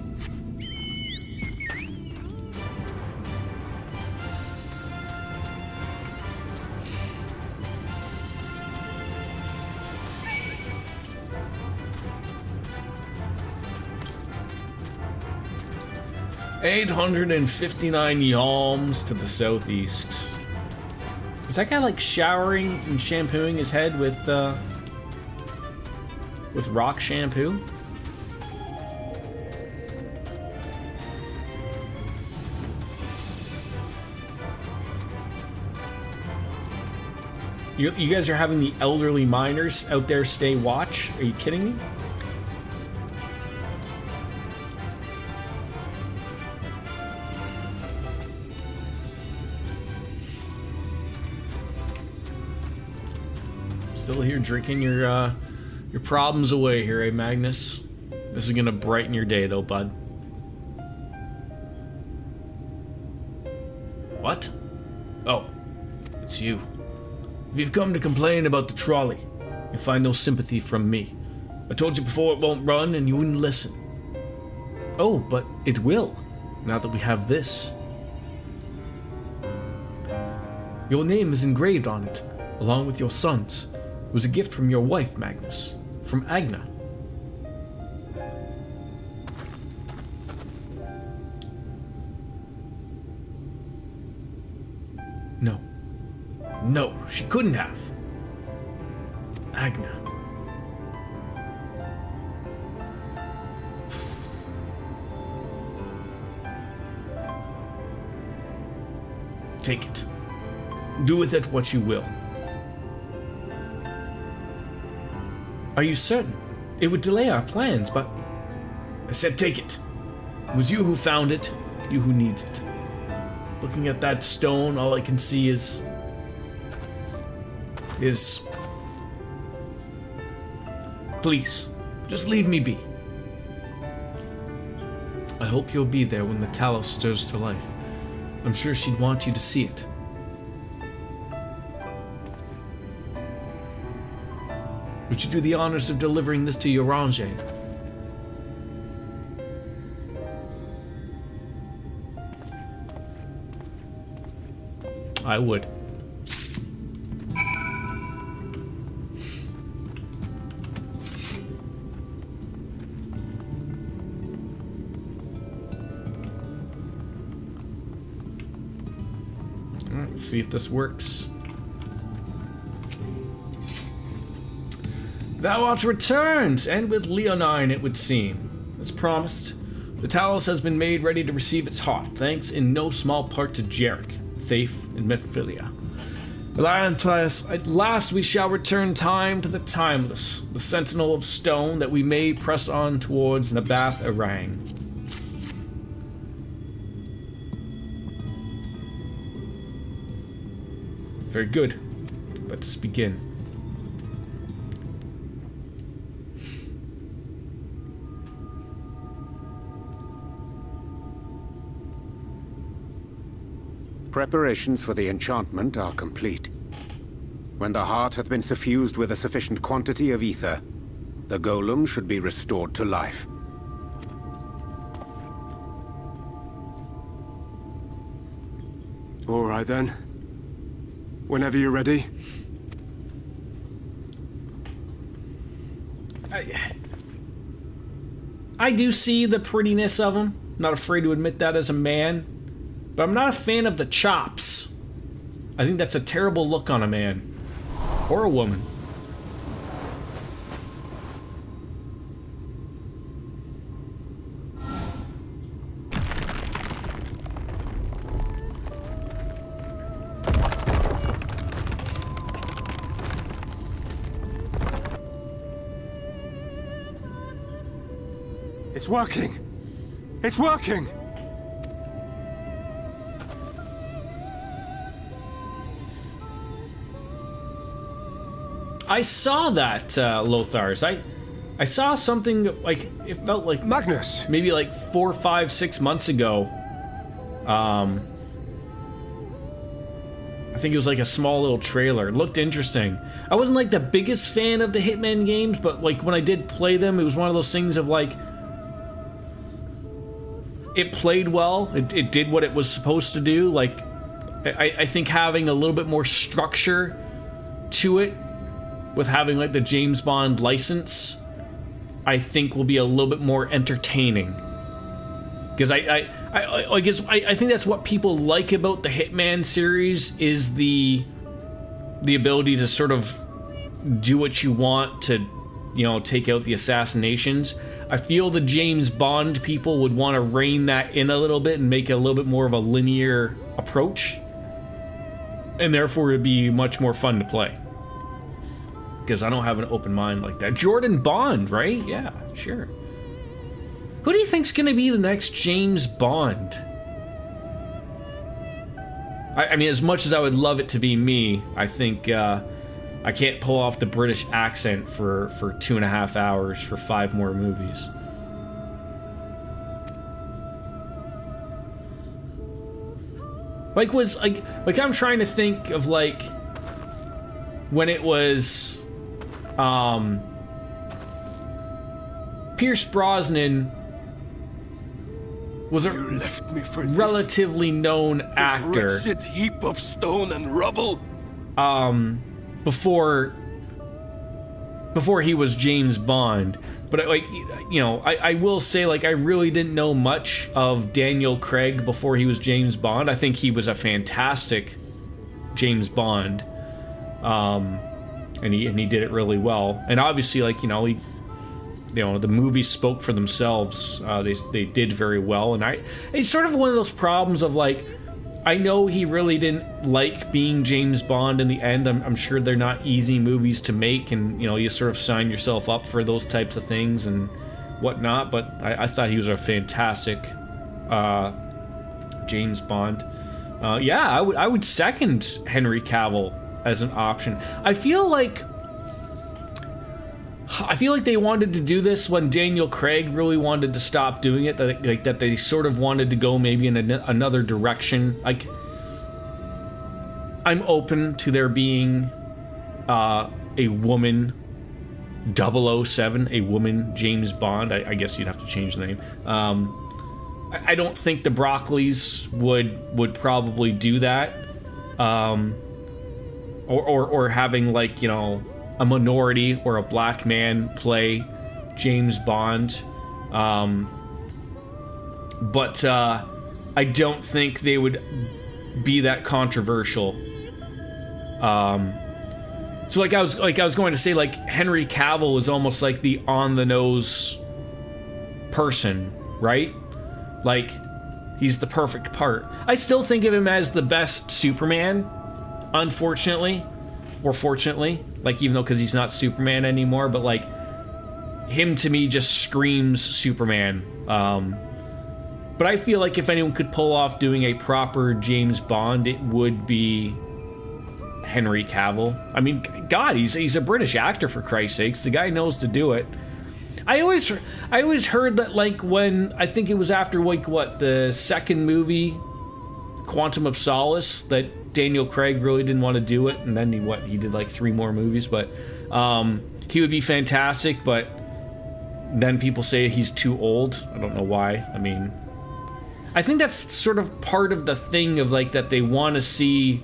[SPEAKER 1] $859 yalms to the southeast. Is that guy like showering and shampooing his head with rock shampoo? You guys are having the elderly miners out there stay watch? Are you kidding me? Still here drinking your problems away here, eh, Magnus? This is gonna brighten your day, though, bud. What? Oh, it's you. If you've come to complain about the trolley, you find no sympathy from me. I told you before it won't run, and you wouldn't listen. Oh, but it will, now that we have this. Your name is engraved on it, along with your son's. It was a gift from your wife, Magnus. From Agna. No. No, she couldn't have. Agna. Take it. Do with it what you will. Are you certain? It would delay our plans, but... I said take it. It was you who found it, you who needs it. Looking at that stone, all I can see is Please, just leave me be. I hope you'll be there when the Talos stirs to life. I'm sure she'd want you to see it. Would you do the honors of delivering this to Yorange? I would. Alright, let's see if this works. Thou art returned, and with Leonine, it would seem. As promised, the Talos has been made ready to receive its heart, thanks in no small part to Jarek, Thafe, and Mephilia. Atlantis, at last we shall return time to the timeless, the sentinel of stone, that we may press on towards Nabath Arang. Very good. Let us begin.
[SPEAKER 10] Preparations for the enchantment are complete. When the heart hath been suffused with a sufficient quantity of ether, the golem should be restored to life.
[SPEAKER 5] All right then. Whenever you're ready.
[SPEAKER 1] I do see the prettiness of him. Not afraid to admit that as a man. But I'm not a fan of the chops. I think that's a terrible look on a man. Or a woman.
[SPEAKER 5] It's working! It's working!
[SPEAKER 1] I saw that, Lothars. I saw something, like, it felt like...
[SPEAKER 5] Magnus!
[SPEAKER 1] Maybe like 4, 5, 6 months ago. I think it was like a small little trailer. It looked interesting. I wasn't like the biggest fan of the Hitman games, but like when I did play them, it was one of those things of like... It played well. It did what it was supposed to do. Like, I think having a little bit more structure to it, with having like the James Bond license, I think will be a little bit more entertaining. Because I think that's what people like about the Hitman series, is the ability to sort of do what you want to, you know, take out the assassinations. I feel the James Bond people would want to rein that in a little bit and make it a little bit more of a linear approach. And therefore it'd be much more fun to play. Because I don't have an open mind like that. Jordan Bond, right? Yeah, sure. Who do you think's gonna be the next James Bond? I mean, as much as I would love it to be me, I think I can't pull off the British accent for 2.5 hours for 5 more movies. Like, was like I'm trying to think of like when it was Pierce Brosnan was a relatively known actor.
[SPEAKER 7] This wretched heap of stone and rubble.
[SPEAKER 1] Before he was James Bond. But like, you know, I will say, like, I really didn't know much of Daniel Craig before he was James Bond. I think he was a fantastic James Bond. And he did it really well. And obviously, like, you know, the movies spoke for themselves. They did very well. And it's sort of one of those problems of like, I know he really didn't like being James Bond in the end. I'm sure they're not easy movies to make, and you know, you sort of sign yourself up for those types of things and whatnot. But I thought he was a fantastic James Bond. Yeah, I would second Henry Cavill as an option. I feel like I feel like they wanted to do this when Daniel Craig really wanted to stop doing it. That they sort of wanted to go maybe in another direction. Like, I'm open to there being a woman 007, a woman James Bond. I guess you'd have to change the name. I don't think the Broccoli's would probably do that. Or having, like, you know, a minority or a black man play James Bond. But I don't think they would be that controversial. So like I was going to say, like, Henry Cavill is almost like the on the nose person, right? Like, he's the perfect part. I still think of him as the best Superman, unfortunately, or fortunately, like, even though, because he's not Superman anymore, but like, him to me just screams Superman. But I feel like if anyone could pull off doing a proper James Bond, it would be Henry Cavill. I mean, God, he's a British actor, for Christ's sakes. The guy knows to do it. I always heard that, like, when, I think it was after, like, what, the second movie, Quantum of Solace, that Daniel Craig really didn't want to do it, and then he did like 3 more movies, but he would be fantastic, but then people say he's too old. I don't know why. I mean, I think that's sort of part of the thing of, like, that they want to see,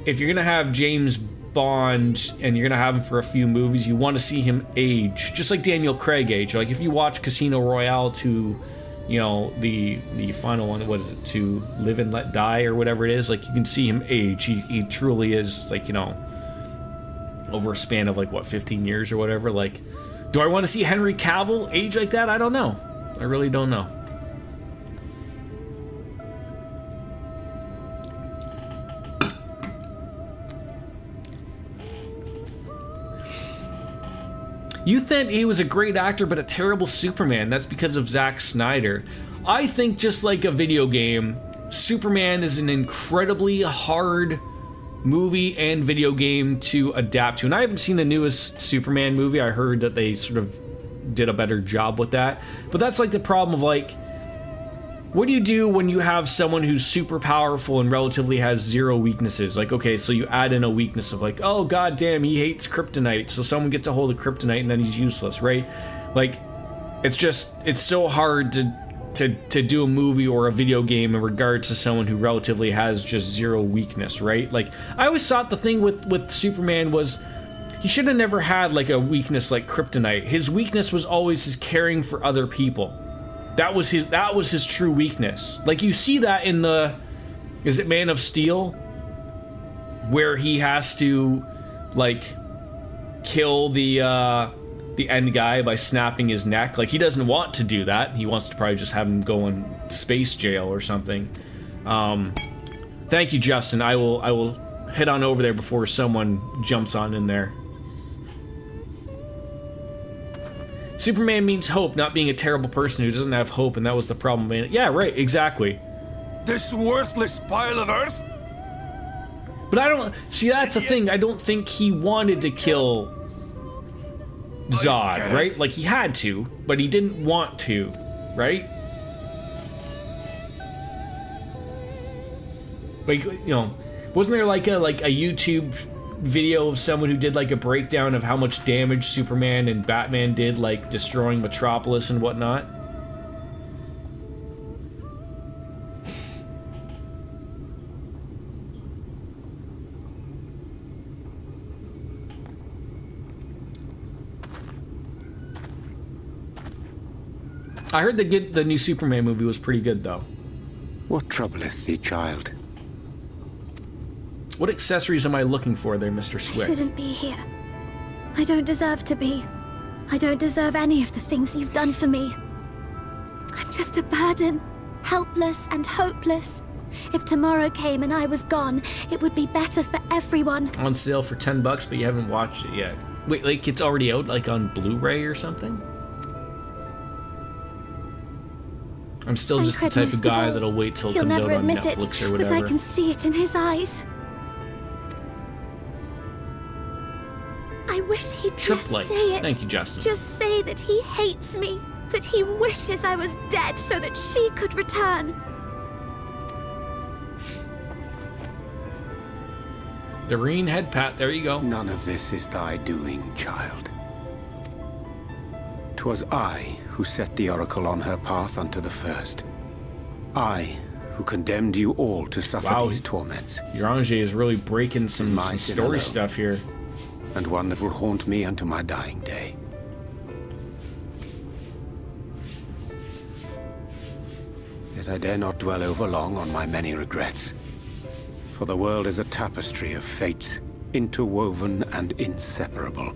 [SPEAKER 1] if you're gonna have James Bond and you're gonna have him for a few movies, you want to see him age, just like Daniel Craig age. Like, if you watch Casino Royale to, you know, the final one, what is it, To Live and Let Die or whatever it is, like, you can see him age. He truly is, like, you know, over a span of, like, what, 15 years or whatever. Like, do I want to see Henry Cavill age like that? I don't know. I really don't know. You think he was a great actor, but a terrible Superman. That's because of Zack Snyder. I think, just like a video game, Superman is an incredibly hard movie and video game to adapt to. And I haven't seen the newest Superman movie. I heard that they sort of did a better job with that. But that's like the problem of, like, what do you do when you have someone who's super powerful and relatively has 0 weaknesses? Like, okay, so you add in a weakness of, like, oh, goddamn, he hates kryptonite, so someone gets a hold of kryptonite and then he's useless, right? Like, it's so hard to do a movie or a video game in regards to someone who relatively has just 0 weakness, right? Like, I always thought the thing with Superman was he should have never had, like, a weakness like kryptonite. His weakness was always his caring for other people. That was his true weakness. Like, you see that in is it Man of Steel? Where he has to, like, kill the end guy by snapping his neck. Like, he doesn't want to do that. He wants to probably just have him go in space jail or something. Thank you, Justin. I will head on over there before someone jumps on in there. Superman means hope, not being a terrible person who doesn't have hope, and that was the problem. Yeah, right, exactly.
[SPEAKER 7] This worthless pile of earth?
[SPEAKER 1] But I don't... See, that's the thing. I don't think he wanted to kill Zod, right? Like, he had to, but he didn't want to, right? Like, you know, wasn't there like a YouTube video of someone who did, like, a breakdown of how much damage Superman and Batman did, like, destroying Metropolis and whatnot? I heard the new Superman movie was pretty good, though.
[SPEAKER 10] What troubleth thee, child?
[SPEAKER 1] What accessories am I looking for there, Mr. Swift?
[SPEAKER 8] I shouldn't be here. I don't deserve to be. I don't deserve any of the things you've done for me. I'm just a burden, helpless and hopeless. If tomorrow came and I was gone, it would be better for everyone.
[SPEAKER 1] On sale for $10, but you haven't watched it yet. Wait, like, it's already out, like, on Blu-ray or something? I'm still just the type of guy that'll wait till it comes out on Netflix or whatever.
[SPEAKER 8] But I can see it in his eyes. I wish he'd just
[SPEAKER 1] Triplate.
[SPEAKER 8] say it.
[SPEAKER 1] Thank you, Justin.
[SPEAKER 8] Just say that he hates me, that he wishes I was dead so that she could return.
[SPEAKER 1] The green head pat, there you go.
[SPEAKER 10] None of this is thy doing, child. 'Twas I who set the oracle on her path unto the first. I who condemned you all to suffer these torments.
[SPEAKER 1] Urange is really breaking some
[SPEAKER 10] sin
[SPEAKER 1] story
[SPEAKER 10] alone,
[SPEAKER 1] stuff here.
[SPEAKER 10] and one that will haunt me unto my dying day. Yet I dare not dwell over long on my many regrets. For the world is a tapestry of fates, interwoven and inseparable.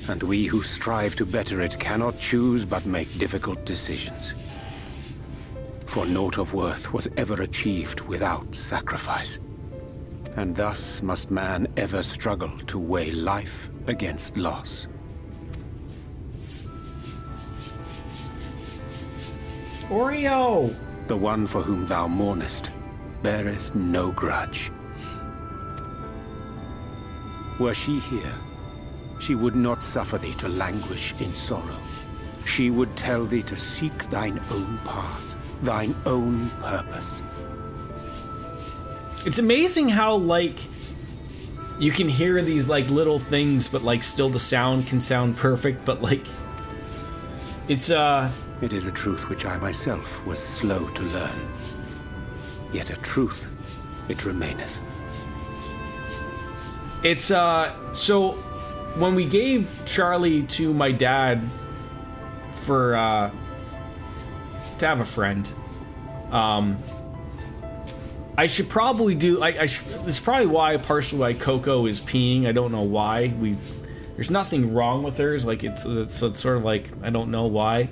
[SPEAKER 10] And we who strive to better it cannot choose but make difficult decisions. For naught of worth was ever achieved without sacrifice. And thus must man ever struggle to weigh life against loss.
[SPEAKER 1] Oreo!
[SPEAKER 10] The one for whom thou mournest beareth no grudge. Were she here, she would not suffer thee to languish in sorrow. She would tell thee to seek thine own path, thine own purpose.
[SPEAKER 1] It's amazing how, like, you can hear these, like, little things, but, like, still the sound can sound perfect, but, like, it's,
[SPEAKER 10] It is a truth which I myself was slow to learn. Yet a truth it remaineth.
[SPEAKER 1] It's, so, when we gave Charlie to my dad for, to have a friend, I should probably do, this is probably why, partially why Coco is peeing. I don't know why. There's nothing wrong with hers. Like, it's sort of like, I don't know why.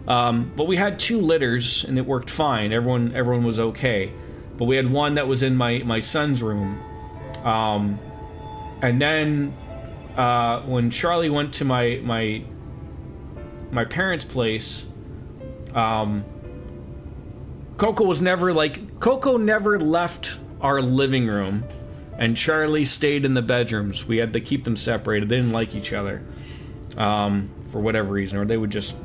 [SPEAKER 1] But we had 2 litters, and it worked fine. Everyone was okay. But we had one that was in my son's room. And then, when Charlie went to my parents' place, Coco never left our living room, and Charlie stayed in the bedrooms. We had to keep them separated. They didn't like each other, for whatever reason, or they would just,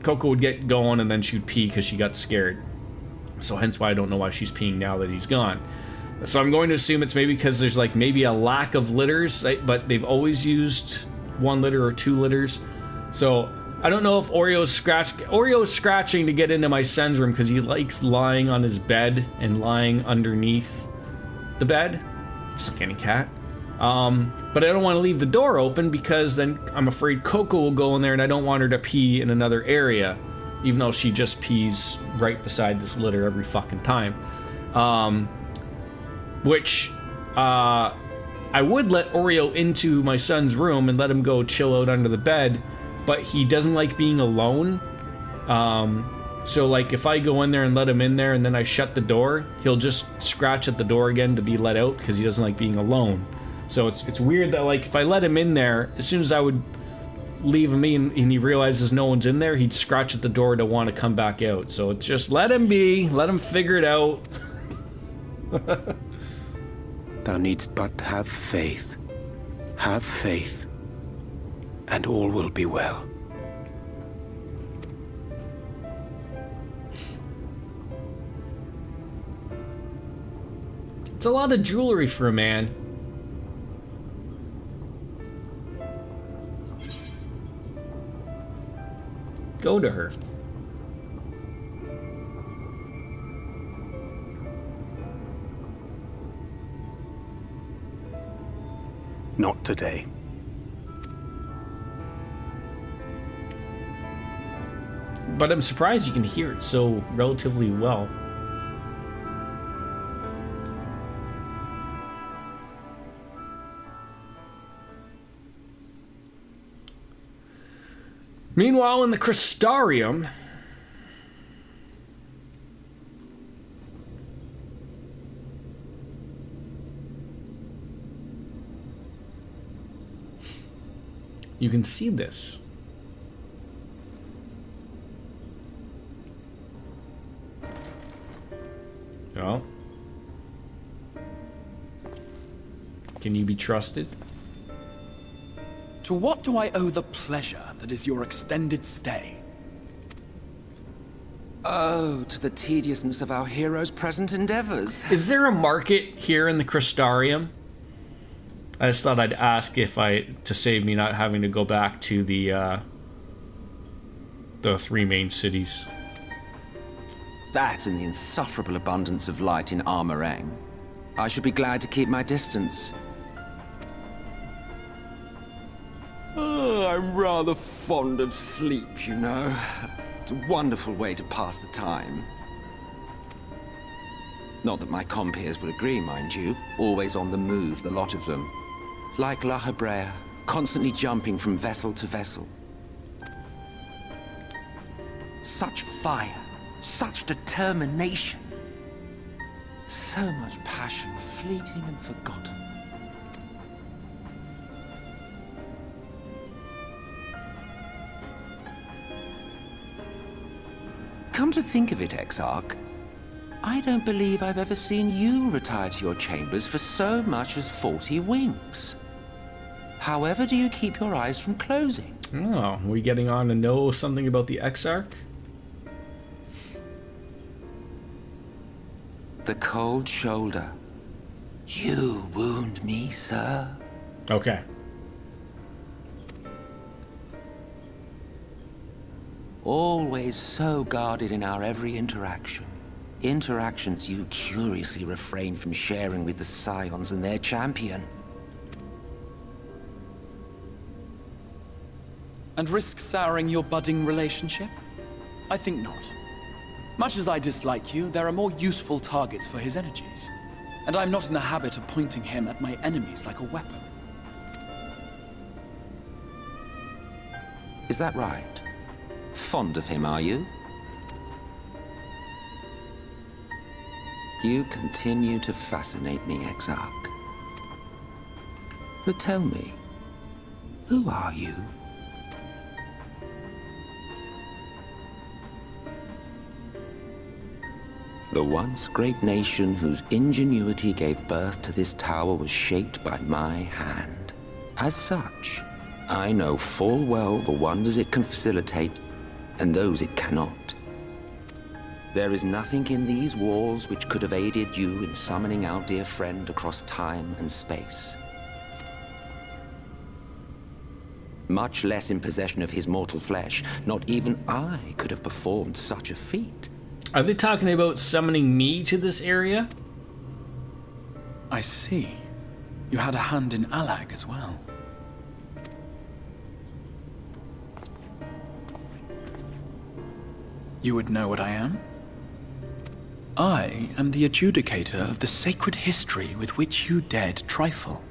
[SPEAKER 1] Coco would get going and then she'd pee because she got scared. So hence why I don't know why she's peeing now that he's gone. So I'm going to assume it's maybe because there's like maybe a lack of litters, but they've always used 1 litter or 2 litters. So I don't know if Oreo's scratching to get into my son's room because he likes lying on his bed and lying underneath the bed, just like any cat. But I don't want to leave the door open because then I'm afraid Coco will go in there and I don't want her to pee in another area, even though she just pees right beside this litter every fucking time. Which I would let Oreo into my son's room and let him go chill out under the bed, but he doesn't like being alone. So like if I go in there and let him in there and then I shut the door, he'll just scratch at the door again to be let out because he doesn't like being alone. So it's weird that like if I let him in there, as soon as I would leave him in and he realizes no one's in there, he'd scratch at the door to want to come back out. So it's just let him be, let him figure it out.
[SPEAKER 10] Thou needst but have faith, and all will be well.
[SPEAKER 1] It's a lot of jewelry for a man. Go to her.
[SPEAKER 6] Not today.
[SPEAKER 1] But I'm surprised you can hear it so relatively well. Meanwhile, in the Crystarium, you can see this. Oh. Can you be trusted?
[SPEAKER 11] To what do I owe the pleasure that is your extended stay?
[SPEAKER 12] Oh, to the tediousness of our hero's present endeavors.
[SPEAKER 1] Is there a market here in the Crystarium? I just thought I'd ask to save me not having to go back to the 3 main cities.
[SPEAKER 12] That and the insufferable abundance of light in Armorang. I should be glad to keep my distance. Oh, I'm rather fond of sleep, you know. It's a wonderful way to pass the time. Not that my compeers would agree, mind you. Always on the move, the lot of them. Like La Hebrea, constantly jumping from vessel to vessel. Such fire, such determination. So much passion, fleeting and forgotten. Come to think of it, Exarch, I don't believe I've ever seen you retire to your chambers for so much as 40 winks. However do you keep your eyes from closing?
[SPEAKER 1] Oh, are we getting on to know something about the Exarch?
[SPEAKER 12] The cold shoulder. You wound me, sir.
[SPEAKER 1] Okay.
[SPEAKER 12] Always so guarded in our every interaction. Interactions you curiously refrain from sharing with the Scions and their champion.
[SPEAKER 11] And risk souring your budding relationship? I think not. Much as I dislike you, there are more useful targets for his energies. And I'm not in the habit of pointing him at my enemies like a weapon.
[SPEAKER 12] Is that right? Fond of him, are you? You continue to fascinate me, Exarch. But tell me, who are you? The once great nation whose ingenuity gave birth to this tower was shaped by my hand. As such, I know full well the wonders it can facilitate and those it cannot. There is nothing in these walls which could have aided you in summoning our dear friend across time and space. Much less in possession of his mortal flesh, not even I could have performed such a feat.
[SPEAKER 1] Are they talking about summoning me to this area?
[SPEAKER 11] I see. You had a hand in Allag as well. You would know what I am? I am the adjudicator of the sacred history with which you dared trifle.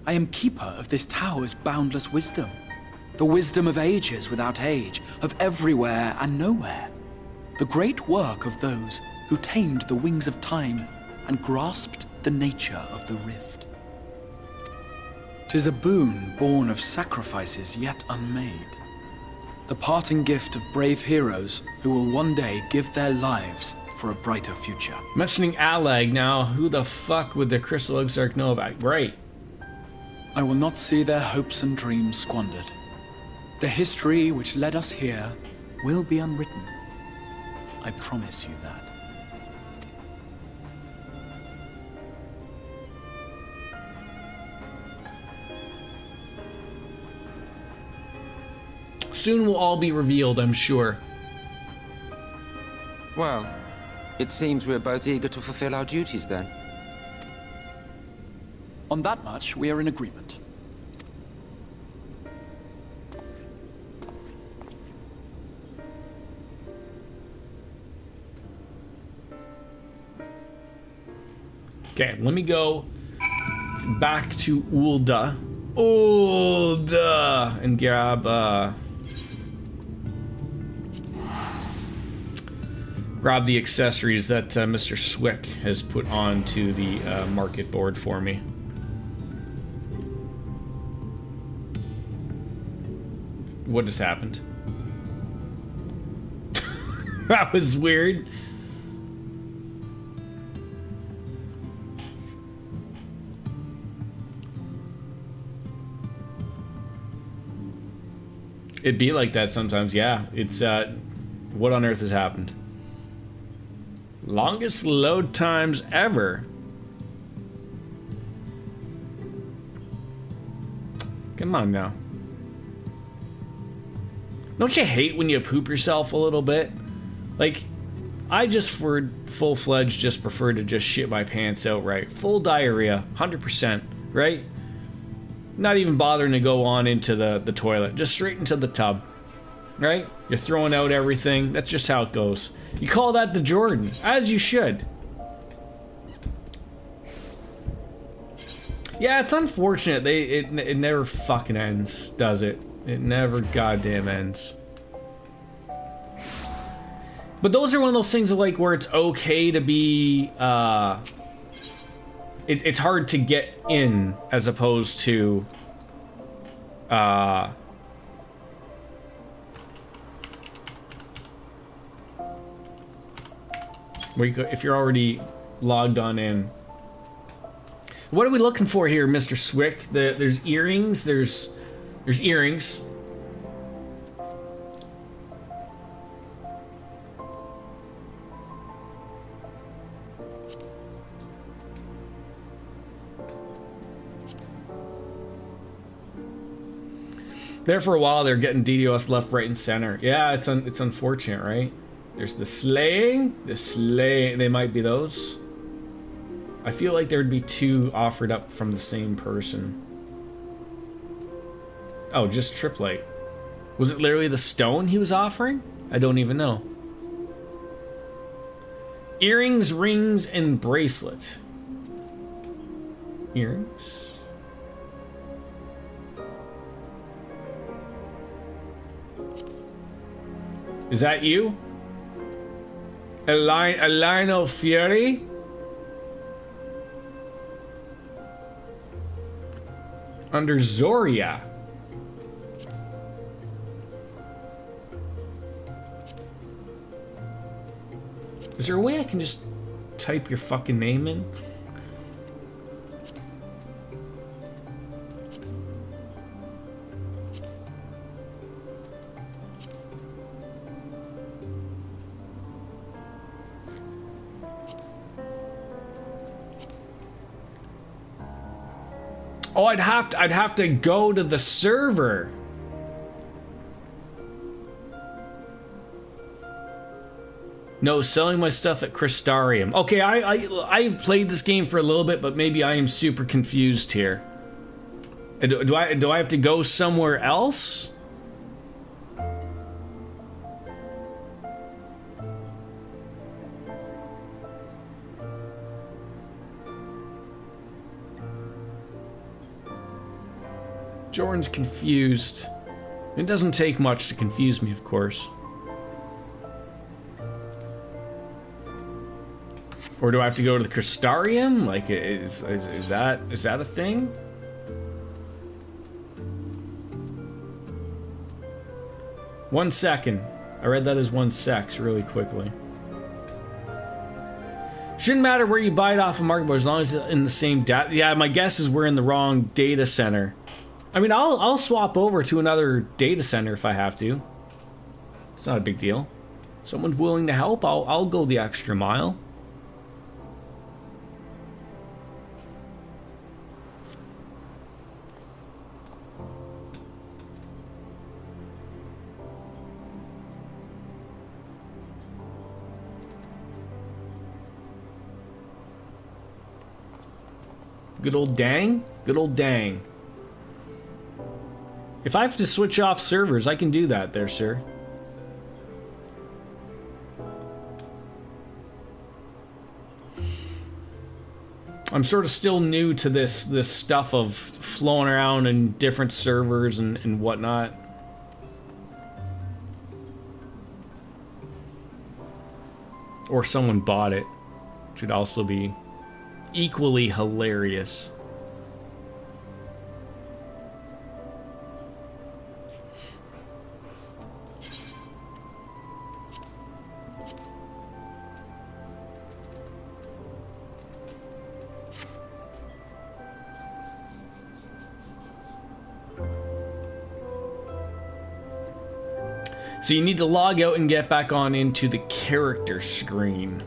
[SPEAKER 11] I am keeper of this tower's boundless wisdom. The wisdom of ages without age, of everywhere and nowhere. The great work of those who tamed the wings of time and grasped the nature of the rift. 'Tis a boon born of sacrifices yet unmade. The parting gift of brave heroes who will one day give their lives for a brighter future.
[SPEAKER 1] Mentioning Allag now, who the fuck would the Crystal Exarch know about? Right.
[SPEAKER 11] I will not see their hopes and dreams squandered. The history which led us here will be unwritten. I promise you that.
[SPEAKER 1] Soon will all be revealed, I'm sure.
[SPEAKER 12] Well, it seems we're both eager to fulfill our duties then.
[SPEAKER 11] On that much, we are in agreement.
[SPEAKER 1] Okay, let me go back to Ulda. Ulda! And grab the accessories that Mr. Swick has put onto the market board for me. What just happened? That was weird. It'd be like that sometimes, yeah. It's, what on earth has happened? Longest load times ever. Come on now. Don't you hate when you poop yourself a little bit? Like, I just for full-fledged just prefer to just shit my pants outright. Full diarrhea, 100%, right? Not even bothering to go on into the toilet, just straight into the tub, right? You're throwing out everything. That's just how it goes. You call that the Jordan, as you should. Yeah, it's unfortunate. It never fucking ends, does it? It never goddamn ends. But those are one of those things of like where it's okay to be. It's hard to get in as opposed to. Where you go, if you're already logged on in. What are we looking for here, Mr. Swick? There's earrings. There's earrings. There for a while, they're getting DDoS left, right, and center. Yeah, it's unfortunate, right? There's the slaying. They might be those. I feel like there'd be two offered up from the same person. Oh, just Triplate. Was it literally the stone he was offering? I don't even know. Earrings, rings, and bracelet. Earrings. Is that you? Lionel Fury? Under Zoria. Is there a way I can just type your fucking name in? Oh, I'd have to go to the server. No, selling my stuff at Crystarium. Okay, I've played this game for a little bit, but maybe I am super confused here. Do I have to go somewhere else? Jordan's confused. It doesn't take much to confuse me, of course. Or do I have to go to the Crystarium? Like, is that a thing? One second. I read that as 1 sec really quickly. Shouldn't matter where you buy it off of Market, as long as it's in the same data. Yeah, my guess is we're in the wrong data center. I mean, I'll swap over to another data center if I have to. It's not a big deal. Someone's willing to help, I'll go the extra mile. Good old dang? Good old dang. If I have to switch off servers, I can do that there, sir. I'm sort of still new to this stuff of flowing around in different servers and whatnot. Or someone bought it, which would also be equally hilarious. So you need to log out and get back on into the character screen.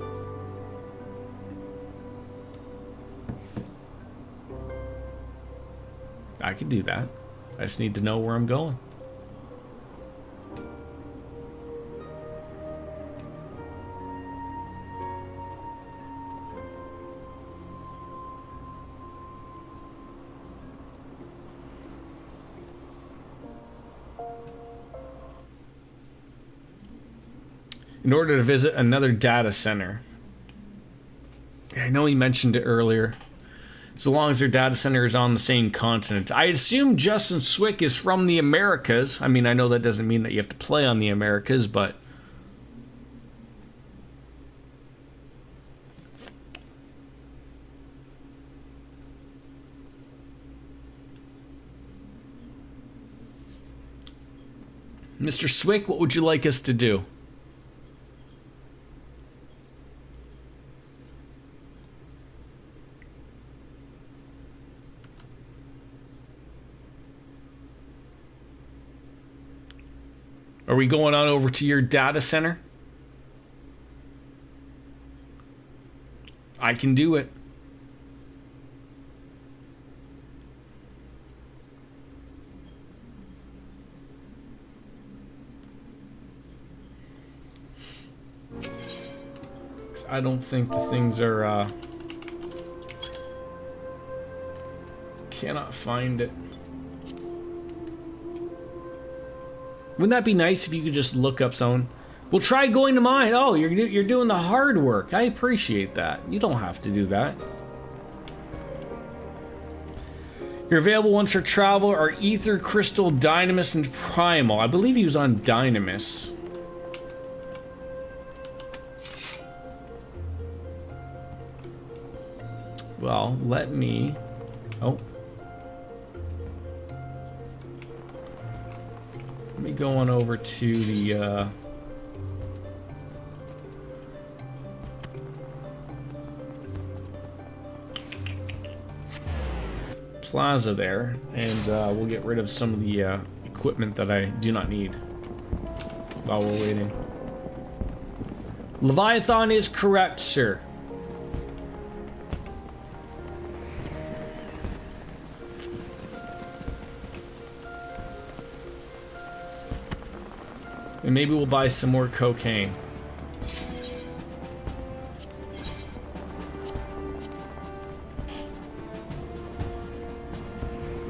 [SPEAKER 1] I could do that. I just need to know where I'm going. In order to visit another data center. I know he mentioned it earlier. So long as their data center is on the same continent. I assume Justin Swick is from the Americas. I mean, I know that doesn't mean that you have to play on the Americas, but... Mr. Swick, what would you like us to do? Are we going on over to your data center? I can do it. I don't think the things are, cannot find it. Wouldn't that be nice if you could just look up someone? Well, try going to mine. Oh, you're doing the hard work. I appreciate that. You don't have to do that. Your available ones for travel are Ether, Crystal, Dynamis, and Primal. I believe he was on Dynamis. Well, let me... Oh. Let me go on over to the, plaza there, and we'll get rid of some of the equipment that I do not need while we're waiting. Leviathan is correct, sir. And maybe we'll buy some more cocaine.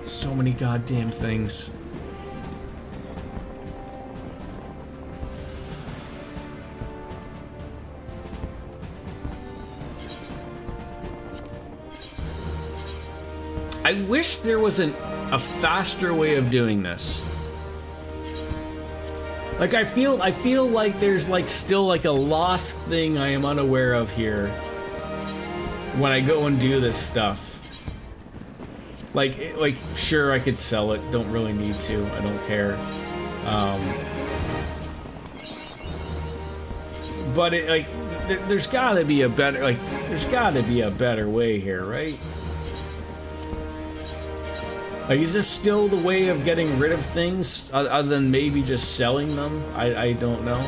[SPEAKER 1] So many goddamn things. I wish there was a faster way of doing this. Like, I feel like there's like still like a lost thing I am unaware of here when I go and do this stuff. Like sure, I could sell it. Don't really need to. I don't care. But it, like, there's gotta be a better, like, there's gotta be a better way here, right? Like, is this still the way of getting rid of things, other than maybe just selling them? I don't know.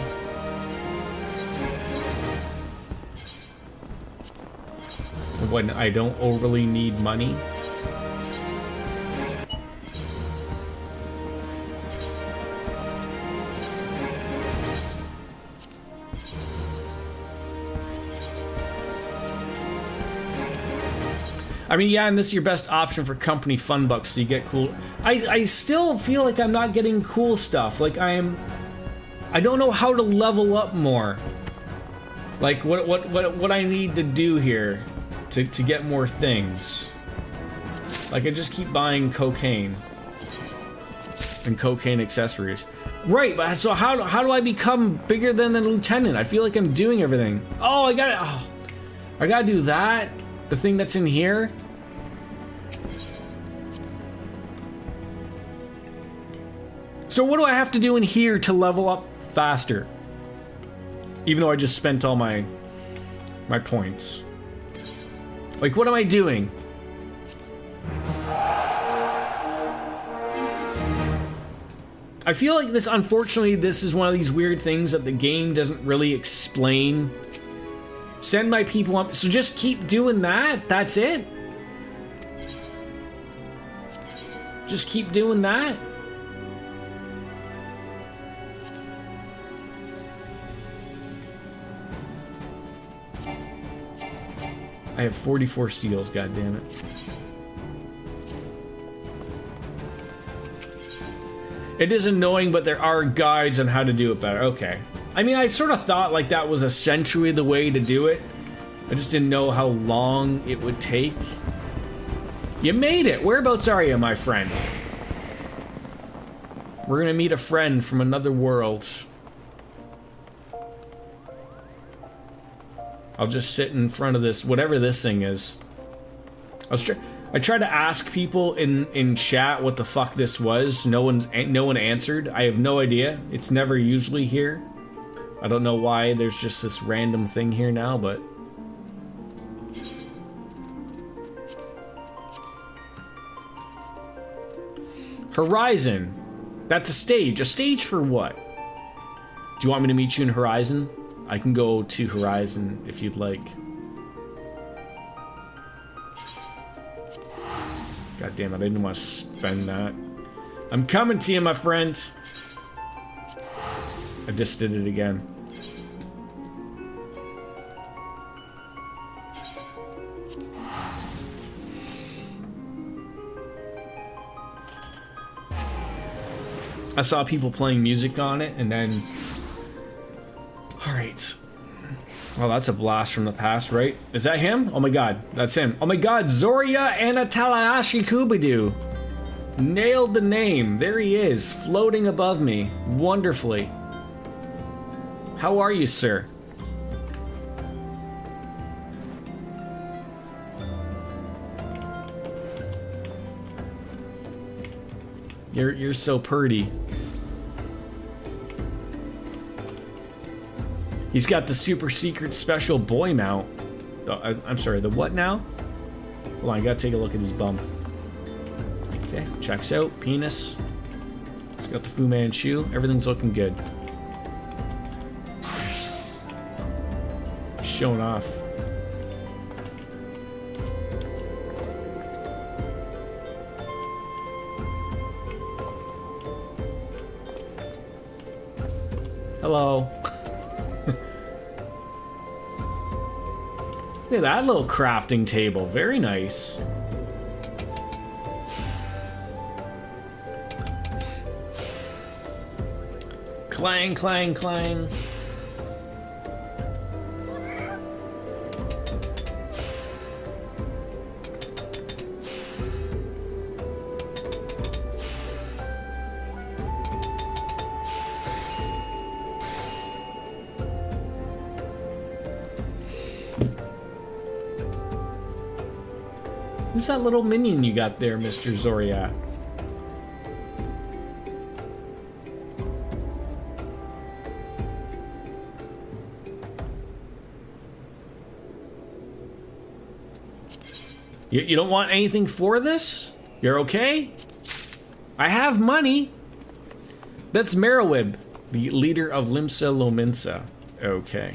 [SPEAKER 1] When I don't overly need money. I mean, yeah, and this is your best option for company fun bucks, so you get cool. I still feel like I'm not getting cool stuff. Like, I don't know how to level up more. Like, what I need to do here to get more things. Like, I just keep buying cocaine and cocaine accessories. Right, but so how do I become bigger than the lieutenant? I feel like I'm doing everything. Oh, I gotta do that. The thing that's in here. So what do I have to do in here to level up faster? Even though I just spent all my points. Like, what am I doing? I feel like this, unfortunately, this is one of these weird things that the game doesn't really explain. Send my people up, so just keep doing that, that's it? Just keep doing that? I have 44 seals, goddammit. It is annoying, but there are guides on how to do it better. Okay. I mean, I sort of thought like that was essentially the way to do it. I just didn't know how long it would take. You made it! Whereabouts are you, my friend? We're gonna meet a friend from another world. I'll just sit in front of this, whatever this thing is. I tried to ask people in chat what the fuck this was. No one answered. I have no idea. It's never usually here. I don't know why there's just this random thing here now, but Horizon. That's a stage. A stage for what? Do you want me to meet you in Horizon? I can go to Horizon if you'd like. God damn it, I didn't want to spend that. I'm coming to you, my friend. I just did it again. I saw people playing music on it, and then... Alright. Well, that's a blast from the past, right? Is that him? Oh my god, that's him. Oh my god, Zoria Anatalashi Kubidu. Nailed the name. There he is, floating above me. Wonderfully. How are you, sir? You're so pretty. He's got the super secret special boy mount. I'm sorry, the what now? Hold on, I gotta take a look at his bum. Okay, checks out. Penis. He's got the Fu Manchu. Everything's looking good. Showing off. Hello. Look at that little crafting table. Very nice. Clang, clang, clang. Who's that little minion you got there, Mr. Zoria? You don't want anything for this? You're okay? I have money. That's Merowib, the leader of Limsa Lominsa. Okay.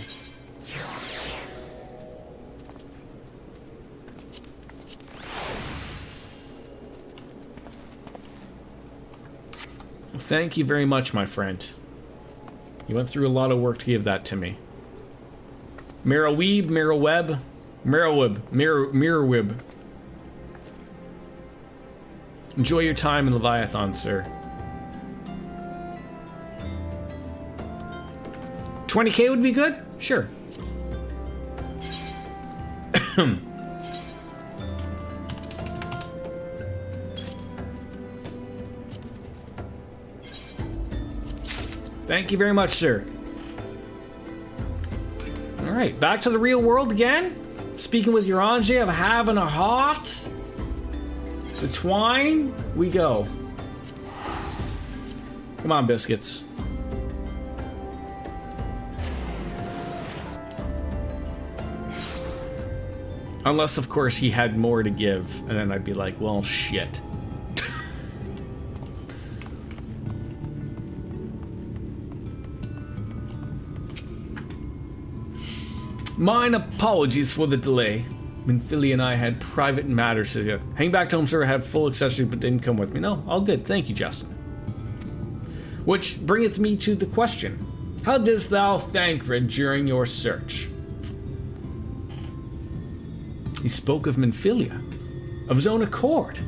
[SPEAKER 1] Thank you very much, my friend. You went through a lot of work to give that to me. Merowib, Meroweb, Merowib, Mirrorwib. Enjoy your time in Leviathan, sir. 20k would be good? Sure. Thank you very much, sir. All right, back to the real world again. Speaking with Uranje of having a heart. The twine, we go. Come on, biscuits. Unless, of course, he had more to give, and then I'd be like, well, shit. Mine apologies for the delay. Minfilia and I had private matters to do. Hang back to home, sir. I had full accessory, but didn't come with me. No, all good. Thank you, Justin. Which bringeth me to the question. How didst thou Thancred during your search? He spoke of Minfilia. Of his own accord.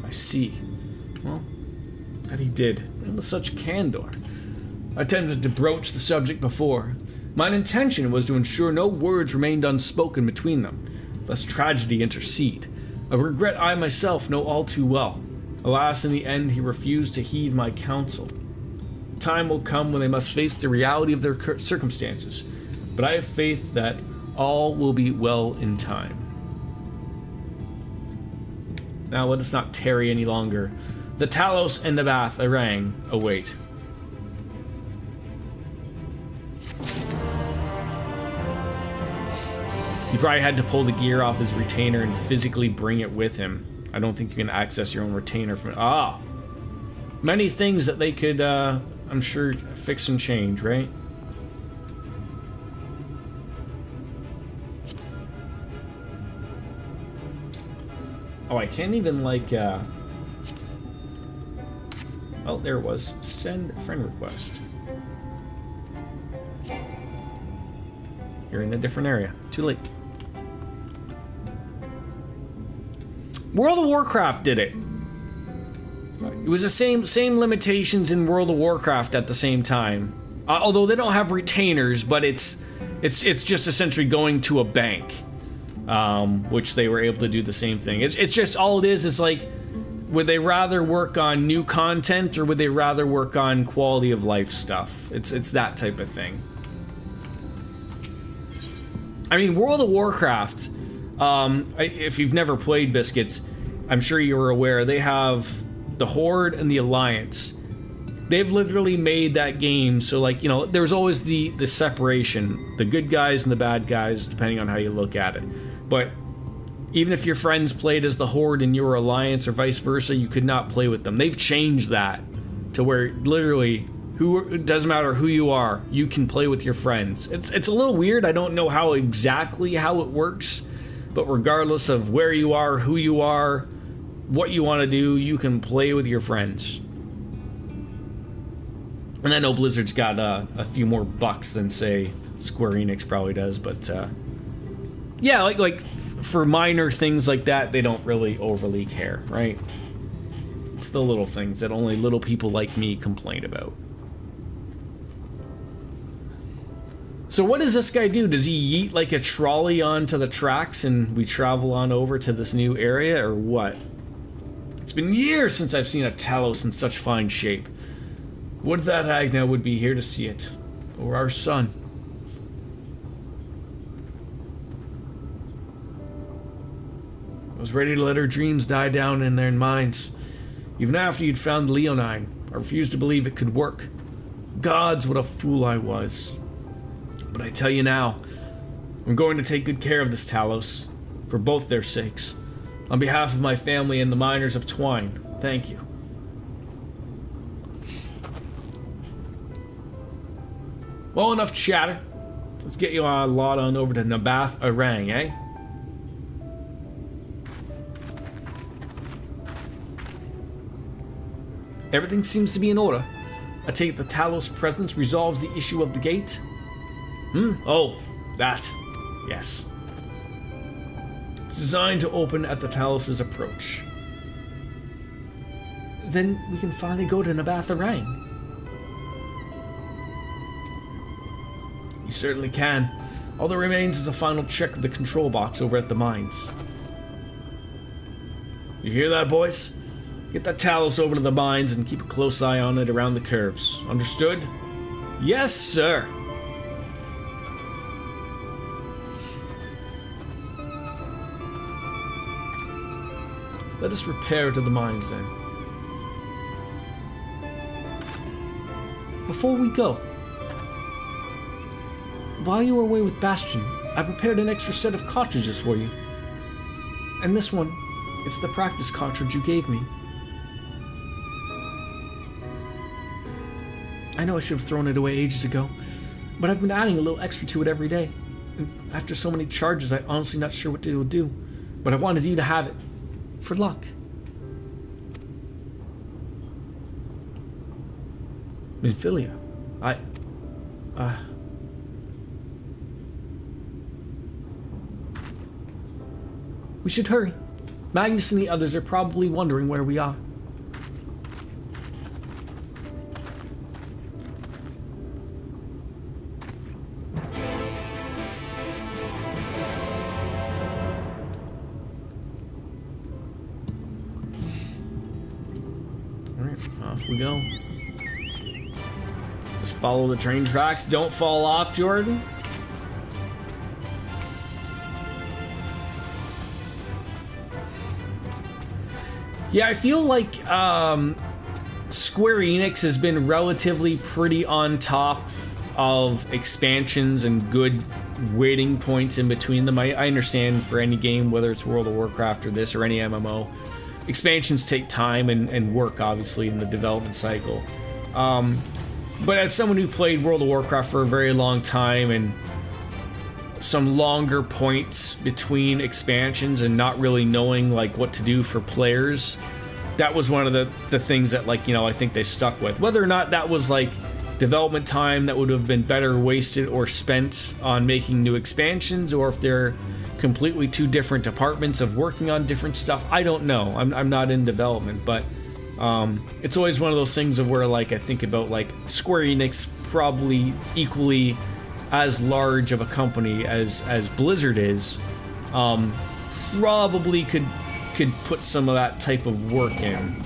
[SPEAKER 1] I see. Well, that he did. And with such candor. I attempted to broach the subject before. Mine intention was to ensure no words remained unspoken between them, lest tragedy intercede. A regret I myself know all too well. Alas, in the end, he refused to heed my counsel. Time will come when they must face the reality of their circumstances, but I have faith that all will be well in time. Now let us not tarry any longer. The Talos and Nabath Arang await. He probably had to pull the gear off his retainer and physically bring it with him. I don't think you can access your own retainer from it. Many things that they could, I'm sure, fix and change, right? Oh, I can't even, like, oh, there it was. Send friend request. You're in a different area. Too late. World of Warcraft did it. It was the same limitations in World of Warcraft at the same time. Although they don't have retainers, but it's just essentially going to a bank, which they were able to do the same thing. It's just all it is like, would they rather work on new content or would they rather work on quality of life stuff? It's that type of thing. I mean, World of Warcraft, if you've never played Biscuits, I'm sure you're aware, they have the Horde and the Alliance. They've literally made that game so, like, you know, there's always the separation, the good guys and the bad guys, depending on how you look at it. But even if your friends played as the Horde and you were Alliance or vice versa, you could not play with them. They've changed that to where literally, it doesn't matter who you are, you can play with your friends. It's a little weird. I don't know how exactly how it works, but regardless of where you are, who you are, what you want to do, you can play with your friends. And I know Blizzard's got a few more bucks than, say, Square Enix probably does, but yeah, like for minor things like that, they don't really overly care, right? It's the little things that only little people like me complain about. So what does this guy do? Does he yeet like a trolley onto the tracks and we travel on over to this new area, or what? It's been years since I've seen a Talos in such fine shape. Would that Agna would be here to see it, or our son. I was ready to let her dreams die down in their minds. Even after you'd found Leonine, I refused to believe it could work. Gods, what a fool I was. But I tell you now, I'm going to take good care of this Talos, for both their sakes. On behalf of my family and the miners of Twine, thank you. Well, enough chatter. Let's get you a lot on over to Nabath Arang, eh? Everything seems to be in order. I take it the Talos presence resolves the issue of the gate? Oh, that. Yes. It's designed to open at the Talos' approach. Then we can finally go to Nabath Arang. You certainly can. All that remains is a final check of the control box over at the mines. You hear that, boys? Get that Talos over to the mines and keep a close eye on it around the curves. Understood? Yes, sir. Let us repair to the mines then. Before we go, while you were away with Bastion, I prepared an extra set of cartridges for you. And this one, it's the practice cartridge you gave me. I know I should have thrown it away ages ago, but I've been adding a little extra to it every day. After so many charges, I'm honestly not sure what to do. But I wanted you to have it. For luck. Minfilia. We should hurry. Magnus and the others are probably wondering where we are. Alright, off we go. Just follow the train tracks. Don't fall off, Jordan. Yeah, I feel like Square Enix has been relatively pretty on top of expansions and good waiting points in between them. I understand for any game, whether it's World of Warcraft or this or any MMO, expansions take time and work, obviously, in the development cycle. But as someone who played World of Warcraft for a very long time and some longer points between expansions and not really knowing like what to do for players, that was one of the things that, like, you know, I think they stuck with. Whether or not that was like development time that would have been better wasted or spent on making new expansions, or if they're completely two different departments of working on different stuff, I don't know. I'm not in development, but it's always one of those things of where, like, I think about like Square Enix, probably equally as large of a company as Blizzard is, probably could put some of that type of work in.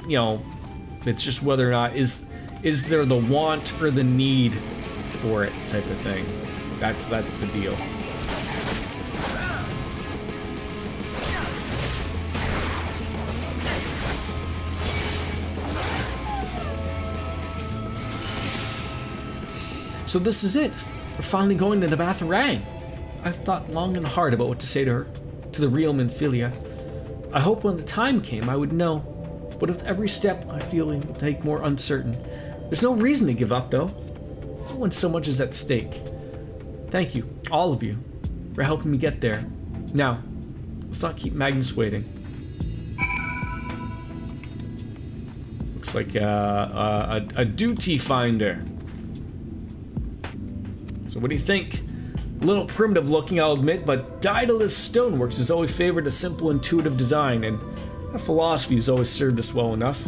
[SPEAKER 1] You know, it's just whether or not is there the want or the need for it type of thing. That's the deal. So this is it. We're finally going to the Batharang. I've thought long and hard about what to say to her, to the real Minfilia. I hope when the time came I would know, but with every step I feel it will take more uncertain. There's no reason to give up, though, when so much is at stake. Thank you, all of you, for helping me get there. Now, let's not keep Magnus waiting. Looks like a duty finder. So what do you think? A little primitive looking, I'll admit, but Daedalus Stoneworks has always favored a simple, intuitive design, and that philosophy has always served us well enough.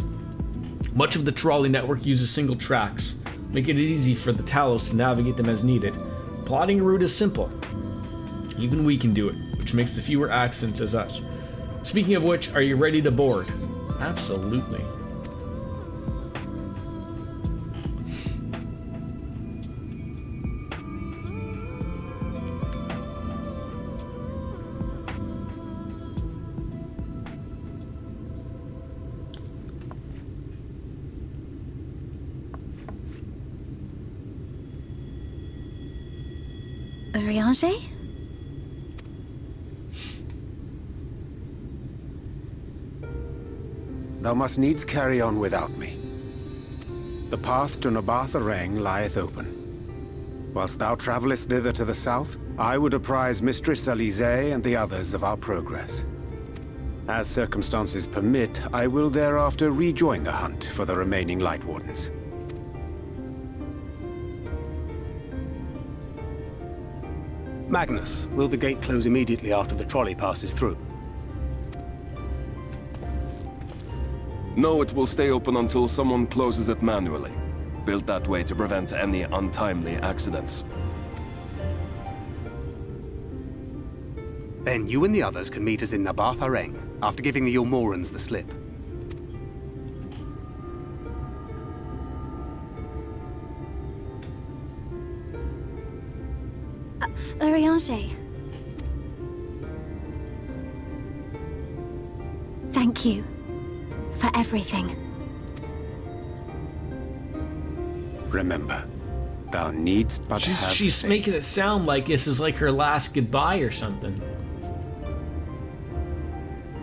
[SPEAKER 1] Much of the trolley network uses single tracks, making it easy for the Talos to navigate them as needed. Plotting a route is simple. Even we can do it, which makes the fewer accidents as such. Speaking of which, are you ready to board? Absolutely.
[SPEAKER 8] Urianger?
[SPEAKER 10] Thou must needs carry on without me. The path to Nabatharang lieth open. Whilst thou travellest thither to the south, I would apprise Mistress Alize and the others of our progress. As circumstances permit, I will thereafter rejoin the hunt for the remaining Light Wardens.
[SPEAKER 6] Magnus, will the gate close immediately after the trolley passes through?
[SPEAKER 7] No, it will stay open until someone closes it manually. Built that way to prevent any untimely accidents.
[SPEAKER 6] Then you and the others can meet us in Nabatharang after giving the Ilmorans the slip.
[SPEAKER 8] Urianger. Thank you for everything.
[SPEAKER 10] Remember, thou needst but have
[SPEAKER 1] She's
[SPEAKER 10] faith.
[SPEAKER 1] making it sound like this is like her last goodbye or something.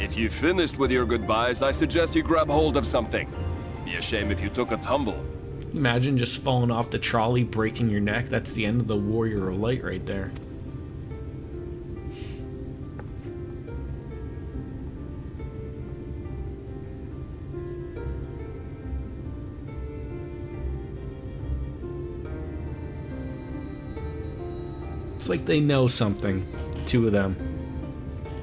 [SPEAKER 7] If you finished with your goodbyes, I suggest you grab hold of something. Be a shame if you took a tumble.
[SPEAKER 1] Imagine just falling off the trolley, breaking your neck. That's the end of the Warrior of Light right there. It's like they know something, two of them.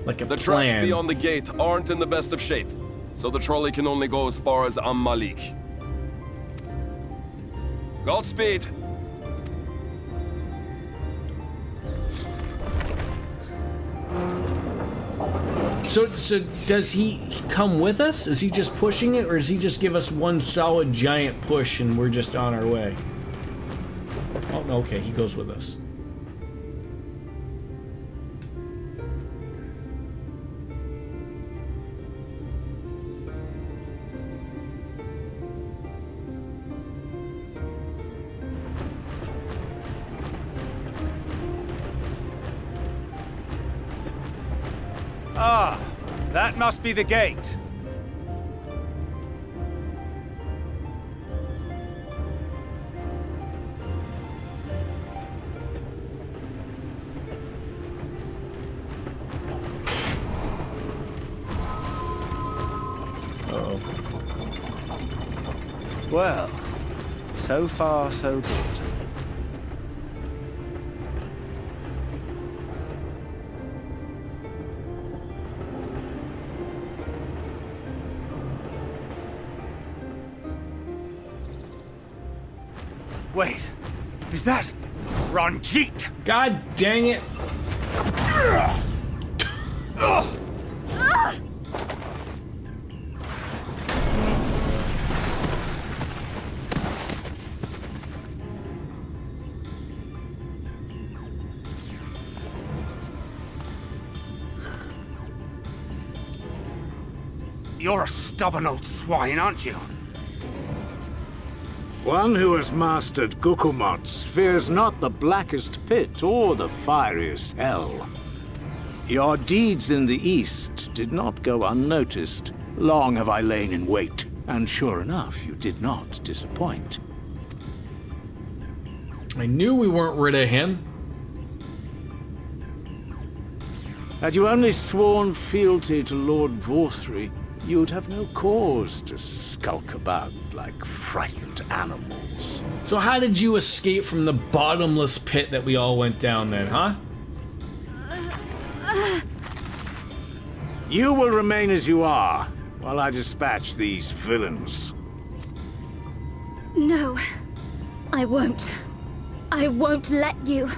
[SPEAKER 1] Like a
[SPEAKER 13] The
[SPEAKER 1] plan.
[SPEAKER 13] tracks beyond the gate aren't in the best of shape, so the trolley can only go as far as Malik. Godspeed.
[SPEAKER 1] So does he come with us? Is he just pushing it, or does he just give us one solid giant push and we're just on our way? Oh, no, okay, he goes with us.
[SPEAKER 14] Ah, that must be the gate.
[SPEAKER 1] Uh-oh.
[SPEAKER 6] Well, so far so good.
[SPEAKER 14] Wait, is that Ranjit?
[SPEAKER 1] God dang it!
[SPEAKER 14] You're a stubborn old swine, aren't you?
[SPEAKER 10] One who has mastered Gukumots fears not the blackest pit or the fieriest hell. Your deeds in the east did not go unnoticed. Long have I lain in wait, and sure enough, you did not disappoint.
[SPEAKER 1] I knew we weren't rid of him.
[SPEAKER 10] Had you only sworn fealty to Lord Vorthry, you'd have no cause to skulk about like frightened animals.
[SPEAKER 1] So how did you escape from the bottomless pit that we all went down then, huh?
[SPEAKER 10] You will remain as you are, while I dispatch these villains.
[SPEAKER 8] No, I won't. I won't let you.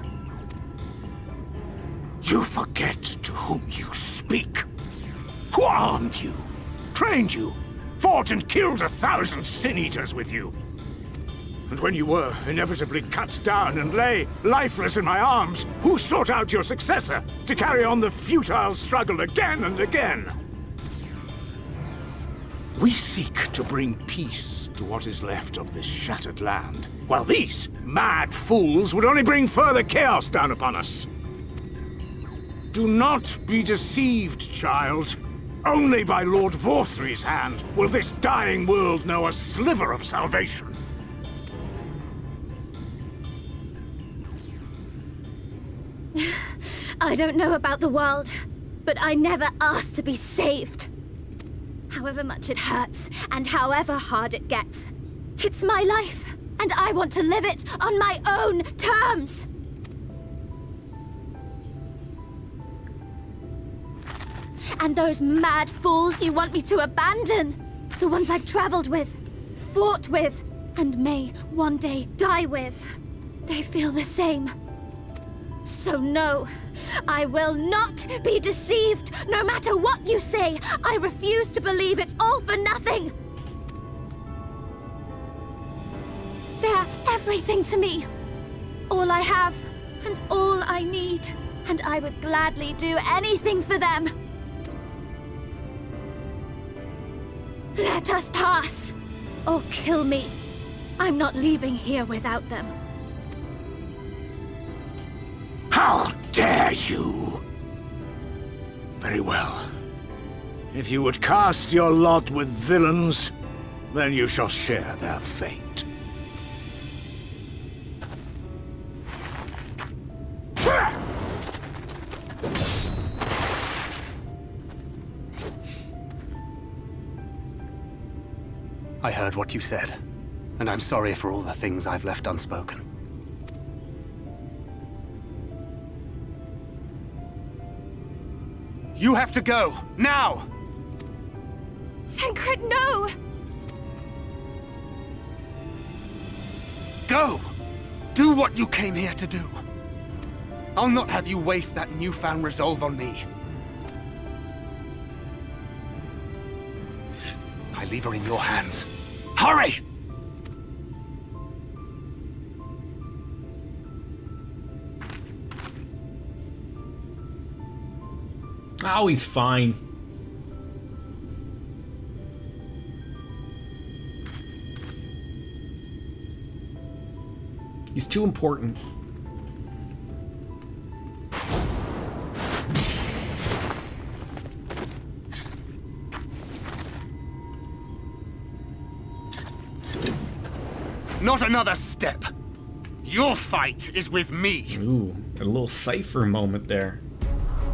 [SPEAKER 10] You forget to whom you speak. Who armed you, trained you, fought and killed 1,000 sin-eaters with you. And when you were inevitably cut down and lay lifeless in my arms, who sought out your successor to carry on the futile struggle again and again? We seek to bring peace to what is left of this shattered land, while these mad fools would only bring further chaos down upon us. Do not be deceived, child. Only by Lord Vorthry's hand will this dying world know a sliver of salvation.
[SPEAKER 8] I don't know about the world, but I never asked to be saved. However much it hurts, and however hard it gets. It's my life, and I want to live it on my own terms! And those mad fools you want me to abandon, the ones I've traveled with, fought with, and may one day die with, they feel the same. So no, I will not be deceived, no matter what you say. I refuse to believe it's all for nothing. They're everything to me. All I have, and all I need. And I would gladly do anything for them. Let us pass, or kill me. I'm not leaving here without them.
[SPEAKER 10] How dare you! Very well. If you would cast your lot with villains, then you shall share their fate.
[SPEAKER 6] I heard what you said, and I'm sorry for all the things I've left unspoken. You have to go, now!
[SPEAKER 8] Thancred, no!
[SPEAKER 6] Go! Do what you came here to do. I'll not have you waste that newfound resolve on me. I leave her in your hands. Hurry!
[SPEAKER 1] Oh, he's fine. He's too important.
[SPEAKER 6] Not another step. Your fight is with me.
[SPEAKER 1] Ooh, a little cipher moment there.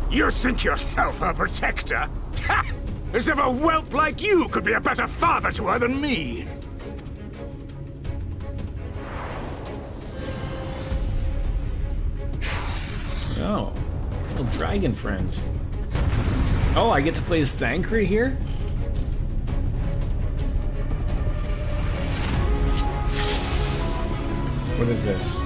[SPEAKER 14] You think yourself her protector? Ha! As if a whelp like you could be a better father to her than me.
[SPEAKER 1] Oh, little dragon friend. Oh, I get to play as Thancred here? What is this?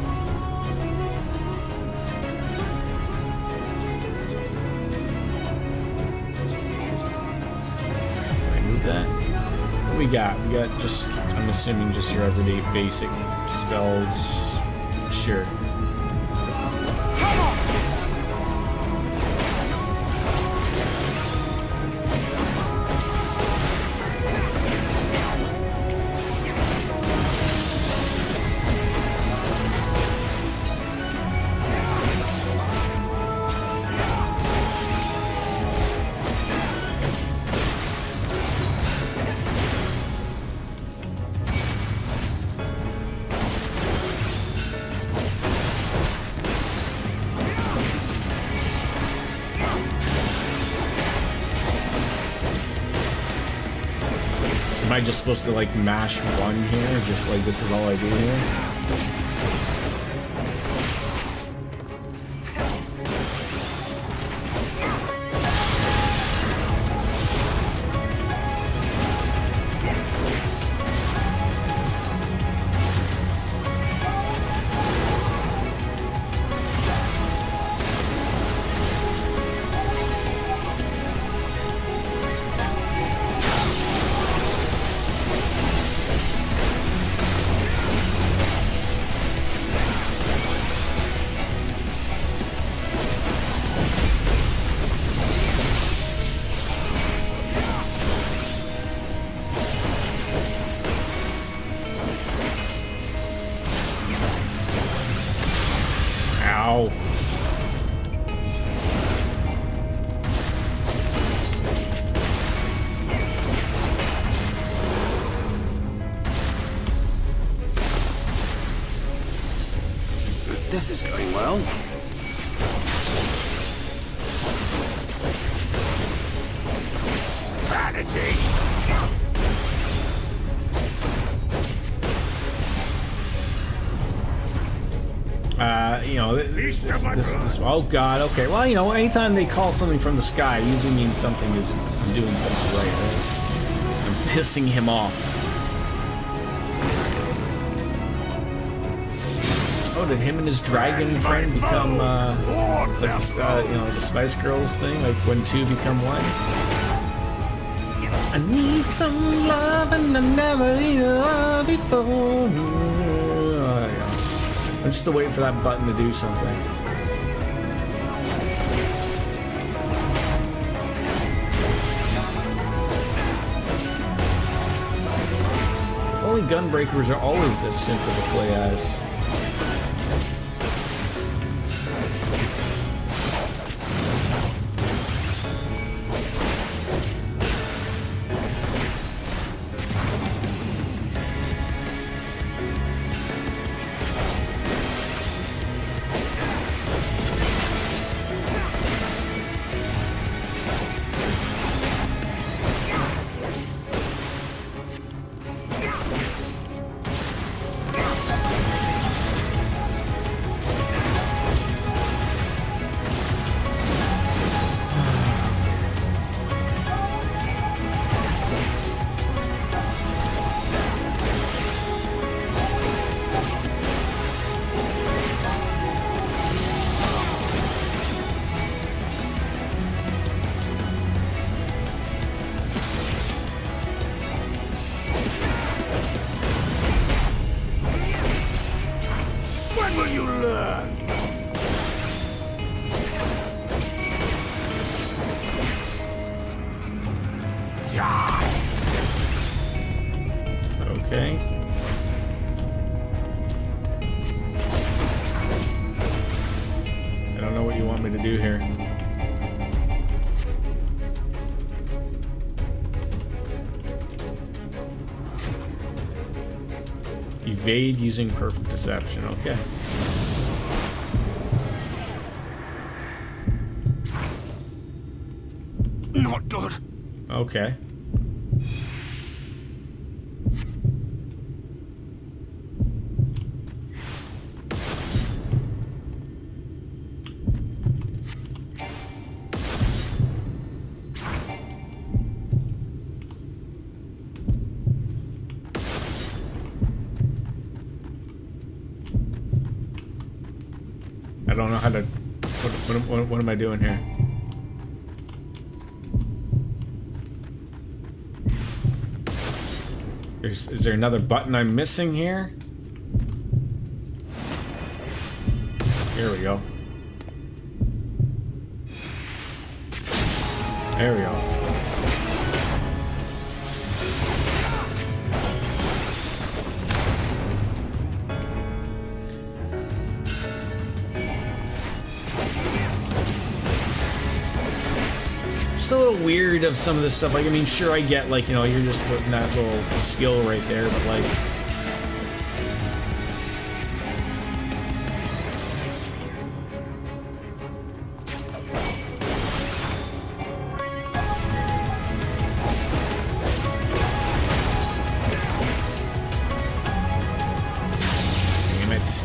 [SPEAKER 1] That. What we got? We got just, I'm assuming, just your everyday basic spells. Sure. Am I just supposed to like mash one here? Just like this is all I do here? Ow.
[SPEAKER 6] This is going well.
[SPEAKER 14] Vanity!
[SPEAKER 1] You know, this, oh god, okay. Well, you know, anytime they call something from the sky, it usually means something is, I'm doing something right? I'm pissing him off. Oh, did him and his dragon friend become, like, you know, the Spice Girls thing? Like, when two become one? I need some love and I've never needed love before. I'm just still waiting for that button to do something. If only Gunbreakers are always this simple to play as.
[SPEAKER 14] When will you learn?
[SPEAKER 1] Okay. I don't know what you want me to do here. Evade using perfect deception. Okay.
[SPEAKER 14] Not good.
[SPEAKER 1] Okay. I don't know how to. What am I doing here? Is there another button I'm missing here? Here we go. There we go. Just a little weird of some of this stuff. Like, I mean, sure, I get, like, you know, you're just putting that little skill right there, but, like... Damn it.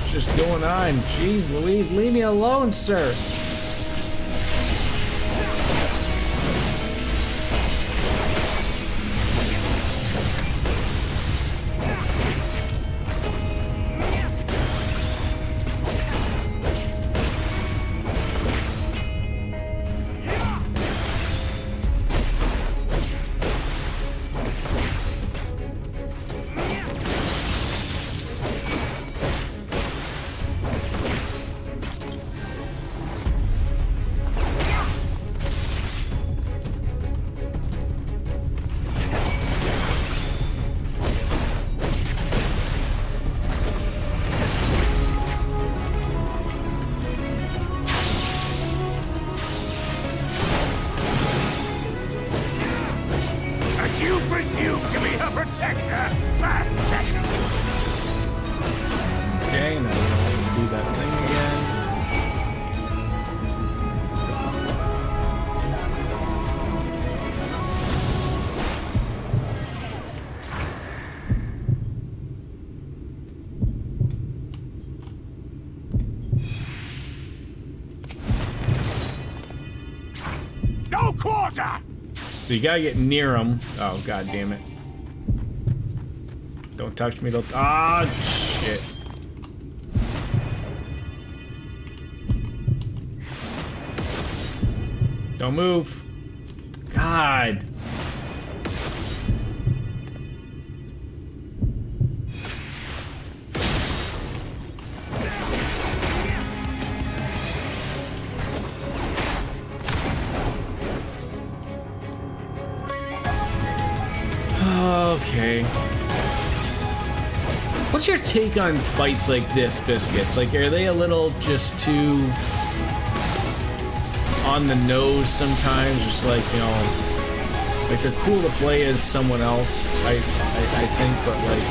[SPEAKER 1] Just going on. Jeez Louise, leave me alone, sir.
[SPEAKER 14] You presume to be her protector? Pathetic!
[SPEAKER 1] Okay, now we'll do that thing again.
[SPEAKER 14] No quarter!
[SPEAKER 1] So you gotta get near him. Oh, god damn it. Don't touch me, don't. Ah, shit. Don't move. God. Okay. What's your take on fights like this, Biscuits? Like, are they a little just too on the nose sometimes? Just like, you know, like they're cool to play as someone else, I think, but like,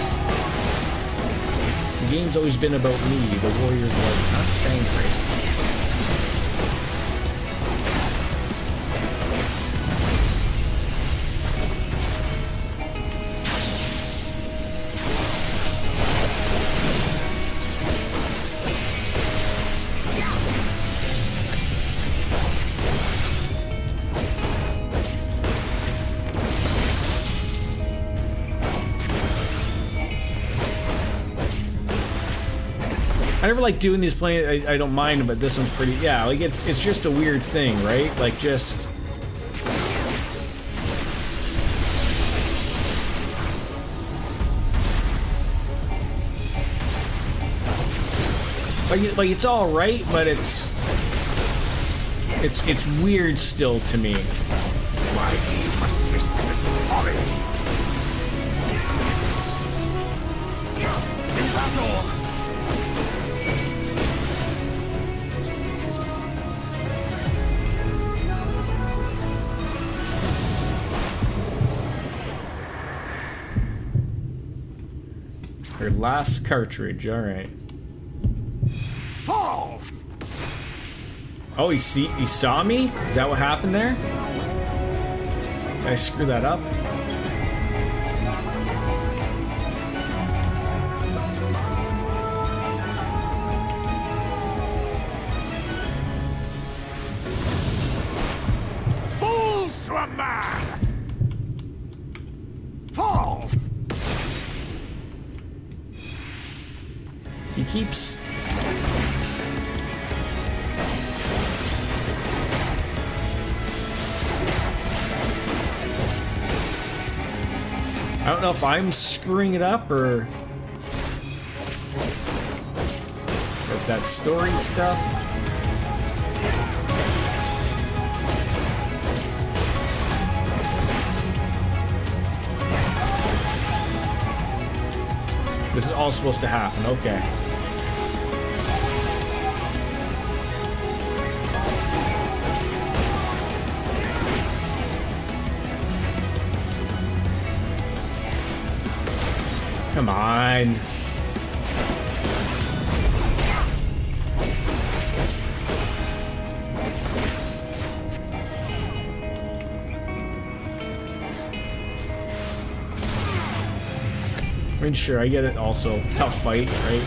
[SPEAKER 1] the game's always been about me, the warrior's like, not angry. I never like doing these playing. I don't mind, but this one's pretty. Yeah, like it's just a weird thing, right? Like just. Like it's all right, but it's weird still to me.
[SPEAKER 14] Why do you persist in this folly?
[SPEAKER 1] Her last cartridge, alright.
[SPEAKER 14] Fall!
[SPEAKER 1] Oh, he saw me? Is that what happened there? Did I screw that up?
[SPEAKER 14] Fools to a man! Fall!
[SPEAKER 1] He keeps... I don't know if I'm screwing it up or if that's story stuff. This is all supposed to happen, okay. Come on. I mean, sure, I get it also. Tough fight, right?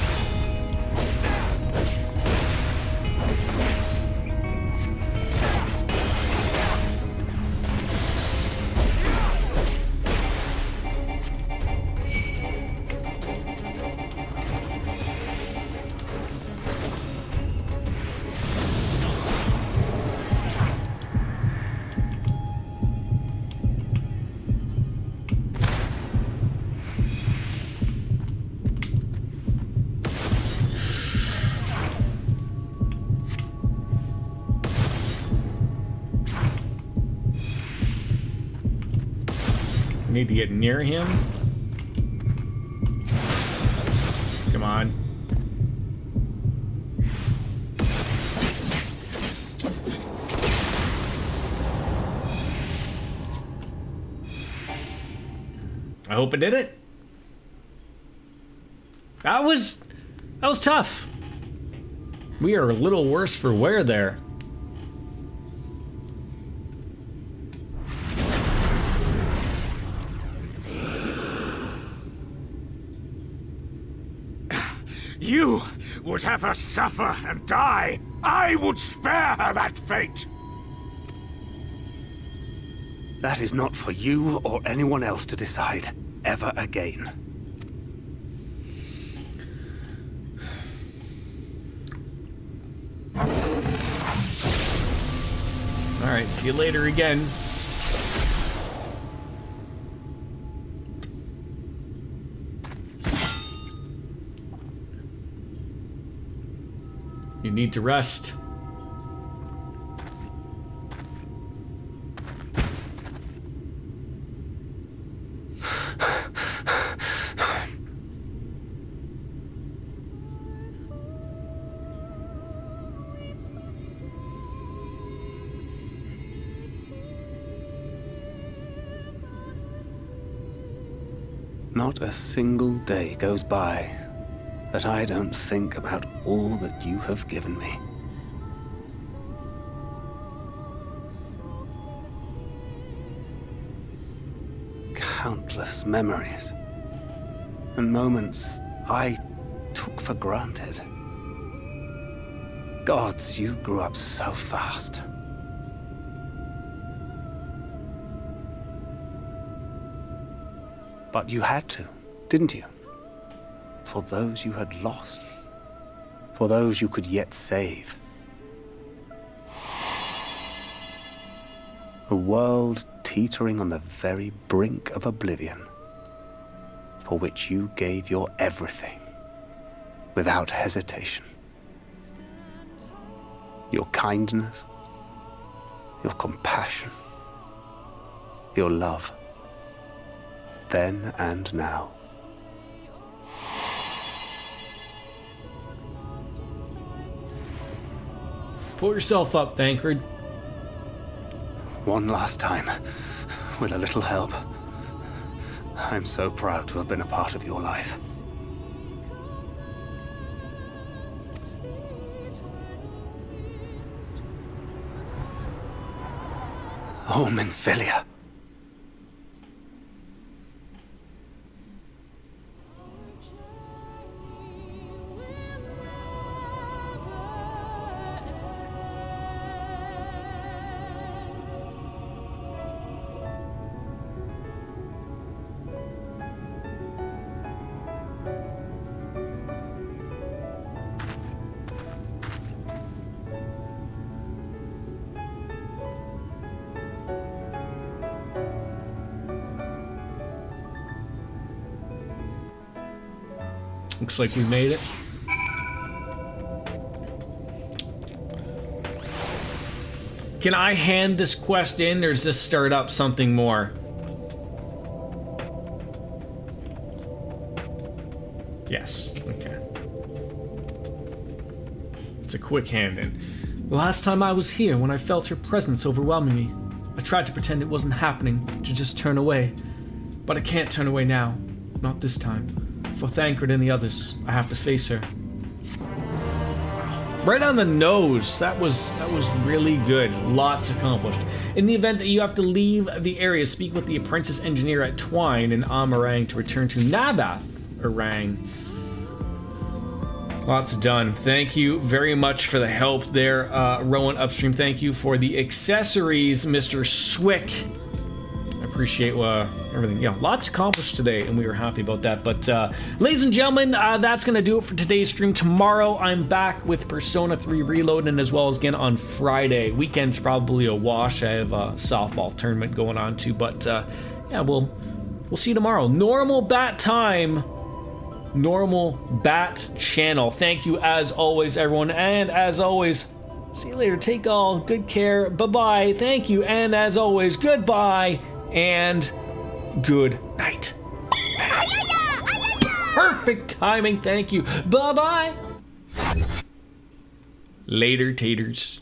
[SPEAKER 1] Need to get near him. Come on. I hope it did it. That was tough. We are a little worse for wear there.
[SPEAKER 14] You would have her suffer and die. I would spare her that fate.
[SPEAKER 6] That is not for you or anyone else to decide ever again.
[SPEAKER 1] All right, see you later again. You need to rest.
[SPEAKER 6] Not a single day goes by that I don't think about all that you have given me. Countless memories and moments I took for granted. Gods, you grew up so fast. But you had to, didn't you? For those you had lost. For those you could yet save. A world teetering on the very brink of oblivion, for which you gave your everything, without hesitation. Your kindness, your compassion, your love, then and now.
[SPEAKER 1] Pull yourself up, Thancred.
[SPEAKER 6] One last time, with a little help. I'm so proud to have been a part of your life. Oh, Minfilia.
[SPEAKER 1] Looks like we made it. Can I hand this quest in, or does this start up something more? Yes, okay. It's a quick hand in. The last time I was here, when I felt her presence overwhelming me, I tried to pretend it wasn't happening, to just turn away. But I can't turn away now. Not this time. For Thancred and the others, I have to face her. Right on the nose. That was really good. Lots accomplished. In the event that you have to leave the area, speak with the apprentice engineer at Twine in Amarang to return to Nabath Orang. Lots done. Thank you very much for the help there, Rowan Upstream. Thank you for the accessories, Mr. Swick. Appreciate everything. Yeah, lots accomplished today, and we were happy about that. But ladies and gentlemen, that's gonna do it for today's stream. Tomorrow I'm back with Persona 3 Reload, and as well as again on Friday. Weekend's probably a wash. I have a softball tournament going on too, but yeah, we'll see you tomorrow. Normal bat time, normal bat channel. Thank you as always, everyone, and as always, see you later. Take all good care. Bye-bye. Thank you, and as always, goodbye. And good night. Perfect timing, thank you. Bye-bye. Later, taters.